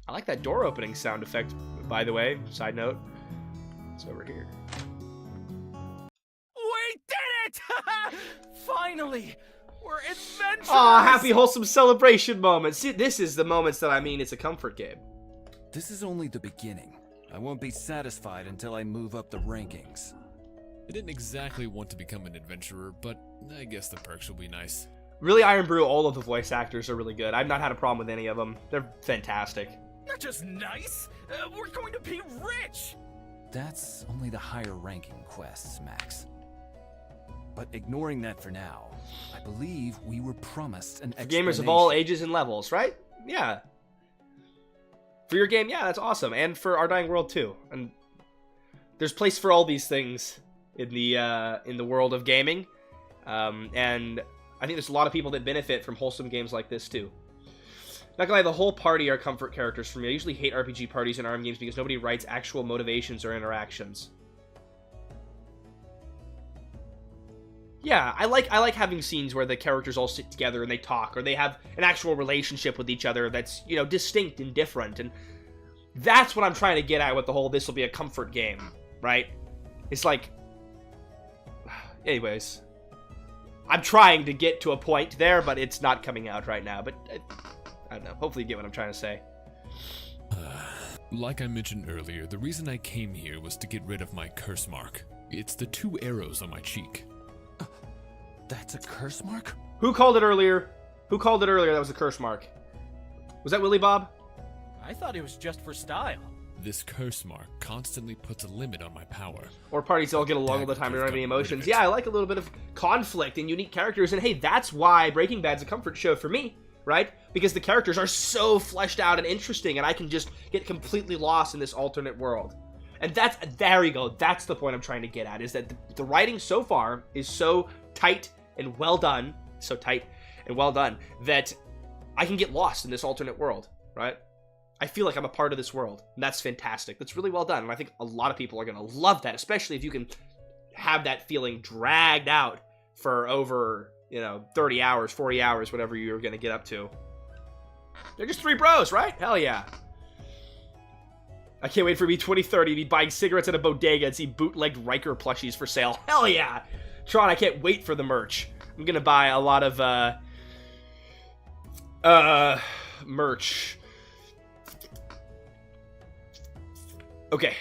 I like that door opening sound effect, by the way. Side note. It's over here. We did it! Finally! We're adventurous! Aw, happy, wholesome celebration moments. See, this is the moments that I mean it's a comfort game. This is only the beginning. I won't be satisfied until I move up the rankings. I didn't exactly want to become an adventurer, but I guess the perks will be nice. Really, Iron Brew, all of the voice actors are really good. I've not had a problem with any of them. They're fantastic. Not just nice, we're going to be rich! That's only the higher ranking quests, Max. But ignoring that for now, I believe we were promised an For gamers of all ages and levels, right? Yeah. For your game, yeah, that's awesome. And for Our Dying World, too. And there's place for all these things in the world of gaming. And I think there's a lot of people that benefit from wholesome games like this, too. Not gonna lie, the whole party are comfort characters for me. I usually hate RPG parties and ARM games because nobody writes actual motivations or interactions. Yeah, I like having scenes where the characters all sit together and they talk, or they have an actual relationship with each other that's, you know, distinct and different, and that's what I'm trying to get at with the whole this will be a comfort game, right? It's like... Anyways. I'm trying to get to a point there, but it's not coming out right now, but... I don't know. Hopefully you get what I'm trying to say. Like I mentioned earlier, the reason I came here was to get rid of my curse mark. It's the 2 arrows on my cheek. That's a curse mark? Who called it earlier? Who called it earlier that was a curse mark? Was that Willy Bob? I thought it was just for style. This curse mark constantly puts a limit on my power. Or parties all get along all the time and don't have any emotions. Yeah, I like a little bit of conflict and unique characters, and hey, that's why Breaking Bad's a comfort show for me, right? Because the characters are so fleshed out and interesting, and I can just get completely lost in this alternate world. And that's, there you go, that's the point I'm trying to get at, is that the writing so far is so tight and well done, that I can get lost in this alternate world, right? I feel like I'm a part of this world, and that's fantastic. That's really well done, and I think a lot of people are going to love that, especially if you can have that feeling dragged out for over, you know, 30 hours, 40 hours, whatever you're going to get up to. They're just 3 bros, right? Hell yeah. I can't wait for me 2030 to be buying cigarettes at a bodega and see bootlegged Riker plushies for sale. Hell yeah! Tron, I can't wait for the merch. I'm gonna buy a lot of, merch. Okay.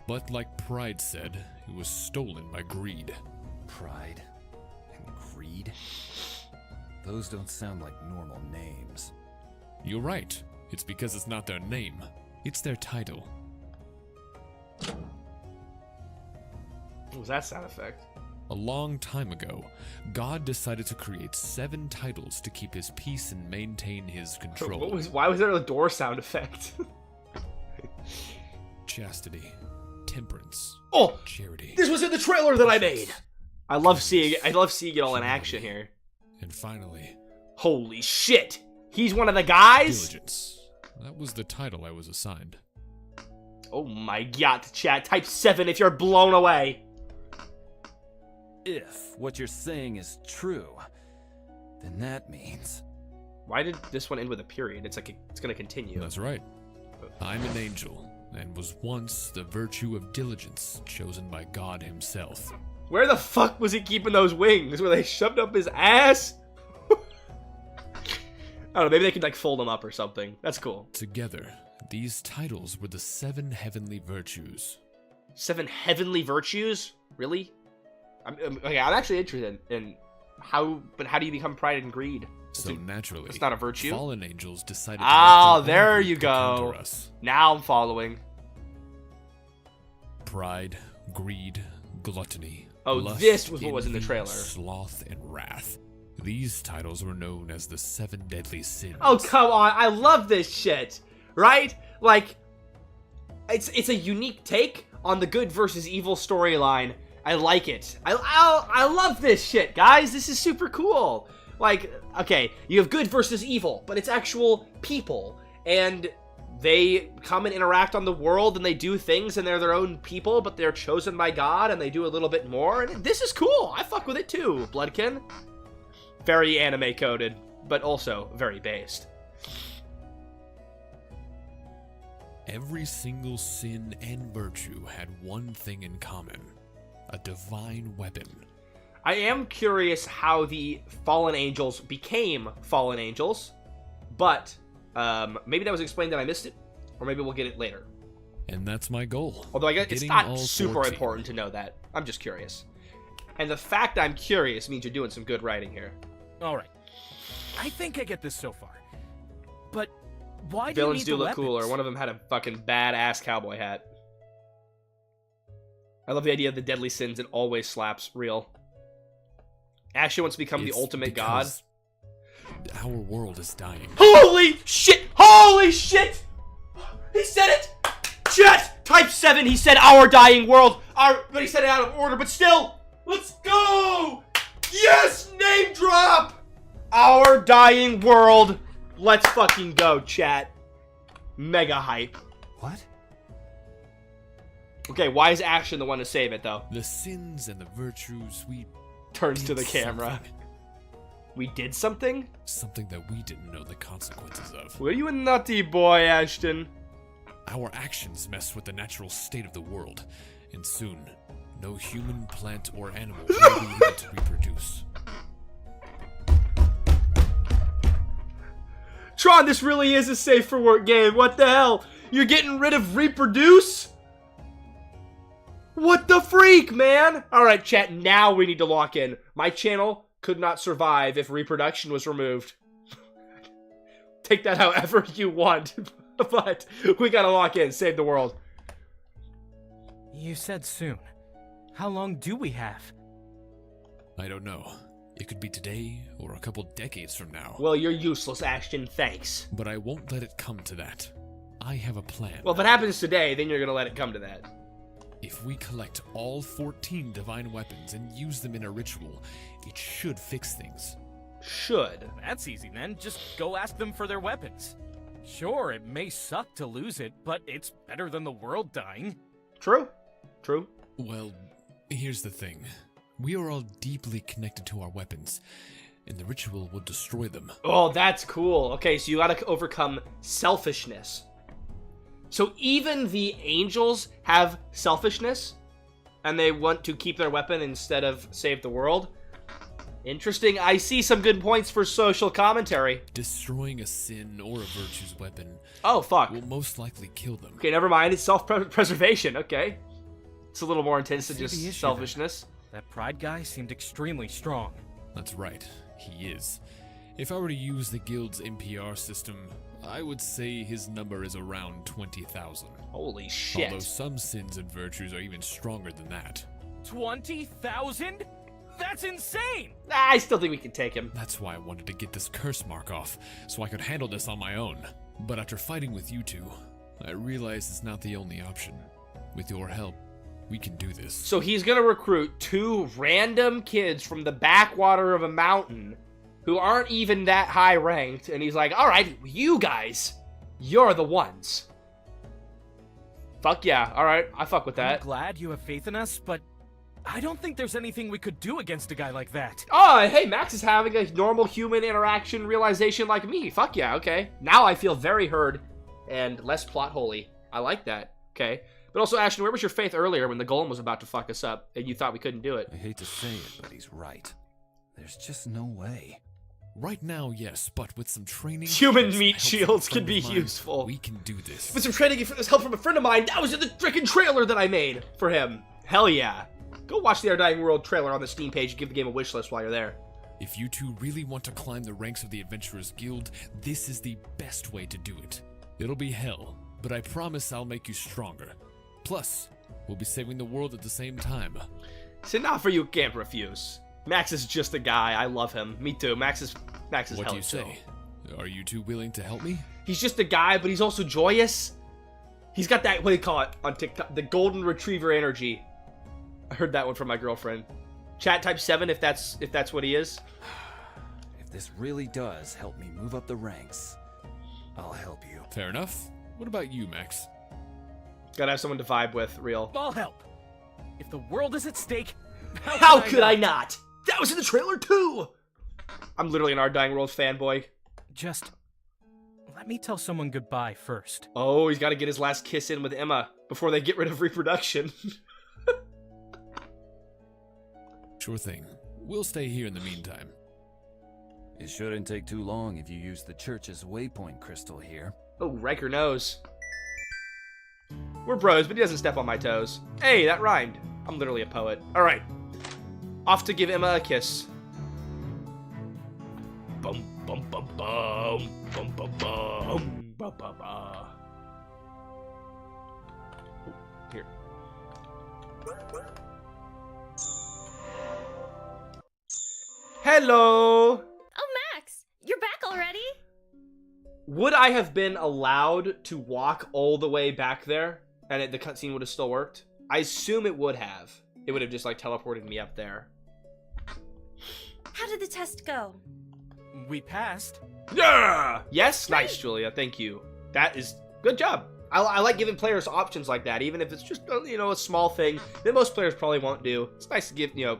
But like Pride said, it was stolen by greed. Pride and greed? Those don't sound like normal names. You're right. It's because it's not their name. It's their title. What was that sound effect? A long time ago, God decided to create 7 titles to keep his peace and maintain his control. Why was there a door sound effect? Chastity, temperance, charity. This was in the trailer that I made. I love seeing it all in action here. And finally, holy shit! He's one of the guys? diligence. That was the title I was assigned. Oh my god, chat. Type 7 if you're blown away. If what you're saying is true, then that means... Why did this one end with a period? It's like it's gonna continue. That's right. I'm an angel, and was once the virtue of diligence chosen by God himself. Where the fuck was he keeping those wings? Were they shoved up his ass? I don't know, maybe they could like fold them up or something. That's cool. Together, these titles were the 7 heavenly virtues. 7 heavenly virtues? Really? I'm actually interested in how do you become pride and greed? So naturally, it's not a virtue. Fallen angels decided to Oh, make their there own you group to counter go. us. Now I'm following. Pride, greed, gluttony. Oh, lust, this was what was in the envy, trailer. Sloth and wrath. These titles were known as the 7 deadly sins. Oh, come on. I love this shit. Right? Like, it's a unique take on the good versus evil storyline. I like it. I love this shit, guys. This is super cool. Like, okay, you have good versus evil, but it's actual people. And they come and interact on the world, and they do things, and they're their own people, but they're chosen by God, and they do a little bit more. And this is cool. I fuck with it too, Bloodkin. Very anime coded, but also very based. Every single sin and virtue had one thing in common: a divine weapon. I am curious how the fallen angels became fallen angels, but maybe that was explained and I missed it, or maybe we'll get it later. And that's my goal. Although I guess it's Getting not all super 14. important to know that. I'm just curious. And the fact I'm curious means you're doing some good writing here. Alright. I think I get this so far. But why Villains do you do need look the cooler. weapons? One of them had a fucking badass cowboy hat. I love the idea of the deadly sins. It always slaps. Real. Ashley wants to become the It's ultimate god. because our world is dying. Holy shit! Holy shit! He said it! Chat! Type 7, he said our dying world. But he said it out of order, but still! Let's go! Yes! Name drop! Our dying world. Let's fucking go, chat. Mega hype. What? Okay, why is Ashton the one to save it, though? The sins and the virtues we Turns to did the camera. something. We did something? Something that we didn't know the consequences of. Were you a nutty boy, Ashton? Our actions mess with the natural state of the world, and soon, no human, plant, or animal will be able to reproduce. Tron, this really is a safe for work game. What the hell? You're getting rid of reproduce? What the freak, man? Alright, chat, now we need to lock in. My channel could not survive if reproduction was removed. Take that however you want. But we gotta lock in. Save the world. You said soon. How long do we have? I don't know. It could be today or a couple decades from now. Well, you're useless, Ashton. Thanks. But I won't let it come to that. I have a plan. Well, if it happens today, then you're gonna let it come to that. If we collect all 14 divine weapons and use them in a ritual, it should fix things. Should. That's easy then. Just go ask them for their weapons. Sure, it may suck to lose it, but it's better than the world dying. True. True. Well, here's the thing. We are all deeply connected to our weapons, and the ritual will destroy them. Oh, that's cool. Okay, so you gotta overcome selfishness. So even the angels have selfishness, and they want to keep their weapon instead of save the world. Interesting. I see some good points for social commentary. Destroying a sin or a virtue's weapon Oh, fuck. will most likely kill them. Okay, never mind. It's self-preservation. Okay. It's a little more intense than See the just issue selfishness. That pride guy seemed extremely strong. That's right, he is. If I were to use the guild's NPR system, I would say his number is around 20,000. Holy shit. Although some sins and virtues are even stronger than that. 20,000? That's insane! I still think we can take him. That's why I wanted to get this curse mark off, so I could handle this on my own. But after fighting with you two, I realized it's not the only option. With your help, we can do this. So he's gonna recruit 2 random kids from the backwater of a mountain who aren't even that high ranked, and he's like, alright, you guys, you're the ones. Fuck yeah, alright, I fuck with that. I'm glad you have faith in us, but I don't think there's anything we could do against a guy like that. Oh, hey, Max is having a normal human interaction realization like me. Fuck yeah, okay. Now I feel very heard and less plot holy. I like that, okay. But also, Ashton, where was your faith earlier when the golem was about to fuck us up and you thought we couldn't do it? I hate to say it, but he's right. There's just no way. Right now, yes, but with some training... Human and some meat help from a shields friend can be of mine, useful. We can do this. With some training and this help from a friend of mine, that was in the freaking trailer that I made for him. Hell yeah. Go watch the Our Dying World trailer on the Steam page and give the game a wish list while you're there. If you two really want to climb the ranks of the Adventurers Guild, this is the best way to do it. It'll be hell, but I promise I'll make you stronger. Plus, we'll be saving the world at the same time. It's an offer you can't refuse. Max is just a guy. I love him. Me too. Max is What do hella you chill. say? Are you two willing to help me? He's just a guy, but he's also joyous. He's got that, what do you call it on TikTok? The golden retriever energy. I heard that one from my girlfriend. Chat type 7 if that's what he is. If this really does help me move up the ranks, I'll help you. Fair enough. What about you, Max? Gotta have someone to vibe with, real. I'll help. If the world is at stake, How could I not? That was in the trailer too! I'm literally an Our Dying World fanboy. Just let me tell someone goodbye first. Oh, he's gotta get his last kiss in with Emma before they get rid of reproduction. Sure thing. We'll stay here in the meantime. It shouldn't take too long if you use the church's waypoint crystal here. Oh, Riker knows. We're bros, but he doesn't step on my toes. Hey, that rhymed. I'm literally a poet. Alright. Off to give Emma a kiss. Bum, bum, bum, bum. Bum, bum, bum. Ba, ba, ba. Oh, here. Hello! Oh, Max, you're back already? Would I have been allowed to walk all the way back there and the cutscene would have still worked? I assume it would have. It would have just like teleported me up there. How did the test go? We passed. Yeah! Yes? Nice, Julia. Thank you. That is good job. I like giving players options like that, even if it's just, you know, a small thing that most players probably won't do. It's nice to give, you know,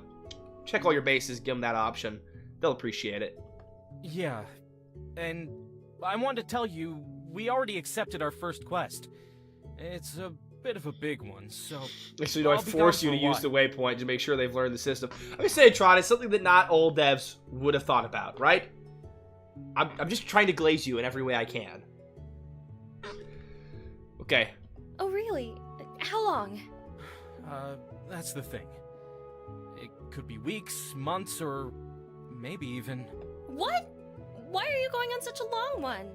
check all your bases, give them that option. They'll appreciate it. Yeah, and I wanted to tell you, we already accepted our first quest. It's a bit of a big one, so... So, you know, I I'll be force gone you to for a use the while. waypoint to make sure they've learned the system. I'm just saying, Tron, it's something that not all devs would have thought about, right? I'm just trying to glaze you in every way I can. Okay. Oh, really? How long? That's the thing. It could be weeks, months, or maybe even... What? Why are you going on such a long one?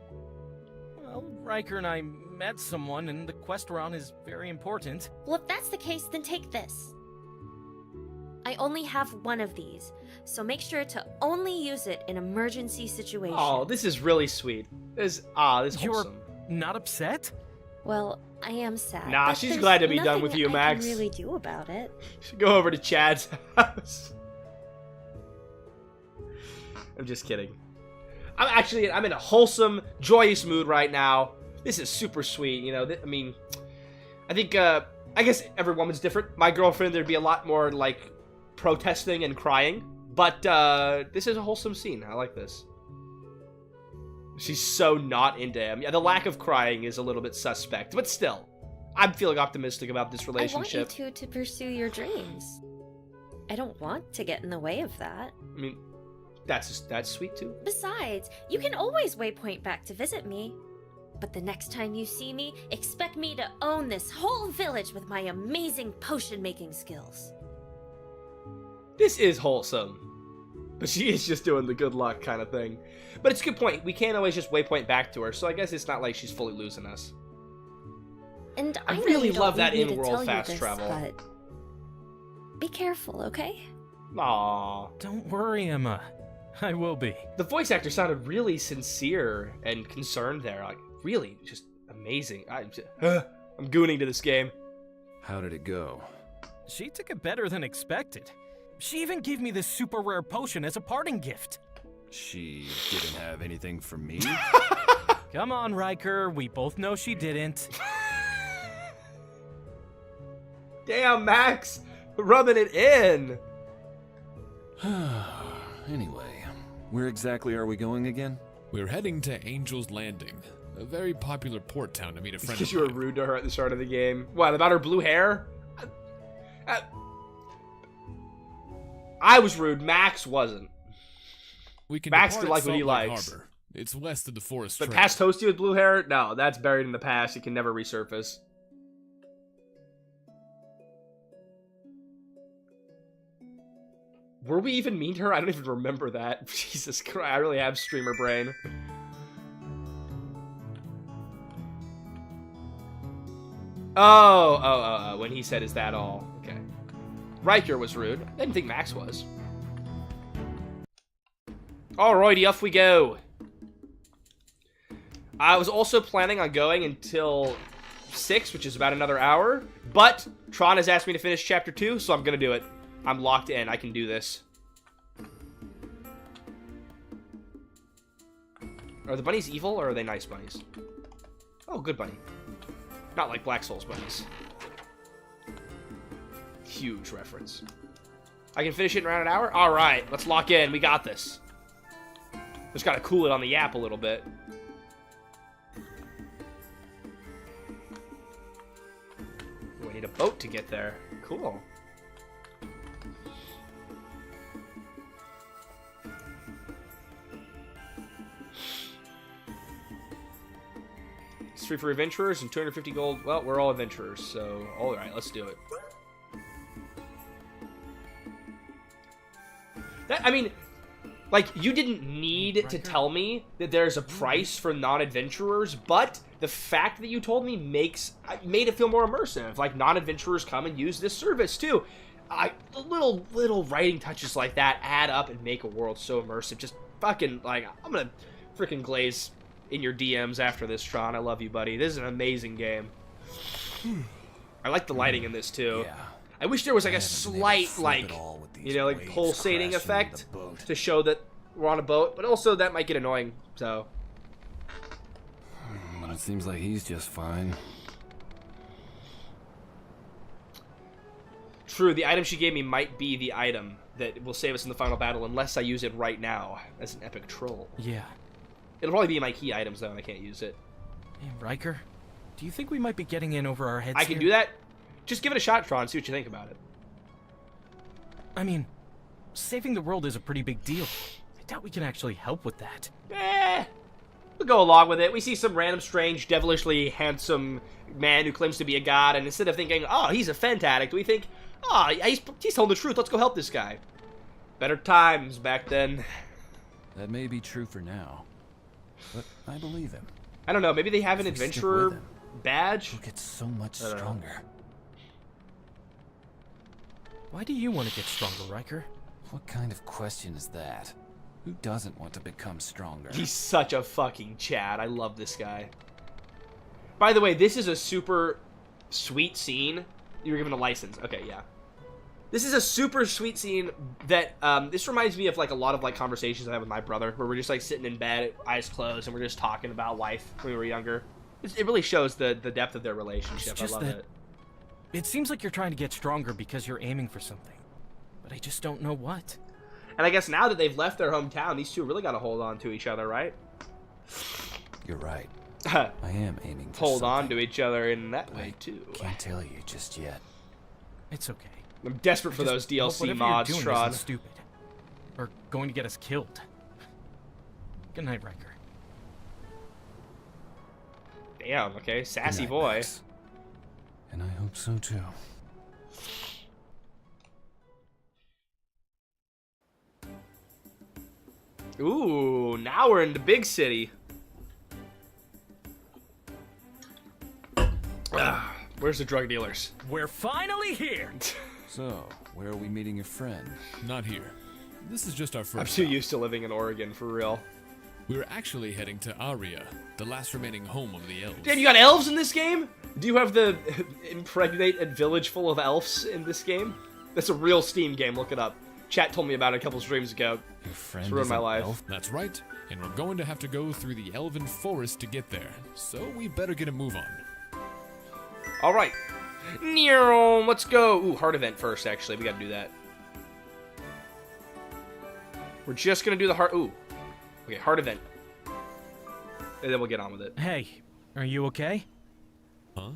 Well, Riker and I met someone, and the quest we're on is very important. Well, if that's the case, then take this. I only have one of these, so make sure to only use it in emergency situations. Oh, this is really sweet. This is wholesome. You're not upset? Well, I am sad. Nah, but she's there's glad to be done with nothing you, I Max. can really do about it. Should go over to Chad's house. I'm just kidding. I'm in a wholesome, joyous mood right now. This is super sweet, you know. I mean, I think, I guess every woman's different. My girlfriend, there'd be a lot more, like, protesting and crying. But, this is a wholesome scene. I like this. She's so not into him. Yeah, the lack of crying is a little bit suspect. But still, I'm feeling optimistic about this relationship. I want you to pursue your dreams. I don't want to get in the way of that. I mean, that's sweet, too. Besides, you can always waypoint back to visit me. But the next time you see me, expect me to own this whole village with my amazing potion-making skills. This is wholesome. But she is just doing the good luck kind of thing. But it's a good point. We can't always just waypoint back to her, so I guess it's not like she's fully losing us. And I I know really you don't love that need me to in-world tell you fast this, travel. But be careful, okay? Aww. Don't worry, Emma. I will be. The voice actor sounded really sincere and concerned there. Like, really, just amazing. I'm gooning to this game. How did it go? She took it better than expected. She even gave me this super rare potion as a parting gift. She didn't have anything for me? Come on, Riker. We both know she didn't. Damn, Max. Rubbing it in. Anyway, where exactly are we going again? We're heading to Angel's Landing, a very popular port town to meet a friend Because of you were mine. rude to her at the start of the game. What, about her blue hair? I was rude. Max wasn't. We can Max depart can at like what he Salt Lake likes. Harbor. It's west of the forest But trail. past Toasty with blue hair? No, that's buried in the past. It can never resurface. Were we even mean to her? I don't even remember that. Jesus Christ, I really have streamer brain. Oh, when he said, is that all? Okay. Riker was rude. I didn't think Max was. Alrighty, off we go. I was also planning on going until 6, which is about another hour. But Tron has asked me to finish Chapter 2, so I'm going to do it. I'm locked in. I can do this. Are the bunnies evil, or are they nice bunnies? Oh, good bunny. Not like Black Souls bunnies. Huge reference. I can finish it in around an hour? Alright, let's lock in. We got this. Just gotta cool it on the yap a little bit. We need a boat to get there. Cool. It's free for adventurers and 250 gold. Well, we're all adventurers, so alright, let's do it. I mean, like, you didn't need to tell me that there's a price for non-adventurers, but the fact that you told me made it feel more immersive. Like, non-adventurers come and use this service, too. Little writing touches like that add up and make a world so immersive. Just fucking, like, I'm gonna freaking glaze in your DMs after this, Tron. I love you, buddy. This is an amazing game. I like the lighting in this, too. Yeah. I wish there was, like, a slight, like, you know, like, pulsating effect to show that we're on a boat, but also that might get annoying, so. But it seems like he's just fine. True, the item she gave me might be the item that will save us in the final battle unless I use it right now as an epic troll. Yeah. It'll probably be my key items, though, and I can't use it. Hey, Riker, do you think we might be getting in over our heads I can do that? Just give it a shot, Tron, see what you think about it. I mean, saving the world is a pretty big deal. I doubt we can actually help with that. We'll go along with it. We see some random, strange, devilishly handsome man who claims to be a god, and instead of thinking, oh, he's a fent addict, we think, oh, he's telling the truth, let's go help this guy. Better times back then. That may be true for now, but I believe him. I don't know, maybe they have an If we stick adventurer with him, badge? He'll get so much stronger. Why do you want to get stronger, Riker? What kind of question is that? Who doesn't want to become stronger? He's such a fucking Chad. I love this guy. By the way, this is a super sweet scene. You were given a license. Okay, yeah. This is a super sweet scene that, this reminds me of, like, a lot of, like, conversations I have with my brother, where we're just, like, sitting in bed, eyes closed, and we're just talking about life when we were younger. It really shows the depth of their relationship. I love it. It seems like you're trying to get stronger because you're aiming for something. But I just don't know what. And I guess now that they've left their hometown, these two really got to hold on to each other, right? You're right. I am aiming for Hold on something. to each other in that way, I too. can't tell you just yet. It's okay. I'm desperate for those Just hope DLC whatever mods, you're doing Tron. isn't stupid. Or going to get us killed. Good night, Riker. Damn, okay. Sassy Good night, boy. Max. And I hope so too. Ooh, now we're in the big city. Where's the drug dealers? We're finally here! So, where are we meeting your friend? Not here. This is just our first I'm too stop. used to living in Oregon, for real. We're actually heading to Aria, the last remaining home of the elves. Damn, you got elves in this game? Do you have the impregnate a village full of elves in this game? That's a real Steam game, look it up. Chat told me about it a couple streams ago. Your friend It's ruined is my an life. elf? That's right, and we're going to have to go through the elven forest to get there, so we better get a move on. Alright. Nero, let's go. Ooh, heart event first, actually. We gotta do that. We're just gonna do the heart. Ooh. Okay, heart event. And then we'll get on with it. Hey, are you okay? Huh?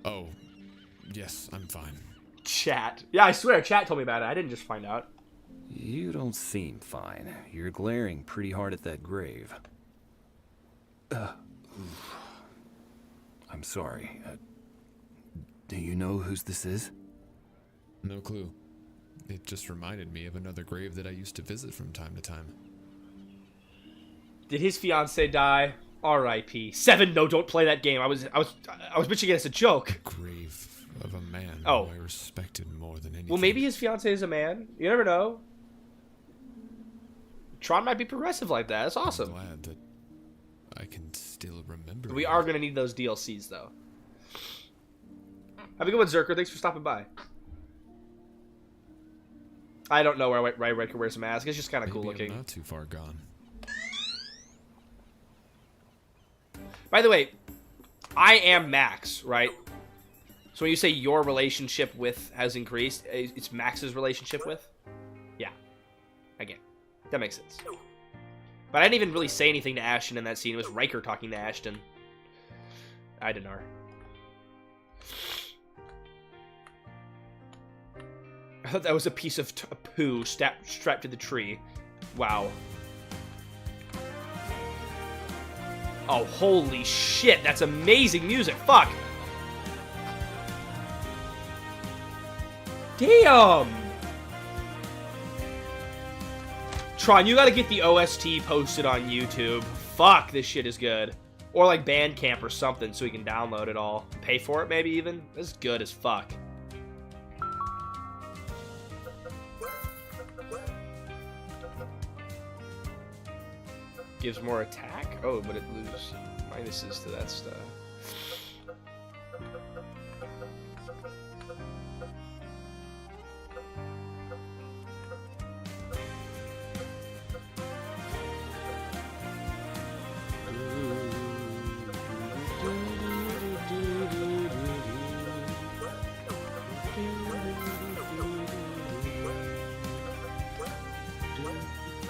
Oh, yes, I'm fine. Chat. Yeah, I swear, chat told me about it. I didn't just find out. You don't seem fine. You're glaring pretty hard at that grave. I'm sorry. Do you know whose this is? No clue. It just reminded me of another grave that I used to visit from time to time. Did his fiance die? R.I.P. 7. No, don't play that game. I was bitching it as a joke. Grave of a man who I respected more than anything. Well, maybe his fiance is a man. You never know. Tron might be progressive like that. That's awesome. I'm glad that I can still remember. We are going to need those DLCs, though. Have a good one, Zerker. Thanks for stopping by. I don't know where Riker wears a mask. It's just kind of cool looking. I'm not too far gone. By the way, I am Max, right? So when you say your relationship with has increased, it's Max's relationship with? Yeah. I get it. That makes sense. But I didn't even really say anything to Ashton in that scene. It was Riker talking to Ashton. I didn't know. I thought that was a piece of poo strapped to the tree. Wow. Oh, holy shit. That's amazing music. Fuck. Damn. Tron, you gotta get the OST posted on YouTube. Fuck, this shit is good. Or like Bandcamp or something so we can download it all. Pay for it maybe even. This is good as fuck. Gives more attack? Oh, but it loses minuses to that stuff.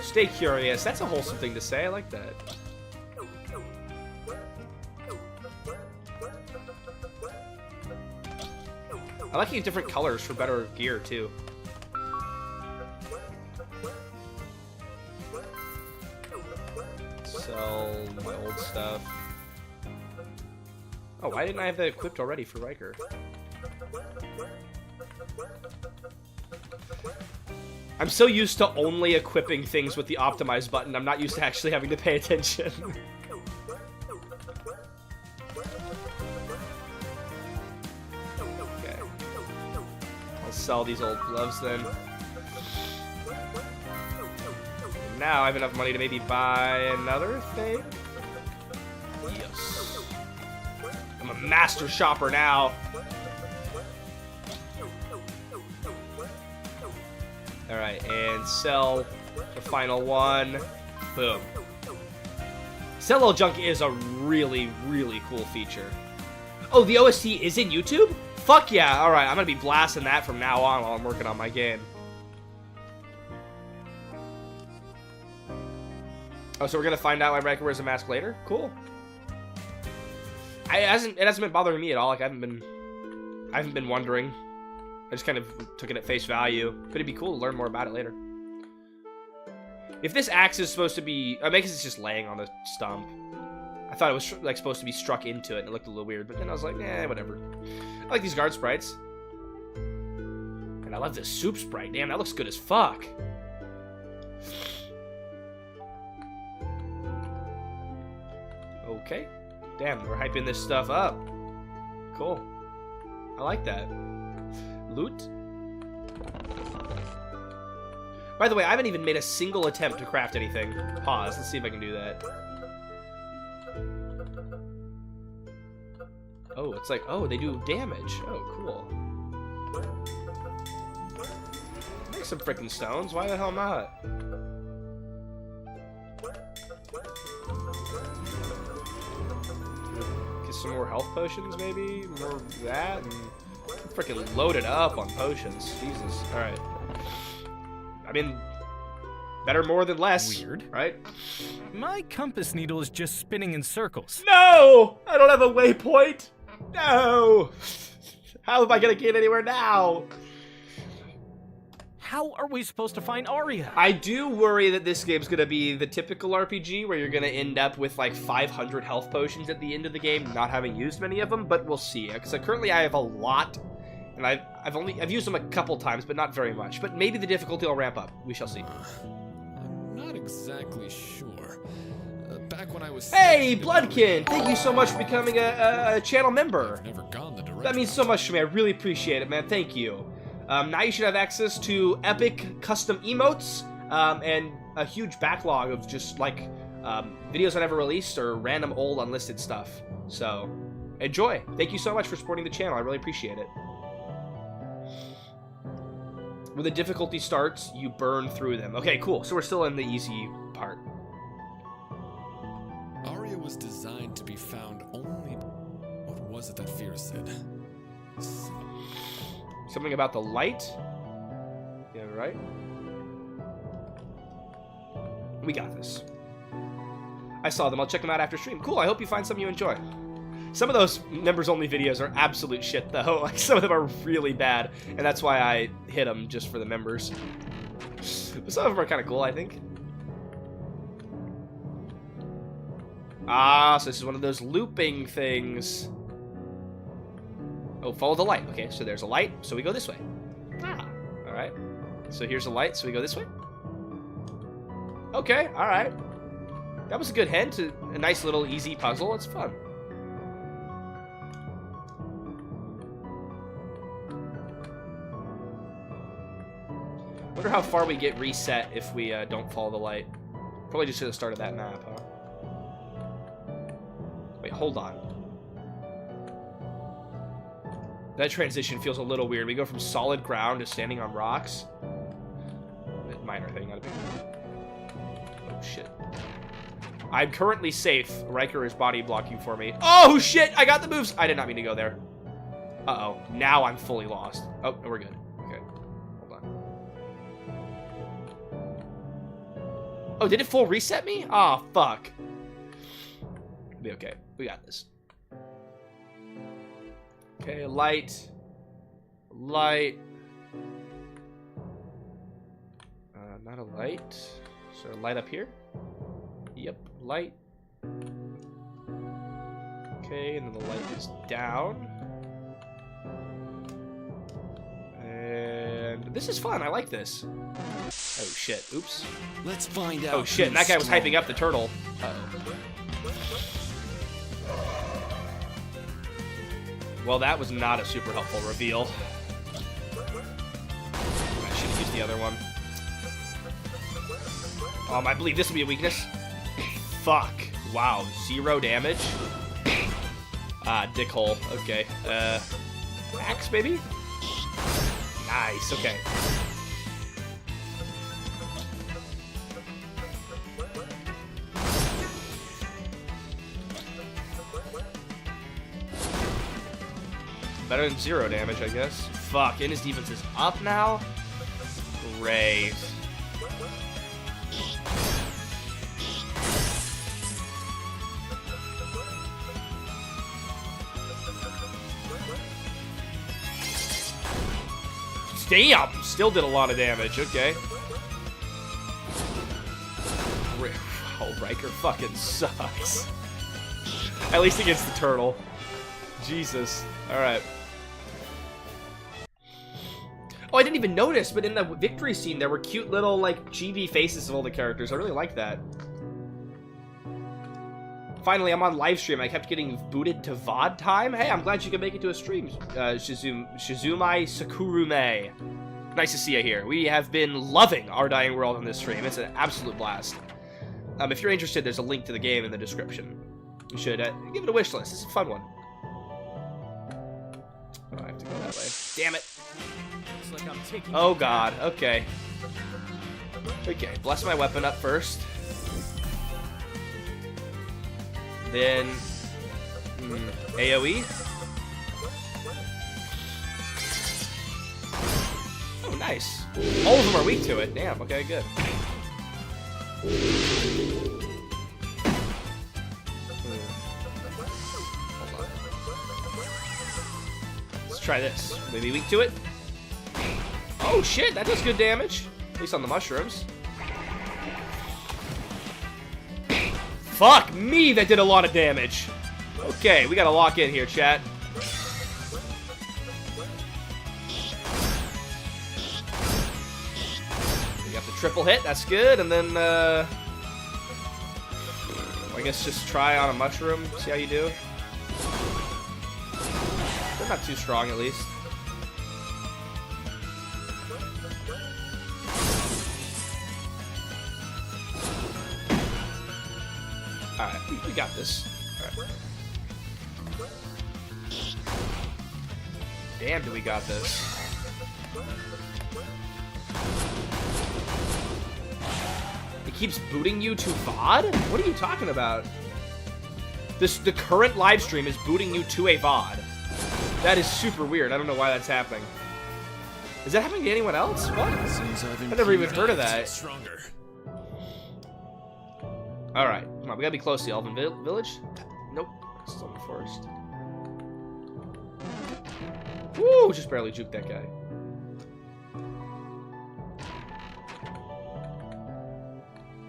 Stay curious. That's a wholesome thing to say. I like that. I like using different colors for better gear, too. Sell my old stuff. Oh, why didn't I have that equipped already for Riker? I'm so used to only equipping things with the optimize button, I'm not used to actually having to pay attention. Okay. I'll sell these old gloves then. Now I have enough money to maybe buy another thing? Yes. I'm a master shopper now. Alright, and sell the final one. Boom. Sell all junk is a really, really cool feature. Oh, the OST is in YouTube? Fuck yeah. Alright, I'm gonna be blasting that from now on while I'm working on my game. Oh, so we're gonna find out why Riker wears a mask later? Cool. It hasn't been bothering me at all. Like, I haven't been wondering. I just kind of took it at face value. But it'd be cool to learn more about it later. If this axe is supposed to be... I guess it's just laying on the stump. I thought it was like supposed to be struck into it, and it looked a little weird. But then I was like, eh, whatever. I like these guard sprites. And I love this soup sprite. Damn, that looks good as fuck. Okay. Damn, we're hyping this stuff up. Cool. I like that. Loot? By the way, I haven't even made a single attempt to craft anything. Pause. Let's see if I can do that. Oh, it's like, oh, they do damage. Oh, cool. Make some frickin' stones. Why the hell not? Get some more health potions, maybe? More of that? And freaking loaded up on potions. Jesus. Alright. I mean, better more than less. Weird. Right? My compass needle is just spinning in circles. No! I don't have a waypoint! No! How am I gonna get anywhere now? how are we supposed to find Arya? I do worry that this game's gonna be the typical RPG where you're gonna end up with like 500 health potions at the end of the game, not having used many of them, but we'll see. Because currently I have a lot, and I've used them a couple times, but not very much. But maybe the difficulty will ramp up. We shall see. I'm not exactly sure. Back when I was... Hey, Bloodkin! Thank you so much for becoming a channel member. I've never gone the direction. That means so much to me. I really appreciate it, man. Thank you. Now you should have access to epic custom emotes and a huge backlog of just like videos I never released or random old unlisted stuff. So enjoy. Thank you so much for supporting the channel. I really appreciate it. When the difficulty starts, you burn through them. Okay, cool. So we're still in the easy part. Arya was designed to be found only... What was it that Fear said? Something about the light? Yeah, right? We got this. I saw them. I'll check them out after stream. Cool, I hope you find some you enjoy. Some of those members-only videos are absolute shit, though. Like, some of them are really bad, and that's why I hit them just for the members. But some of them are kind of cool, I think. Ah, so this is one of those looping things. Oh, follow the light. Okay, so there's a light, so we go this way. Ah, all right. So here's a light, so we go this way. Okay, all right. That was a good hint to a nice little easy puzzle. It's fun. Wonder how far we get reset if we don't follow the light. Probably just should have started that map, huh? Wait, hold on. That transition feels a little weird. We go from solid ground to standing on rocks. Minor thing, not a big deal. Oh, shit. I'm currently safe. Riker is body blocking for me. Oh, shit! I got the moves! I did not mean to go there. Uh-oh. Now I'm fully lost. Oh, we're good. Okay. Hold on. Oh, did it full reset me? Oh, fuck. It'll be okay. We got this. Okay, light. Light. Not a light. Is there a light up here? Yep, light. Okay, and then the light is down. And this is fun. I like this. Oh, shit. Oops. Let's find out. Oh, shit. And that guy was hyping up the turtle. Uh-oh. Well, that was not a super helpful reveal. I should have used the other one. I believe this will be a weakness. Fuck. Wow. 0 damage. Ah, dickhole. Okay. Axe, maybe? Nice. Okay. Better than 0 damage, I guess. Fuck, and his defense is up now? Great. Damn! Still did a lot of damage, okay. Oh, Riker fucking sucks. At least against the turtle. Jesus. Alright. Oh, I didn't even notice, but in the victory scene, there were cute little, like, chibi faces of all the characters. I really like that. Finally, I'm on live stream. I kept getting booted to VOD time. Hey, I'm glad you could make it to a stream, Shizumai Sakurume. Nice to see you here. We have been loving Our Dying World on this stream. It's an absolute blast. If you're interested, there's a link to the game in the description. You should give it a wish list. It's a fun one. Oh, I have to go that way. Damn it. Looks like I'm taking Oh, God. Okay. Okay, bless my weapon up first. Then AoE. Oh, nice. All of them are weak to it. Damn, okay, good. Hold on. Let's try this. Maybe weak to it? Oh shit, that does good damage. At least on the mushrooms. Fuck me, that did a lot of damage. Okay, we gotta lock in here, chat. We got the triple hit, that's good, and then, I guess just try on a mushroom, see how you do. They're not too strong, at least. Alright, we got this. Alright. Damn, do we got this. It keeps booting you to VOD? What are you talking about? The current live stream is booting you to a VOD. That is super weird. I don't know why that's happening. Is that happening to anyone else? What? I've never even heard of that. Stronger. Alright, come on, we gotta be close to the Elven Village. Nope, still in the forest. Woo, just barely juked that guy.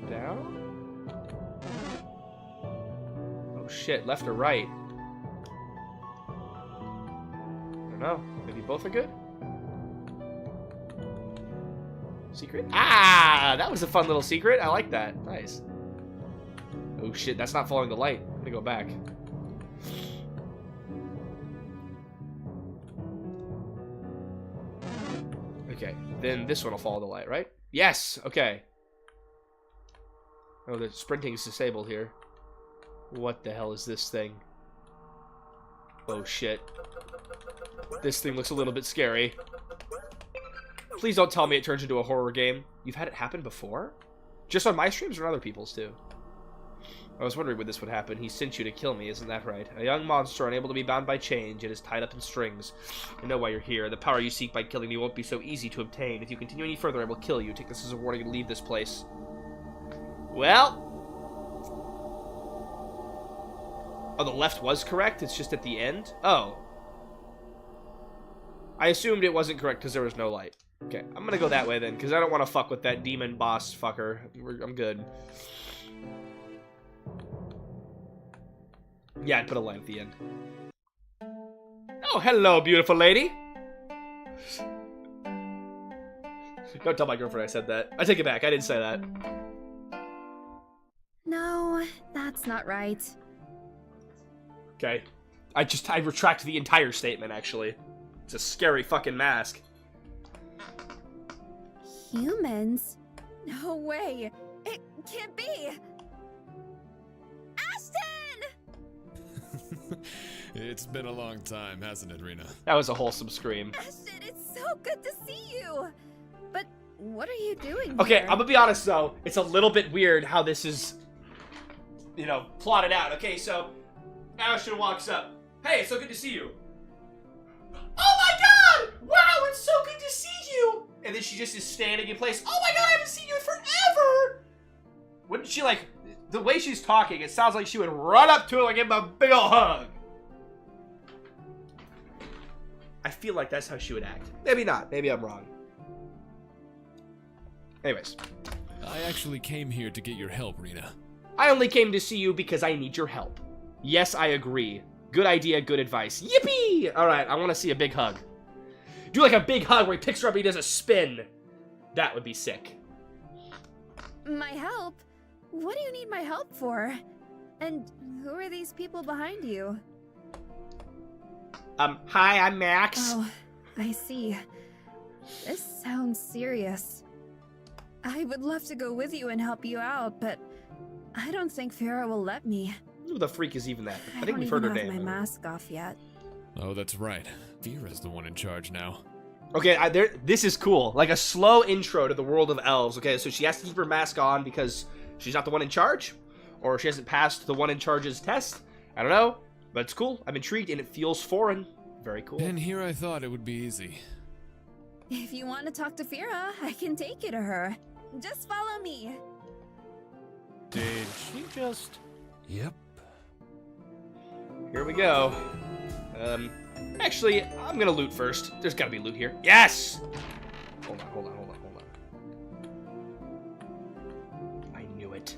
Down? Oh shit, left or right? I don't know, maybe both are good? Secret? Ah, that was a fun little secret, I like that, nice. Oh shit, that's not following the light. I'm gonna go back. Okay, then this one will follow the light, right? Yes! Okay. Oh, the sprinting is disabled here. What the hell is this thing? Oh shit. This thing looks a little bit scary. Please don't tell me it turns into a horror game. You've had it happen before? Just on my streams or on other people's too? I was wondering when this would happen. He sent you to kill me, isn't that right? A young monster unable to be bound by chains, yet is tied up in strings. I know why you're here. The power you seek by killing me won't be so easy to obtain. If you continue any further, I will kill you. Take this as a warning and leave this place. Well... Oh, the left was correct? It's just at the end? Oh. I assumed it wasn't correct because there was no light. Okay, I'm gonna go that way then, because I don't want to fuck with that demon boss fucker. I'm good. Yeah, I'd put a light at the end. Oh, hello, beautiful lady. Don't tell my girlfriend I said that. I take it back. I didn't say that. No, that's not right. Okay. I retract the entire statement, actually. It's a scary fucking mask. Humans? No way. It can't be. It's been a long time, hasn't it, Rena? That was a wholesome scream. Ashton, it's so good to see you. But what are you doing Okay, here? I'm gonna be honest though. It's a little bit weird how this is, you know, plotted out. Okay, so Ashton walks up. Hey, it's so good to see you. Oh my god! Wow, it's so good to see you! And then she just is standing in place. Oh my god, I haven't seen you in forever! Wouldn't she, like, the way she's talking, it sounds like she would run up to him and give him a big ol' hug. I feel like that's how she would act. Maybe not. Maybe I'm wrong. Anyways. I actually came here to get your help, Rena. I only came to see you because I need your help. Yes, I agree. Good idea, good advice. Yippee! Alright, I want to see a big hug. Do like a big hug where he picks her up and he does a spin. That would be sick. My help? What do you need my help for? And who are these people behind you? Hi, I'm Max. Oh, I see. This sounds serious. I would love to go with you and help you out, but I don't think Farah will let me. Who the freak is even that? I think don't we've heard her even name. have my mask off yet. Oh, that's right. Vera's the one in charge now. Okay, this is cool. Like a slow intro to the world of elves. Okay, so she has to keep her mask on because she's not the one in charge? Or she hasn't passed the one in charge's test? I don't know, but it's cool. I'm intrigued and it feels foreign. Very cool. And here I thought it would be easy. If you want to talk to Farah, I can take you to her. Just follow me. Did she just... Yep. Here we go. Actually, I'm gonna loot first. There's gotta be loot here. Yes! Hold on. I knew it.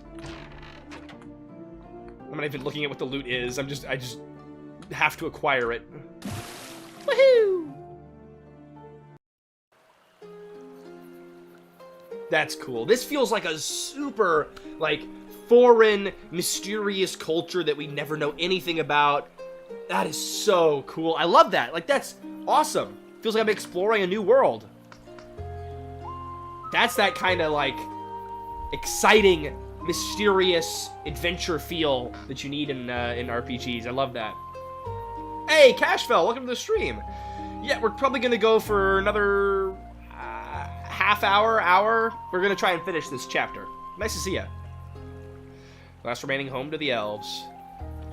I'm not even looking at what the loot is. I just have to acquire it. Woohoo! That's cool. This feels like a super, like, foreign, mysterious culture that we never know anything about. That is so cool. I love that. Like, that's awesome. Feels like I'm exploring a new world. That's that kind of, like, exciting, mysterious adventure feel that you need in RPGs. I love that. Hey, Cashfell, welcome to the stream. Yeah, we're probably going to go for another half hour. We're going to try and finish this chapter. Nice to see ya. Last remaining home to the elves.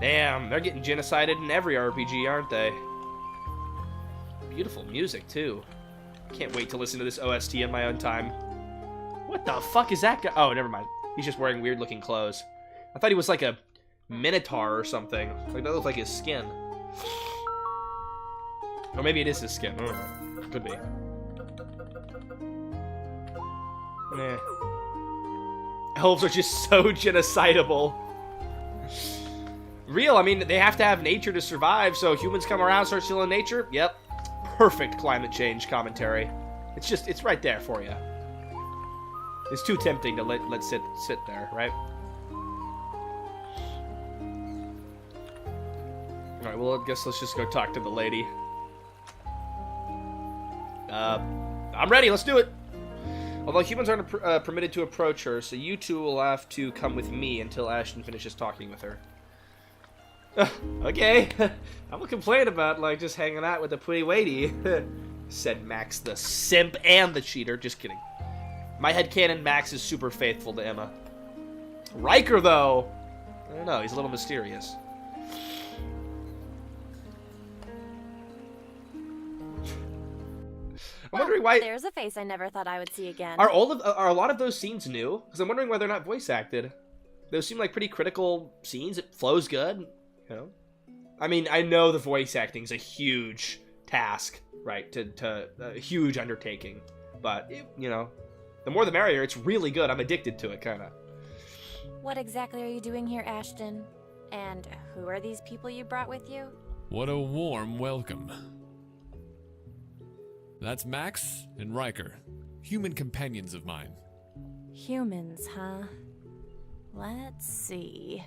Damn, they're getting genocided in every RPG, aren't they? Beautiful music, too. Can't wait to listen to this OST in my own time. What the fuck is that guy? Oh, never mind. He's just wearing weird-looking clothes. I thought he was like a minotaur or something. Like, that looked like his skin. Or maybe it is his skin. I don't know. Could be. Nah. Elves are just so genocidable. Real, I mean, they have to have nature to survive, so humans come around, start stealing nature? Yep. Perfect climate change commentary. It's right there for you. It's too tempting to let sit there, right? Alright, well, I guess let's just go talk to the lady. I'm ready, let's do it! Although humans aren't permitted to approach her, so you two will have to come with me until Ashton finishes talking with her. Okay, I won't complain about, like, just hanging out with a pretty lady, said Max the simp and the cheater. Just kidding. My headcanon, Max is super faithful to Emma. Riker, though, I don't know, he's a little mysterious. I'm wondering why. There's a face I never thought I would see again. Are a lot of those scenes new? Because I'm wondering why they're not voice acted. Those seem like pretty critical scenes. It flows good, you know. I mean, I know the voice acting is a huge task, right? To a huge undertaking, but you know, the more the merrier. It's really good. I'm addicted to it, kind of. What exactly are you doing here, Ashton? And who are these people you brought with you? What a warm welcome. That's Max and Riker, human companions of mine. Humans, huh? Let's see.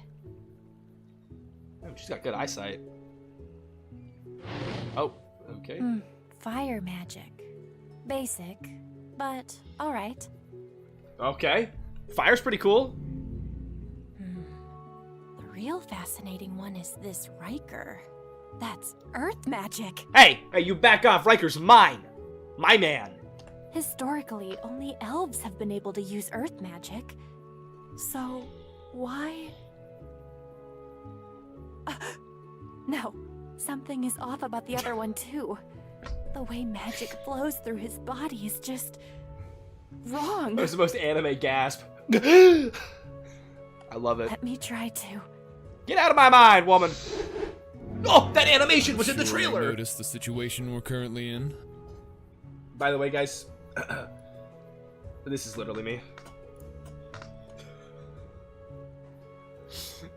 Oh, she's got good eyesight. Oh, okay. Fire magic. Basic, but alright. Okay. Fire's pretty cool. The real fascinating one is this Riker. That's earth magic. Hey, you back off. Riker's mine. My man. Historically, only elves have been able to use earth magic. So, why? No, something is off about the other one too. The way magic flows through his body is just wrong. That was the most anime gasp. I love it. Let me try to. Get out of my mind, woman. Oh, that animation was in the Sure you trailer. notice the situation we're currently in? By the way, guys, this is literally me.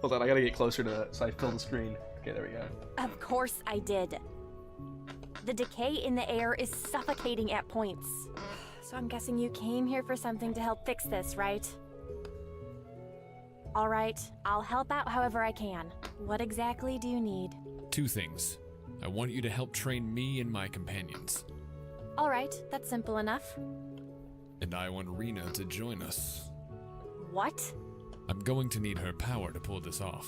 Hold on, I gotta get closer to that so I fill the screen. Okay, there we go. Of course I did. The decay in the air is suffocating at points. So I'm guessing you came here for something to help fix this, right? Alright, I'll help out however I can. What exactly do you need? 2 things. I want you to help train me and my companions. Alright, that's simple enough. And I want Rena to join us. What? I'm going to need her power to pull this off.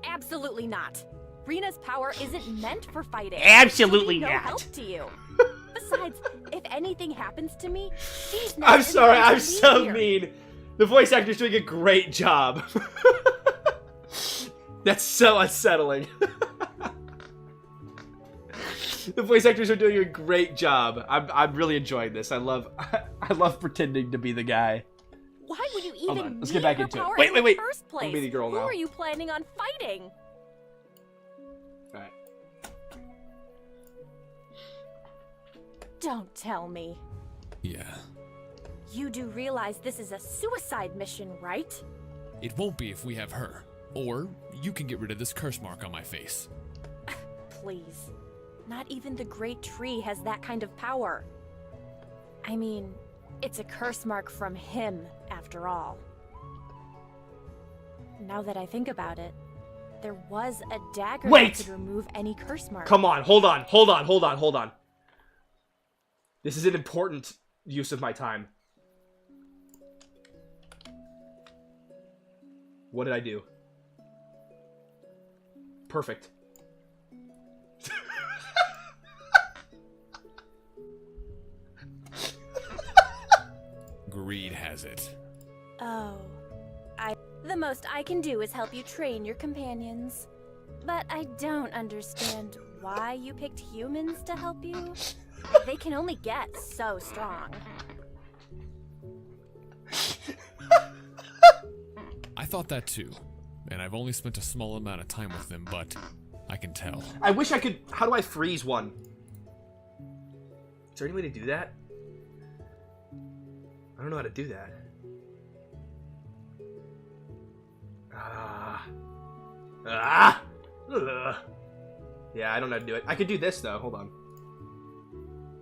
Absolutely not. Rena's power isn't meant for fighting. Absolutely She'll be no not. help to you. Besides, if anything happens to me, she's not I'm sorry, I'm going to so be here. mean. The voice actor's doing a great job. That's so unsettling. The voice actors are doing a great job. I'm really enjoying this. I love pretending to be the guy. Why would you Hold even on, let's need get back her into it. power Wait, in wait, wait. the first I'm place? be the girl Who now. are you planning on fighting? Alright. Don't tell me. Yeah. You do realize this is a suicide mission, right? It won't be if we have her. Or you can get rid of this curse mark on my face. Please. Not even the Great Tree has that kind of power. I mean, it's a curse mark from him, after all. Now that I think about it, there was a dagger that could remove any curse mark. Come on, hold on. This is an important use of my time. What did I do? Perfect. Greed has it. Oh. The most I can do is help you train your companions. But I don't understand why you picked humans to help you. They can only get so strong. I thought that too. And I've only spent a small amount of time with them, but I can tell. I wish I could... How do I freeze one? Is there any way to do that? I don't know how to do that. Yeah, I don't know how to do it. I could do this, though. Hold on.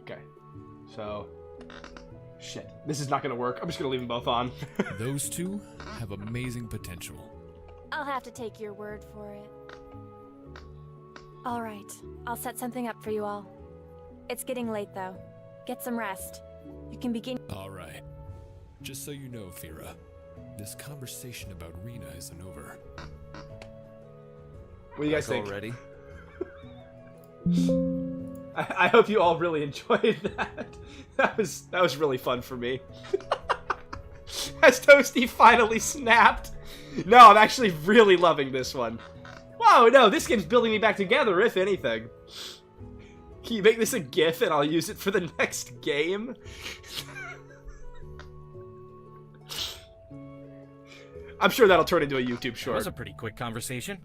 Okay. So... Shit. This is not going to work. I'm just going to leave them both on. Those two have amazing potential. I'll have to take your word for it. All right. I'll set something up for you all. It's getting late, though. Get some rest. You can begin... All right. Just so you know, Fira, this conversation about Rena isn't over. What do you guys think? Already? I hope you all really enjoyed that. That was really fun for me. As Toasty finally snapped. No, I'm actually really loving this one. Whoa, no, this game's building me back together, if anything. Can you make this a GIF and I'll use it for the next game? I'm sure that'll turn into a YouTube short. That was a pretty quick conversation.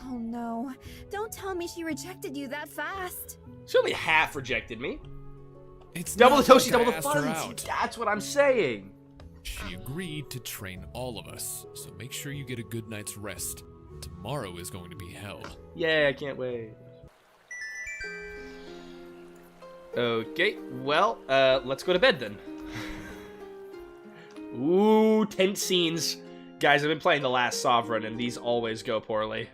Oh no. Don't tell me she rejected you that fast. She only half rejected me. It's Double the not like Toasty, I double the asked her fun. out. That's what I'm saying. She agreed to train all of us, so make sure you get a good night's rest. Tomorrow is going to be hell. Yeah, I can't wait. Okay, well, let's go to bed then. Ooh, tense scenes. Guys, I've been playing The Last Sovereign, and these always go poorly.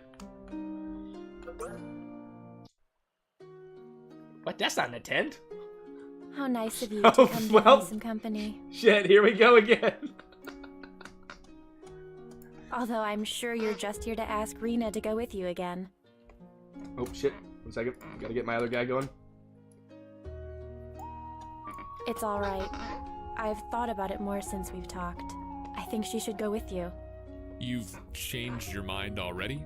What? That's not an tent. How nice of you to come give me some company. Shit, here we go again. Although I'm sure you're just here to ask Rena to go with you again. Oh, shit. 1 second. Gotta get my other guy going. It's alright. I've thought about it more since we've talked. I think she should go with you. You've changed your mind already?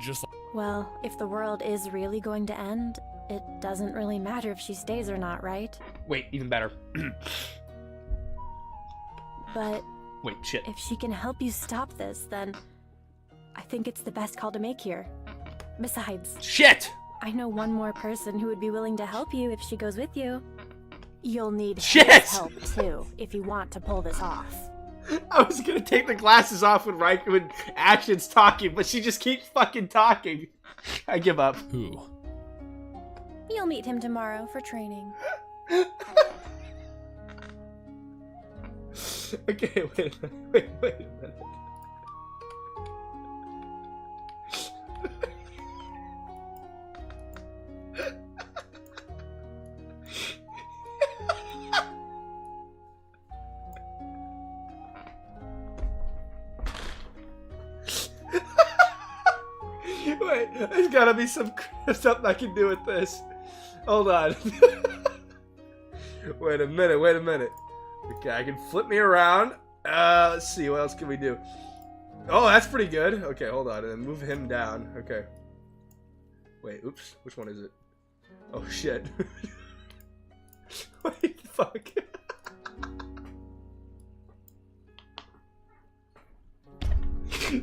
Just like... Well, if the world is really going to end, it doesn't really matter if she stays or not, right? Wait, even better. But... Wait, shit. If she can help you stop this, then... I think it's the best call to make here. Besides... Shit! I know one more person who would be willing to help you if she goes with you. You'll need Shit! his help, too, if you want to pull this off. I was gonna take the glasses off when Action's talking, but she just keeps fucking talking. I give up. Who? You'll meet him tomorrow for training. Okay, wait a minute. Wait a minute. Wait, there's gotta be something I can do with this. Hold on. Wait a minute. Okay, I can flip me around. Let's see, what else can we do? Oh, that's pretty good. Okay, hold on, and then move him down. Okay. Wait, oops. Which one is it? Oh, shit. Wait, fuck.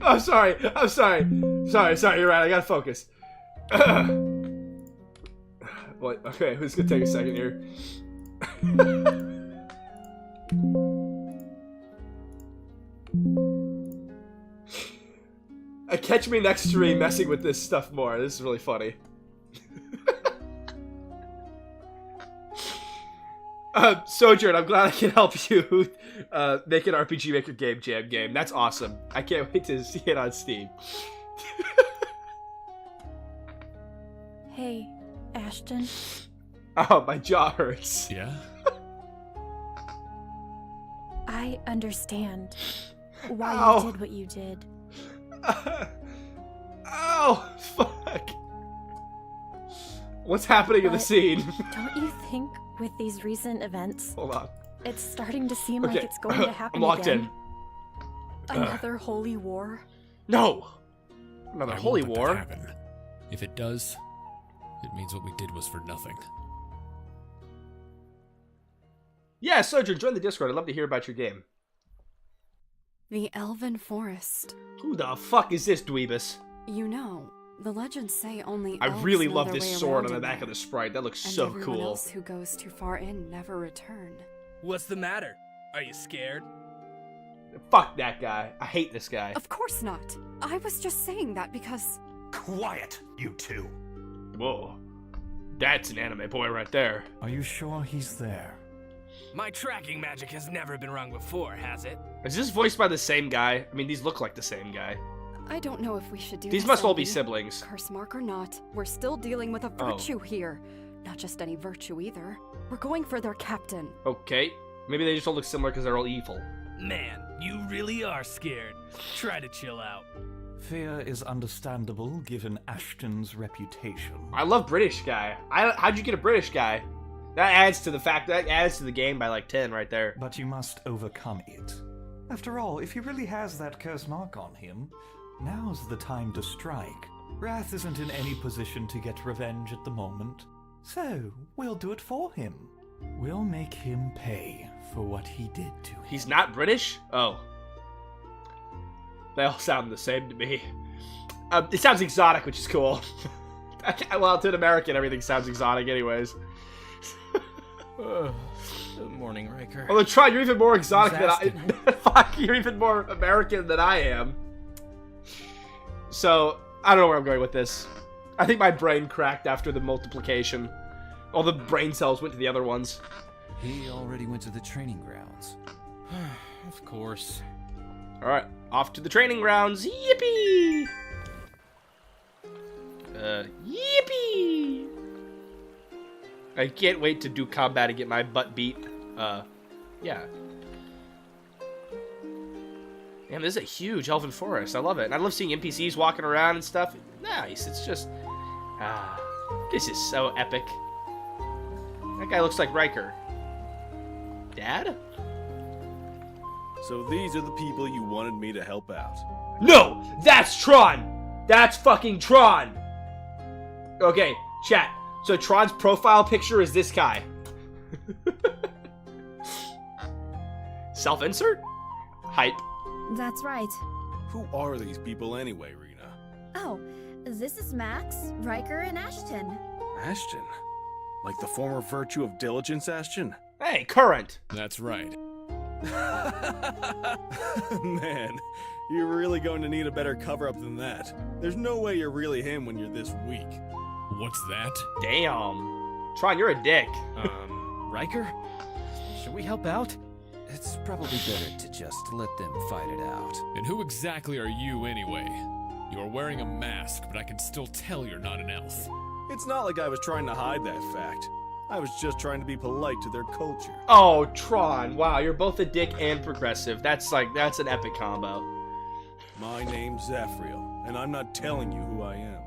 I'm sorry. Sorry, you're right. I gotta focus. What? Okay, it's gonna take a second here. catch me next stream messing with this stuff more. This is really funny. Sojourn, I'm glad I can help you make an RPG Maker Game Jam game. That's awesome. I can't wait to see it on Steam. Hey, Ashton. Oh, my jaw hurts. Yeah? I understand why Ow. you did what you did. Oh, fuck. What's happening in the But scene? Don't you think with these recent events, Hold on. it's starting to seem Okay. like it's going to happen I'm locked again? in. Another holy war? No! Another I won't holy let that war? happen. If it does, it means what we did was for nothing. Yeah, Sojourn, join the Discord. I'd love to hear about your game. The Elven Forest. Who the fuck is this dweebus? You know, the legends say only I elves really know love their this way sword around on the in back there, of the sprite. That looks and so everyone cool. else who goes too far in never return. What's the matter? Are you scared? Fuck that guy. I hate this guy. Of course not. I was just saying that because... Quiet, you two. Whoa. That's an anime boy right there. Are you sure he's there? My tracking magic has never been wrong before, has it? Is this voiced by the same guy? I mean, these look like the same guy. I don't know if we should do These this, must all be Elvie. siblings. Curse mark or not, we're still dealing with a Oh. virtue here. Not just any virtue either. We're going for their captain. Okay. Maybe they just all look similar because they're all evil. Man, you really are scared. Try to chill out. Fear is understandable given Ashton's reputation. I love British guy. How'd you get a British guy? That adds to the game by like 10 right there. But you must overcome it. After all, if he really has that curse mark on him, now's the time to strike. Wrath isn't in any position to get revenge at the moment. So, we'll do it for him. We'll make him pay for what he did to him. He's not British? Oh. They all sound the same to me. It sounds exotic, which is cool. Well, to an American, everything sounds exotic anyways. Good morning, Riker. Although, Tron, you're even more exotic Who's than I... Fuck, you're even more American than I am. So, I don't know where I'm going with this. I think my brain cracked after the multiplication. All the brain cells went to the other ones. He already went to the training grounds. Of course. Alright, off to the training grounds. Yippee! Yippee! I can't wait to do combat and get my butt beat. Yeah. Man, this is a huge elven forest. I love it. And I love seeing NPCs walking around and stuff. Nice. It's just... this is so epic. That guy looks like Riker. Dad? So these are the people you wanted me to help out. No! That's Tron! That's fucking Tron! Okay, chat. So Tron's profile picture is this guy. Self-insert? Hype. That's right. Who are these people anyway, Rena? Oh, this is Max, Riker, and Ashton. Ashton? Like the former virtue of diligence, Ashton? Hey, current. That's right. Man, you're really going to need a better cover-up than that. There's no way you're really him when you're this weak. What's that? Damn. Tron, you're a dick. Riker? Should we help out? It's probably better to just let them fight it out. And who exactly are you anyway? You're wearing a mask, but I can still tell you're not an elf. It's not like I was trying to hide that fact. I was just trying to be polite to their culture. Oh, Tron. Wow, you're both a dick and progressive. That's an epic combo. My name's Zafriel, and I'm not telling you who I am.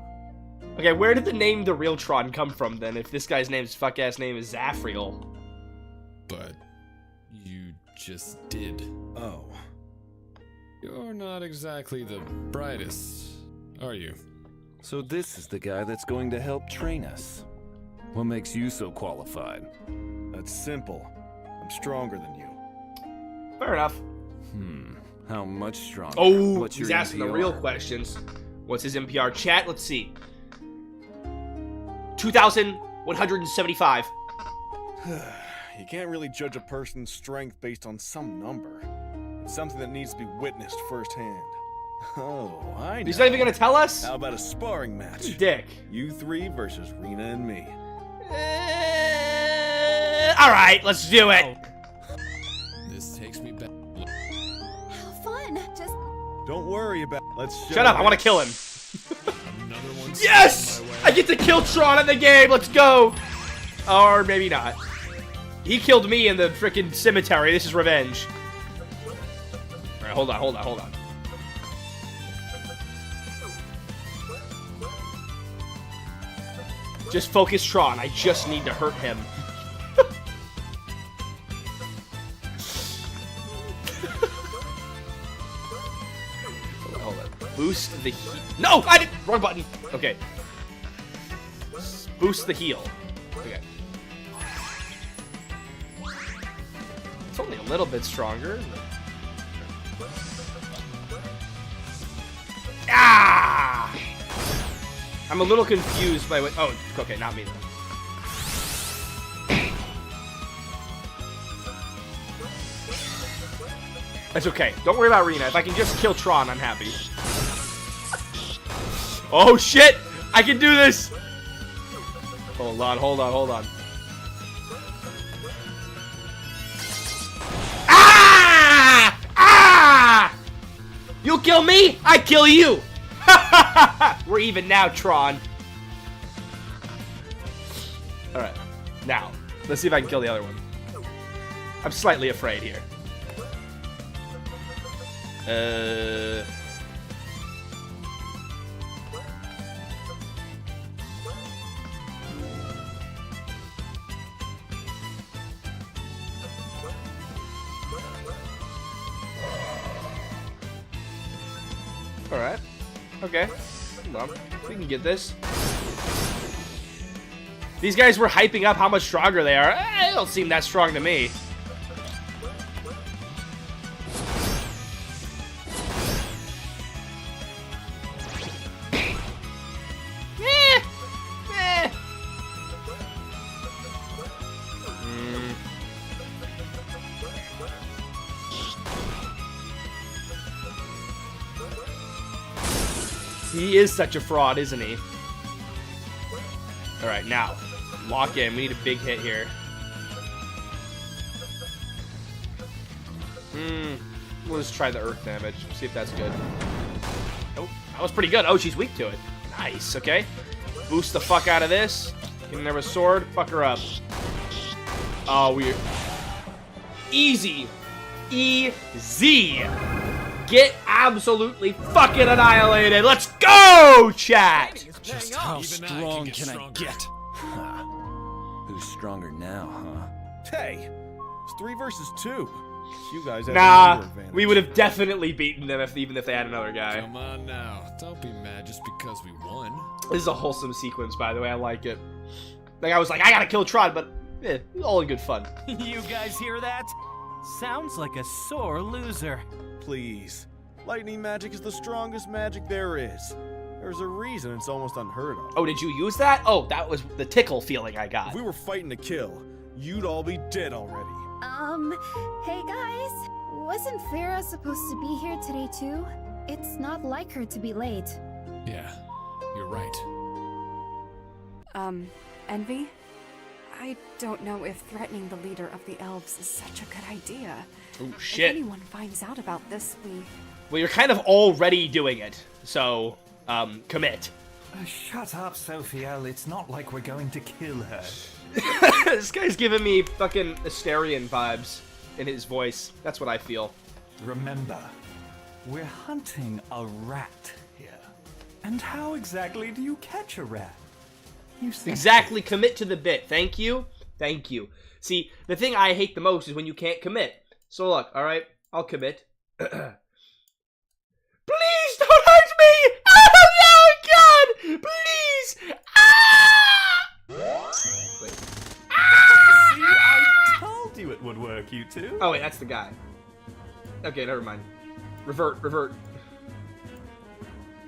Okay, where did the name The Real Tron come from then, if this guy's fuck-ass name is Zafriel? But you just did. Oh. You're not exactly the brightest, are you? So this is the guy that's going to help train us. What makes you so qualified? That's simple. I'm stronger than you. Fair enough. How much stronger? Oh, What's he's your asking the NPR? real questions. What's his NPR? Chat, let's see. 2,175. You can't really judge a person's strength based on some number. It's something that needs to be witnessed firsthand. Oh, I know. He's not even gonna tell us? How about a sparring match? Dick. You three versus Rena and me. Alright, let's do it. This takes me back. How fun! Just Don't worry about Let's Shut up, I want to kill him. Another one. Yes! I get to kill Tron in the game, let's go! Or maybe not. He killed me in the freaking cemetery, this is revenge. Alright, hold on. Just focus Tron, I just need to hurt him. Hold on. Boost the heal. No! I did wrong button. Okay. Boost the heal. Okay. It's only a little bit stronger. Ah! I'm a little confused by what. Oh, okay, not me. That's okay. Don't worry about Rena. If I can just kill Tron, I'm happy. Oh shit! I can do this! Hold on. Ah! Ah! You kill me, I kill you! We're even now, Tron. Alright. Now, let's see if I can kill the other one. I'm slightly afraid here. Alright. Okay. Hold on. We can get this. These guys were hyping up how much stronger they are. They don't seem that strong to me. He is such a fraud, isn't he? Alright, now. Lock in. We need a big hit here. We'll just try the earth damage. See if that's good. Oh, that was pretty good. Oh, she's weak to it. Nice, okay. Boost the fuck out of this. Give her a sword. Fuck her up. Oh, weird. Easy. Easy. Get absolutely fucking annihilated. Let's go, chat. Just how strong can I get? Who's stronger now, huh? Hey, it's 3 versus 2. You guys have nah, the advantage. We would have definitely beaten them even if they had another guy. Come on now, don't be mad just because we won. This is a wholesome sequence, by the way. I like it. Like I was like, I gotta kill Tron, but all in good fun. You guys hear that? Sounds like a sore loser. Please. Lightning magic is the strongest magic there is. There's a reason it's almost unheard of. Oh, did you use that? Oh, that was the tickle feeling I got. If we were fighting to kill, you'd all be dead already. Hey guys. Wasn't Farah supposed to be here today too? It's not like her to be late. Yeah, you're right. Envy? I don't know if threatening the leader of the elves is such a good idea. Oh, shit. If anyone finds out about this, Well, you're kind of already doing it, so, commit. Shut up, Sophiel. It's not like we're going to kill her. This guy's giving me fucking Asterian vibes in his voice. That's what I feel. Remember, we're hunting a rat here. And how exactly do you catch a rat? Exactly, commit to the bit. Thank you. Thank you. See, the thing I hate the most is when you can't commit. So look, alright, I'll commit. Please don't hurt me! Oh no, God! Please! Ah! Wait. See, I told you it would work, you two. Oh wait, that's the guy. Okay, never mind. Revert.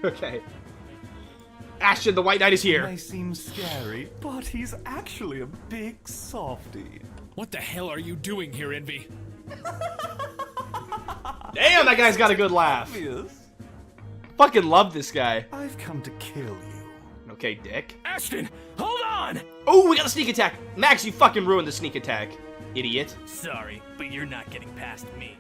Okay. Ashton, the White Knight is here. He may seem scary, but he's actually a big softie. What the hell are you doing here, Envy? Damn, that guy's got a good laugh. Obvious. Fucking love this guy. I've come to kill you. Okay, dick. Ashton, hold on! Oh, we got a sneak attack. Max, you fucking ruined the sneak attack. Idiot. Sorry, but you're not getting past me.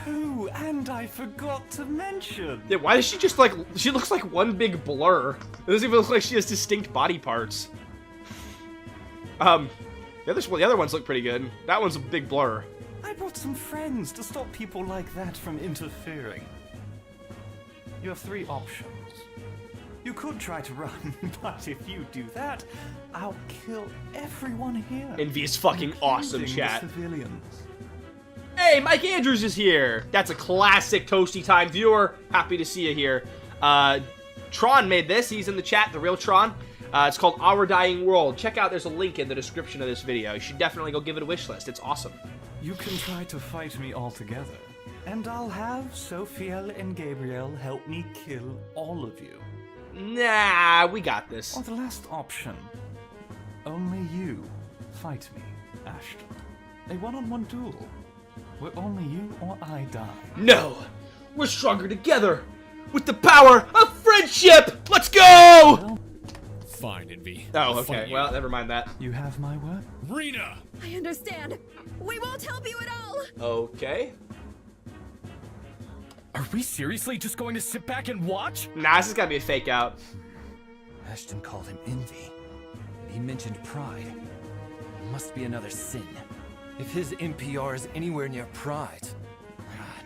Oh, and I forgot to mention. Yeah, why does she just like, she looks like one big blur. It doesn't even look like she has distinct body parts. The other ones look pretty good. That one's a big blur. I brought some friends to stop people like that from interfering. You have 3 options. You could try to run, but if you do that, I'll kill everyone here. Envy is fucking awesome, including chat. the civilians. Hey, Mike Andrews is here. That's a classic ToastyTime viewer. Happy to see you here. Tron made this. He's in the chat, the real Tron. It's called Our Dying World. Check out, there's a link in the description of this video. You should definitely go give it a wish list. It's awesome. You can try to fight me all together, and I'll have Sophiel and Gabriel help me kill all of you. Nah, we got this. Or the last option. Only you fight me, Ashton. A one-on-one duel, where only you or I die. No! We're stronger together! With the power of friendship! Let's go! Well, Fine, Envy. Oh, I'll okay. fight you. Well, never mind that. you have my word? Rena! I understand. We won't help you at all. Okay. Are we seriously just going to sit back and watch? Nah, this has gotta be a fake out. Ashton called him envy. He mentioned pride. It must be another sin. If his NPR is anywhere near pride,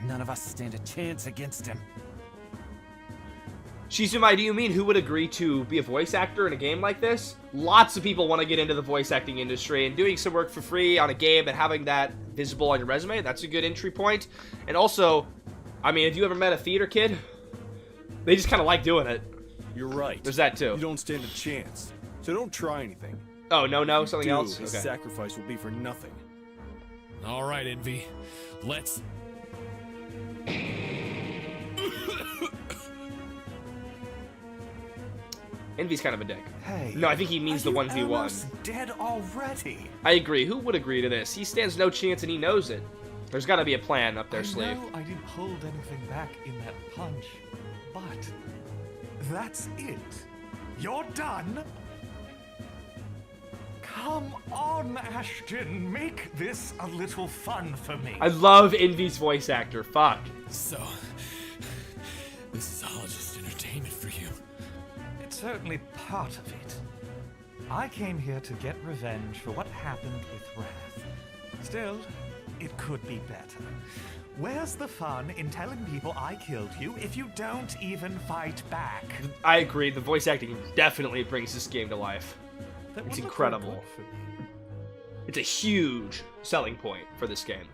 none of us stand a chance against him. Shizumai, do you mean who would agree to be a voice actor in a game like this? Lots of people want to get into the voice acting industry, and doing some work for free on a game and having that visible on your resume, that's a good entry point. And also, I mean, have you ever met a theater kid? They just kind of like doing it. You're right. There's that too. You don't stand a chance, so don't try anything. Oh, no, something else? His Okay. sacrifice will be for nothing. All right, Envy. Let's... Envy's kind of a dick. Hey. No, I think he means the are you 1v1. almost dead already? I agree. Who would agree to this? He stands no chance and he knows it. There's got to be a plan up their sleeve. I know I didn't hold anything back in that punch, but that's it. You're done. Come on, Ashton. Make this a little fun for me. I love Envy's voice actor. Fuck. So... this is all just entertainment for you. It's certainly part of it. I came here to get revenge for what happened with Wrath. Still, it could be better. Where's the fun in telling people I killed you if you don't even fight back? I agree. The voice acting definitely brings this game to life. That It's would look incredible. good for me. It's a huge selling point for this game.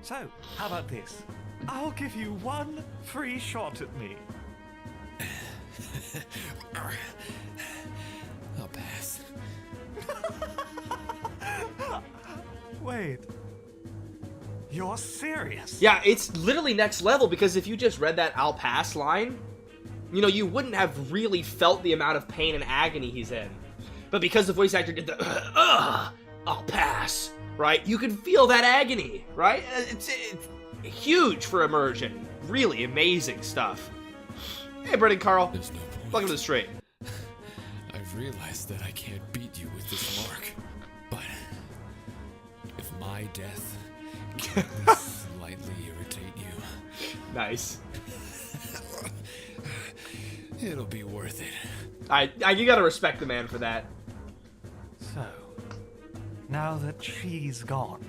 So, how about this? I'll give you one free shot at me. I'll pass. Wait. You're serious? Yeah, it's literally next level because if you just read that I'll pass line, you know, you wouldn't have really felt the amount of pain and agony he's in. But because the voice actor did the, I'll pass, right? You can feel that agony, right? It's huge for immersion. Really amazing stuff. Hey, Brendan Carl. There's no point. Welcome to the stream. I've realized that I can't beat you with this mark. But if my death can at least slightly irritate you, Nice. it'll be worth it. You gotta respect the man for that. So, now that she's gone,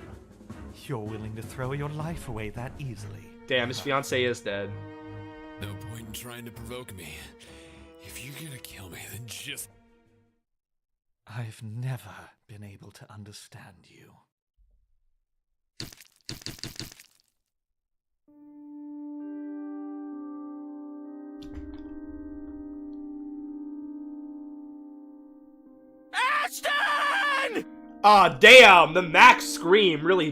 you're willing to throw your life away that easily. Damn, his fiance is dead. No point in trying to provoke me. If you're gonna kill me, then just... I've never been able to understand you. Ashton! Ah, damn! The Max scream really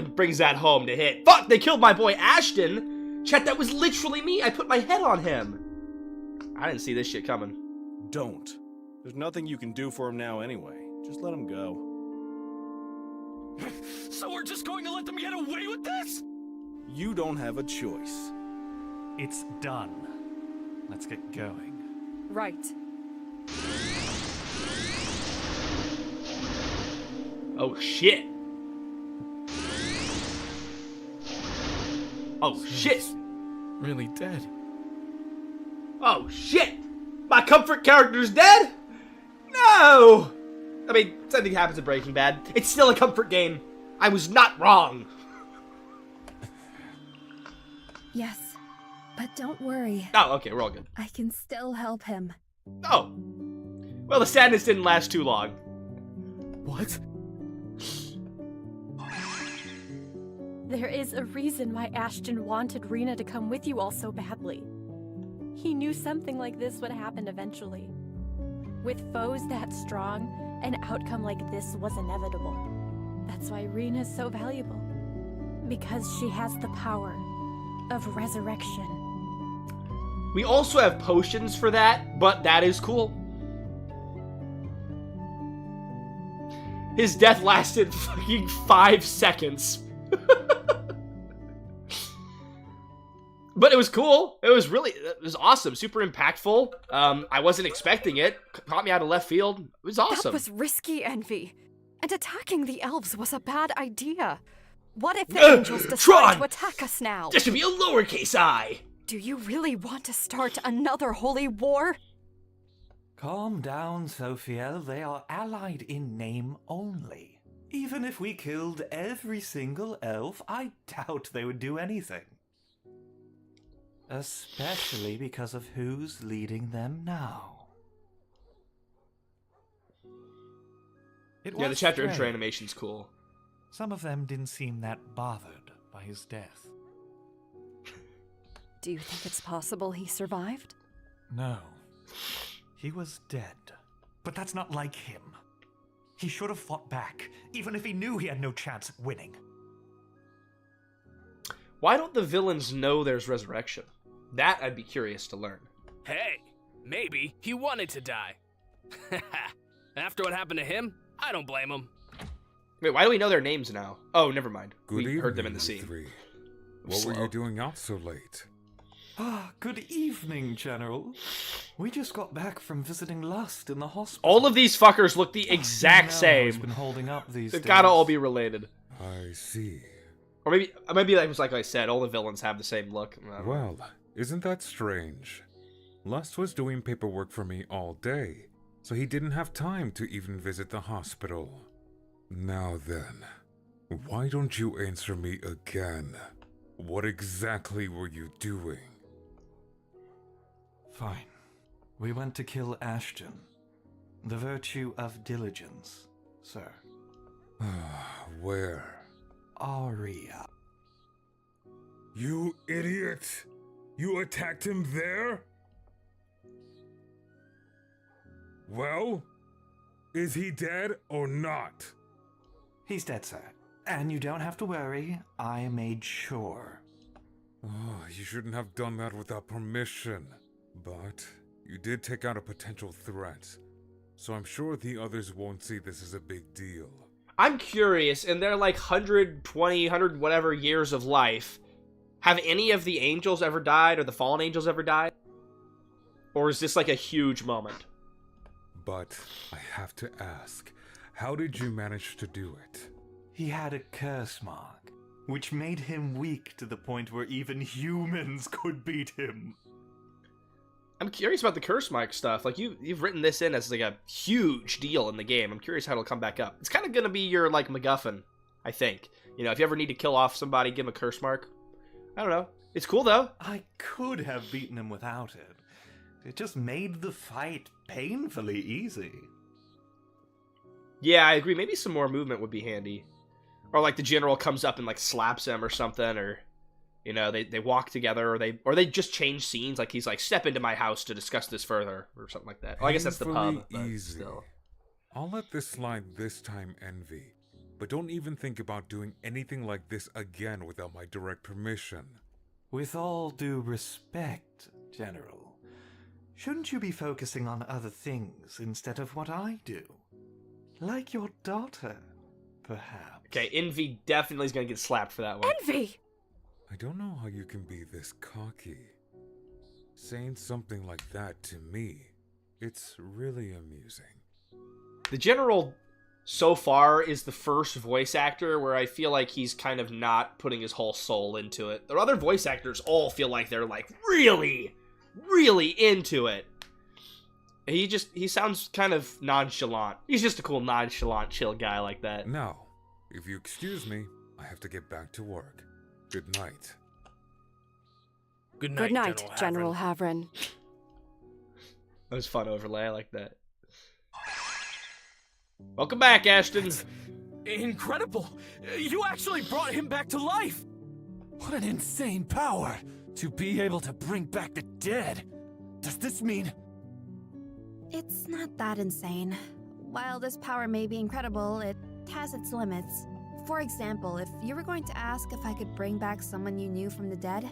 brings that home to hit. Fuck! They killed my boy Ashton. Chet, that was literally me. I put my head on him. I didn't see this shit coming. Don't. There's nothing you can do for him now anyway. Just let him go. So we're just going to let them get away with this? You don't have a choice. It's done. Let's get going. Right. Oh, shit. Oh, shit. Really dead. Oh, shit. My comfort character's dead? No! I mean, something happens in Breaking Bad. It's still a comfort game. I was not wrong. Yes, but don't worry. Oh, okay, we're all good. I can still help him. Oh. Well, the sadness didn't last too long. What? There is a reason why Ashton wanted Rena to come with you all so badly. He knew something like this would happen eventually. With foes that strong, an outcome like this was inevitable. That's why Rena's so valuable. Because she has the power of resurrection. We also have potions for that, but that is cool. His death lasted fucking 5 seconds. But it was cool. It was awesome. Super impactful. I wasn't expecting it. Caught me out of left field. It was awesome. That was risky, Envy. And attacking the elves was a bad idea. What if the angels decide Tron! to attack us now? There should be a lowercase I. Do you really want to start another holy war? Calm down, Sophiel. They are allied in name only. Even if we killed every single elf, I doubt they would do anything. Especially because of who's leading them now. Yeah, the chapter intro animation's cool. Some of them didn't seem that bothered by his death. Do you think it's possible he survived? No. He was dead. But that's not like him. He should have fought back, even if he knew he had no chance at winning. Why don't the villains know there's resurrection? That I'd be curious to learn. Hey, maybe he wanted to die. After what happened to him, I don't blame him. Wait, why do we know their names now? Oh, never mind. Good we evening, heard them in the scene. Three. What were you doing out so late? Ah, good evening, General. We just got back from visiting Lust in the hospital. All of these fuckers look the exact same. Been holding up these They've days. gotta all be related. I see. Or maybe it was like I said, all the villains have the same look. I don't know. Well, isn't that strange? Lust was doing paperwork for me all day, so he didn't have time to even visit the hospital. Now then, why don't you answer me again? What exactly were you doing? Fine. We went to kill Ashton. The virtue of diligence, sir. Where? Aria. You idiot! You attacked him there? Well, is he dead or not? He's dead, sir. And you don't have to worry. I made sure. Oh, you shouldn't have done that without permission. But you did take out a potential threat, so I'm sure the others won't see this as a big deal. I'm curious, in their like 120, 100 whatever years of life, have any of the angels ever died or the fallen angels ever died? Or is this like a huge moment? But I have to ask, how did you manage to do it? He had a curse mark, which made him weak to the point where even humans could beat him. I'm curious about the curse mark stuff. Like, you've written this in as like a huge deal in the game. I'm curious how it'll come back up. It's kind of going to be your like MacGuffin, I think. You know, if you ever need to kill off somebody, give him a curse mark. I don't know. It's cool though. I could have beaten him without it. It just made the fight painfully easy. Yeah, I agree. Maybe some more movement would be handy. Or like the general comes up and like slaps him or something, or you know, they walk together, or they just change scenes. Like he's like, step into my house to discuss this further, or something like that. Well, I guess that's the pub. But Easy. still. I'll let this slide this time, Envy. But don't even think about doing anything like this again without my direct permission. With all due respect, General, shouldn't you be focusing on other things instead of what I do? Like your daughter, perhaps. Okay, Envy definitely is gonna get slapped for that one. Envy! I don't know how you can be this cocky. saying something like that to me. It's really amusing. The general so far is the first voice actor where I feel like he's kind of not putting his whole soul into it. The other voice actors all feel like they're like really, really into it. He sounds kind of nonchalant. He's just a cool, nonchalant, chill guy like that. Now, if you excuse me, I have to get back to work. Good night. Good Good night, General Havren. That was fun overlay. I like that. Welcome back, Ashton. Incredible! You actually brought him back to life! What an insane power to be able to bring back the dead. Does this mean... It's not that insane. While this power may be incredible, it has its limits. For example, if you were going to ask if I could bring back someone you knew from the dead,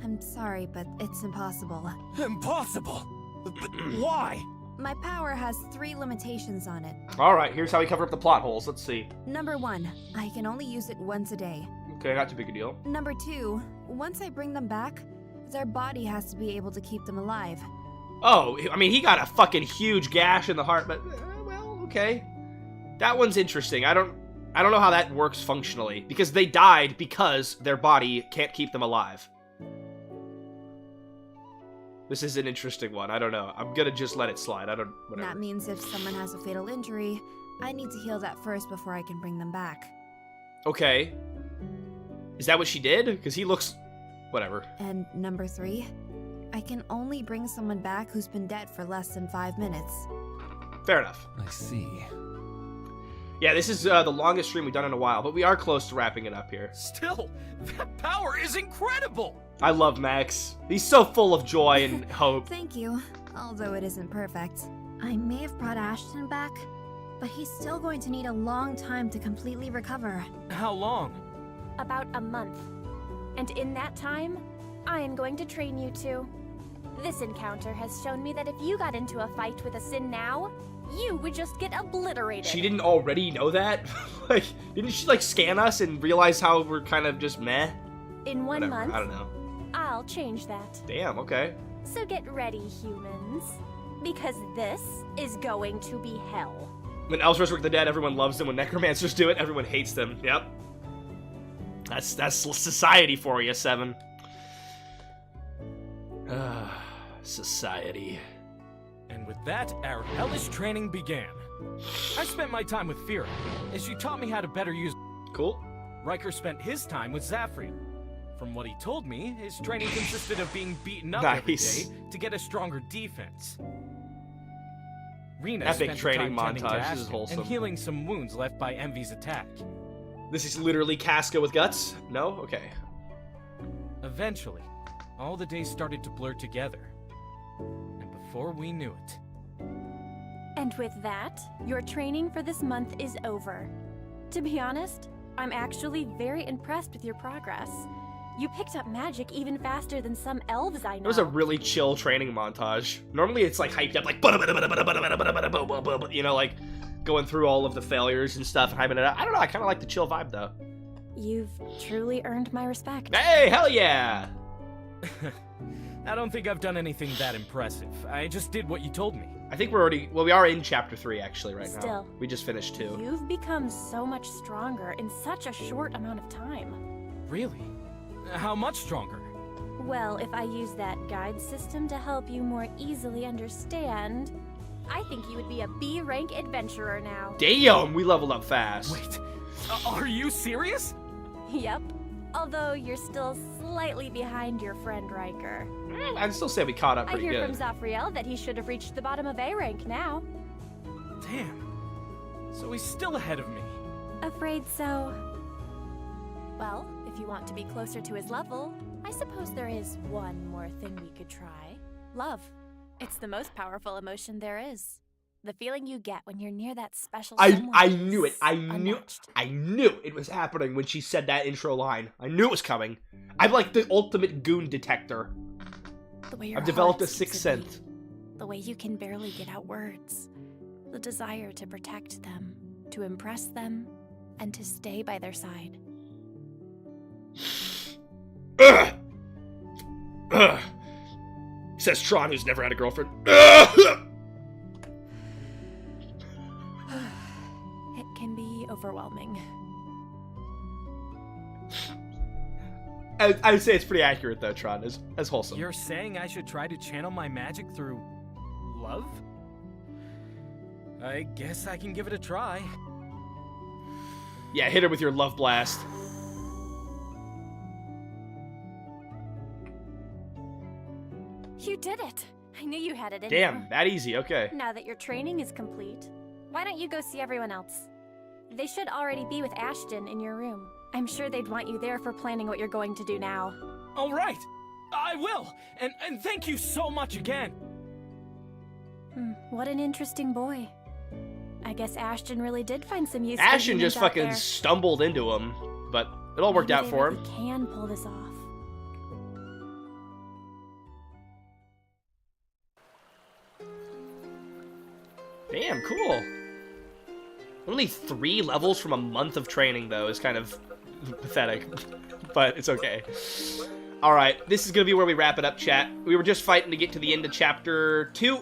I'm sorry, but it's impossible. Impossible? But why? My power has 3 limitations on it. Alright, here's how we cover up the plot holes. Let's see. Number 1, I can only use it once a day. Okay, not too big a deal. Number 2, once I bring them back, their body has to be able to keep them alive. Oh, I mean, he got a fucking huge gash in the heart, but, well, okay. That one's interesting. I don't know how that works functionally, because they died because their body can't keep them alive. This is an interesting one. I don't know. I'm gonna just let it slide. Whatever. That means if someone has a fatal injury, I need to heal that first before I can bring them back. Okay. Is that what she did? Because he looks... Whatever. And number 3, I can only bring someone back who's been dead for less than 5 minutes. Fair enough. I see. Yeah, this is the longest stream we've done in a while, but we are close to wrapping it up here. Still, that power is incredible! I love Max. He's so full of joy and hope. Thank you, although it isn't perfect. I may have brought Ashton back, but he's still going to need a long time to completely recover. How long? About a month. And in that time, I am going to train you two. This encounter has shown me that if you got into a fight with a Sin now, you would just get obliterated. She didn't already know that? Like, didn't she, like, scan us and realize how we're kind of just meh? In one Whatever, month, I don't know. I'll change that. Damn, okay. So get ready, humans. Because this is going to be hell. When elves resurrect the dead, everyone loves them. When necromancers do it, everyone hates them. Yep. That's society for you, Seven. Society. And with that, our hellish training began. I spent my time with Fira, as she taught me how to better use... Cool. Riker spent his time with Zafriel. From what he told me, his training consisted of being beaten up every day to get a stronger defense. Rena Epic spent training time tending to montage. This is Ashton wholesome. and healing some wounds left by Envy's attack. This is literally Casca with guts? No? Okay. Eventually, all the days started to blur together. And before we knew it... And with that, your training for this month is over. To be honest, I'm actually very impressed with your progress. You picked up magic even faster than some elves I know. It was a really chill training montage. Normally it's like hyped up, like, you know, like going through all of the failures and stuff and hyping it up. I don't know, I kind of like the chill vibe though. You've truly earned my respect. Hey, hell yeah! I don't think I've done anything that impressive. I just did what you told me. I think we're already, well, we are in chapter 3 actually right now. Still, we just finished 2. You've become so much stronger in such a short amount of time. Really? How much stronger? Well, if I use that guide system to help you more easily understand, I think you would be a B-rank adventurer now. Damn, we leveled up fast. Wait, are you serious? Yep. Although you're still slightly behind your friend Riker. I'd still say we caught up pretty I hear good. from Zafriel that he should have reached the bottom of A rank now. Damn. So he's still ahead of me. Afraid so. Well, if you want to be closer to his level, I suppose there is one more thing we could try. Love. It's the most powerful emotion there is. The feeling you get when you're near that special someone. I knew it. I knew it was happening when she said that intro line. I knew it was coming. I'm like the ultimate goon detector. The way your I've developed a heart sixth skips sense. The way you can barely get out words. The desire to protect them, to impress them, and to stay by their side. Ugh. Ugh. Says Tron, who's never had a girlfriend. It can be overwhelming. I would say it's pretty accurate, though, Tron, as wholesome. You're saying I should try to channel my magic through love? I guess I can give it a try. Yeah, hit her with your love blast. You did it! I knew you had it in Damn, you. that easy, okay. Now that your training is complete, why don't you go see everyone else? They should already be with Ashton in your room. I'm sure they'd want you there for planning what you're going to do now. All right, I will, and thank you so much again. What an interesting boy. I guess Ashton really did find some use. Ashton for just humans out fucking there. stumbled into him, but it all worked Maybe out they for really him. Can pull this off. Damn, cool. Only 3 levels from a month of training, though, is kind of pathetic. But it's okay. Alright, this is going to be where we wrap it up, chat. We were just fighting to get to the end of Chapter 2.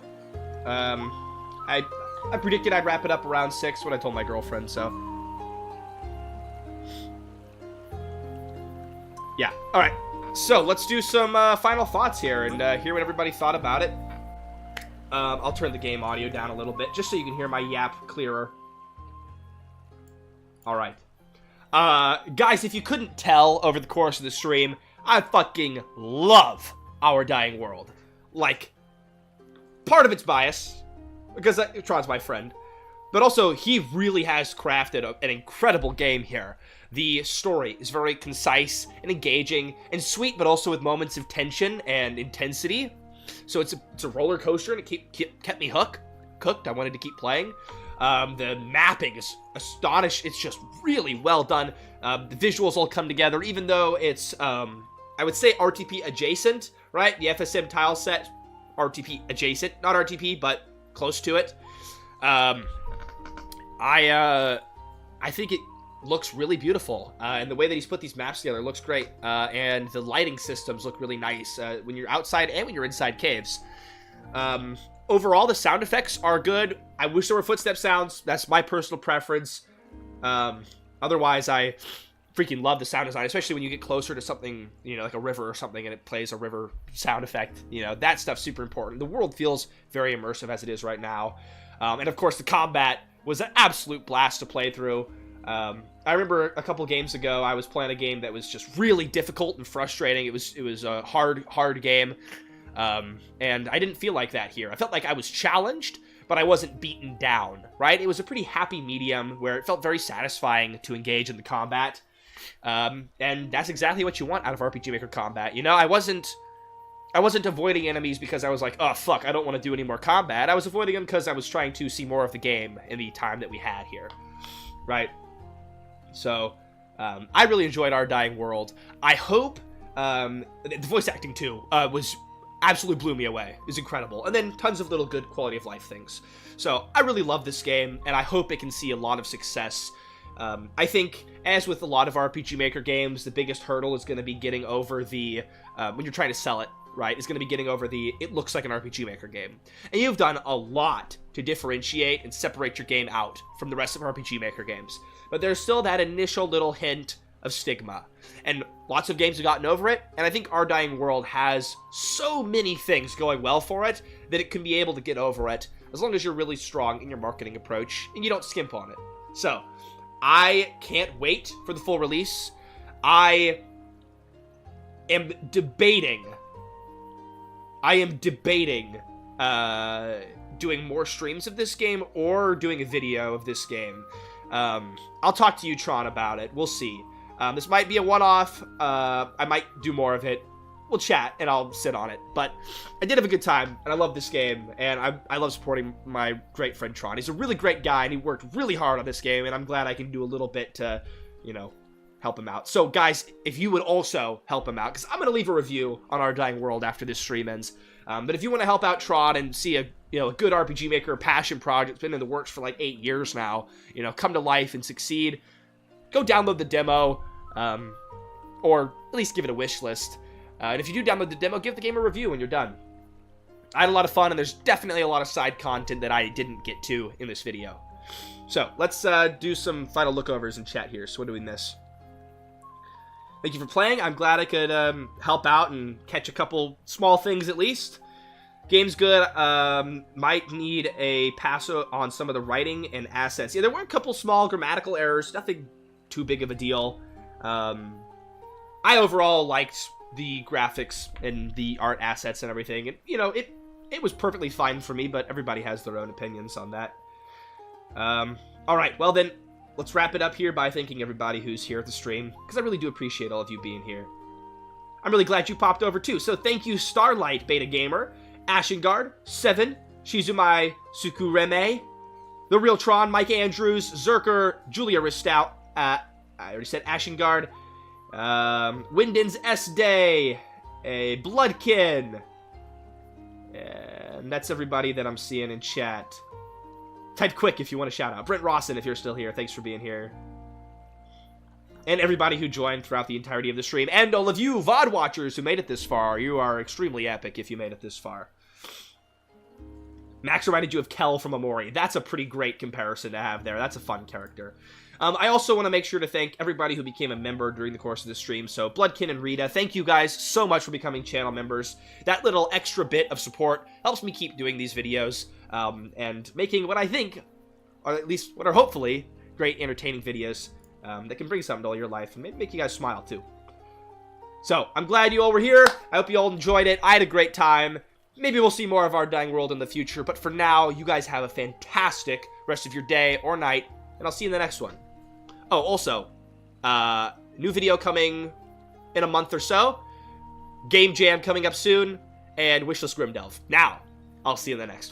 I predicted I'd wrap it up around 6 when I told my girlfriend, so... Yeah, alright. So, let's do some final thoughts here and hear what everybody thought about it. I'll turn the game audio down a little bit, just so you can hear my yap clearer. Alright. Guys, if you couldn't tell over the course of the stream, I fucking love Our Dying World. Like, part of it's bias, because Tron's my friend, but also he really has crafted an incredible game here. The story is very concise and engaging and sweet, but also with moments of tension and intensity. So it's a roller coaster, and it kept me cooked. I wanted to keep playing. The mapping is it's just really well done. The visuals all come together, even though it's, I would say RTP adjacent, right? The FSM tile set, RTP adjacent. Not RTP, but close to it. I think it looks really beautiful, and the way that he's put these maps together looks great, and the lighting systems look really nice when you're outside and when you're inside caves. Overall, the sound effects are good. I wish there were footstep sounds. That's my personal preference. Otherwise, I freaking love the sound design, especially when you get closer to something, like a river or something, and it plays a river sound effect. That stuff's super important. The world feels very immersive as it is right now. And of course, the combat was an absolute blast to play through. I remember a couple games ago, I was playing a game that was just really difficult and frustrating. It was a hard game. And I didn't feel like that here. I felt like I was challenged, but I wasn't beaten down, right? It was a pretty happy medium where it felt very satisfying to engage in the combat. And that's exactly what you want out of RPG Maker combat. I wasn't avoiding enemies because I was like, oh, fuck, I don't want to do any more combat. I was avoiding them because I was trying to see more of the game in the time that we had here, right? So, I really enjoyed Our Dying World. I hope, the voice acting, too, absolutely blew me away. It was incredible. And then tons of little good quality of life things. So, I really love this game, and I hope it can see a lot of success. I think, as with a lot of RPG Maker games, the biggest hurdle is going to be getting over the, when you're trying to sell it, right, is going to be getting over the, it looks like an RPG Maker game. And you've done a lot to differentiate and separate your game out from the rest of RPG Maker games. But there's still that initial little hint of stigma. And lots of games have gotten over it, and I think Our Dying World has so many things going well for it that it can be able to get over it, as long as you're really strong in your marketing approach, and you don't skimp on it. So, I can't wait for the full release. I am debating doing more streams of this game or doing a video of this game. I'll talk to you, Tron, about it. We'll see. This might be a one-off. I might do more of it. We'll chat, and I'll sit on it. But I did have a good time, and I love this game, and I love supporting my great friend Tron. He's a really great guy, and he worked really hard on this game, and I'm glad I can do a little bit to, help him out. So, guys, if you would also help him out, because I'm going to leave a review on Our Dying World after this stream ends. But if you want to help out Tron and see a good RPG Maker passion project, it's been in the works for like 8 years now, come to life and succeed, go download the demo, or at least give it a wish list. And if you do download the demo, give the game a review when you're done. I had a lot of fun, and there's definitely a lot of side content that I didn't get to in this video. So, let's do some final lookovers in chat here. So what do we miss? Thank you for playing. I'm glad I could help out and catch a couple small things at least. Game's good. Might need a pass on some of the writing and assets. Yeah, there were a couple small grammatical errors. Nothing too big of a deal. I overall liked the graphics and the art assets and everything. And, you know, it was perfectly fine for me, but everybody has their own opinions on that. Alright, well then, let's wrap it up here by thanking everybody who's here at the stream, because I really do appreciate all of you being here. I'm really glad you popped over too, so thank you Starlight Beta Gamer, Ashengard, Seven, Shizumai Sukureme, The Real Tron, Mike Andrews, Zerker, Julia Ristout, I already said Ashengard, Windens S-Day, a Bloodkin, and that's everybody that I'm seeing in chat. Type quick if you want to shout out. Brent Rawson, if you're still here, thanks for being here. And everybody who joined throughout the entirety of the stream. And all of you VOD watchers who made it this far. You are extremely epic if you made it this far. Max reminded you of Kel from Amori. That's a pretty great comparison to have there. That's a fun character. I also want to make sure to thank everybody who became a member during the course of the stream. So, Bloodkin and Rita, thank you guys so much for becoming channel members. That little extra bit of support helps me keep doing these videos. And making what I think, or at least what are hopefully, great entertaining videos that can bring something to your life and maybe make you guys smile too. So, I'm glad you all were here. I hope you all enjoyed it. I had a great time. Maybe we'll see more of our Dying World in the future, but for now, you guys have a fantastic rest of your day or night, and I'll see you in the next one. Oh, also, new video coming in a month or so, Game Jam coming up soon, and Wishless Grimdelve. Now, I'll see you in the next one.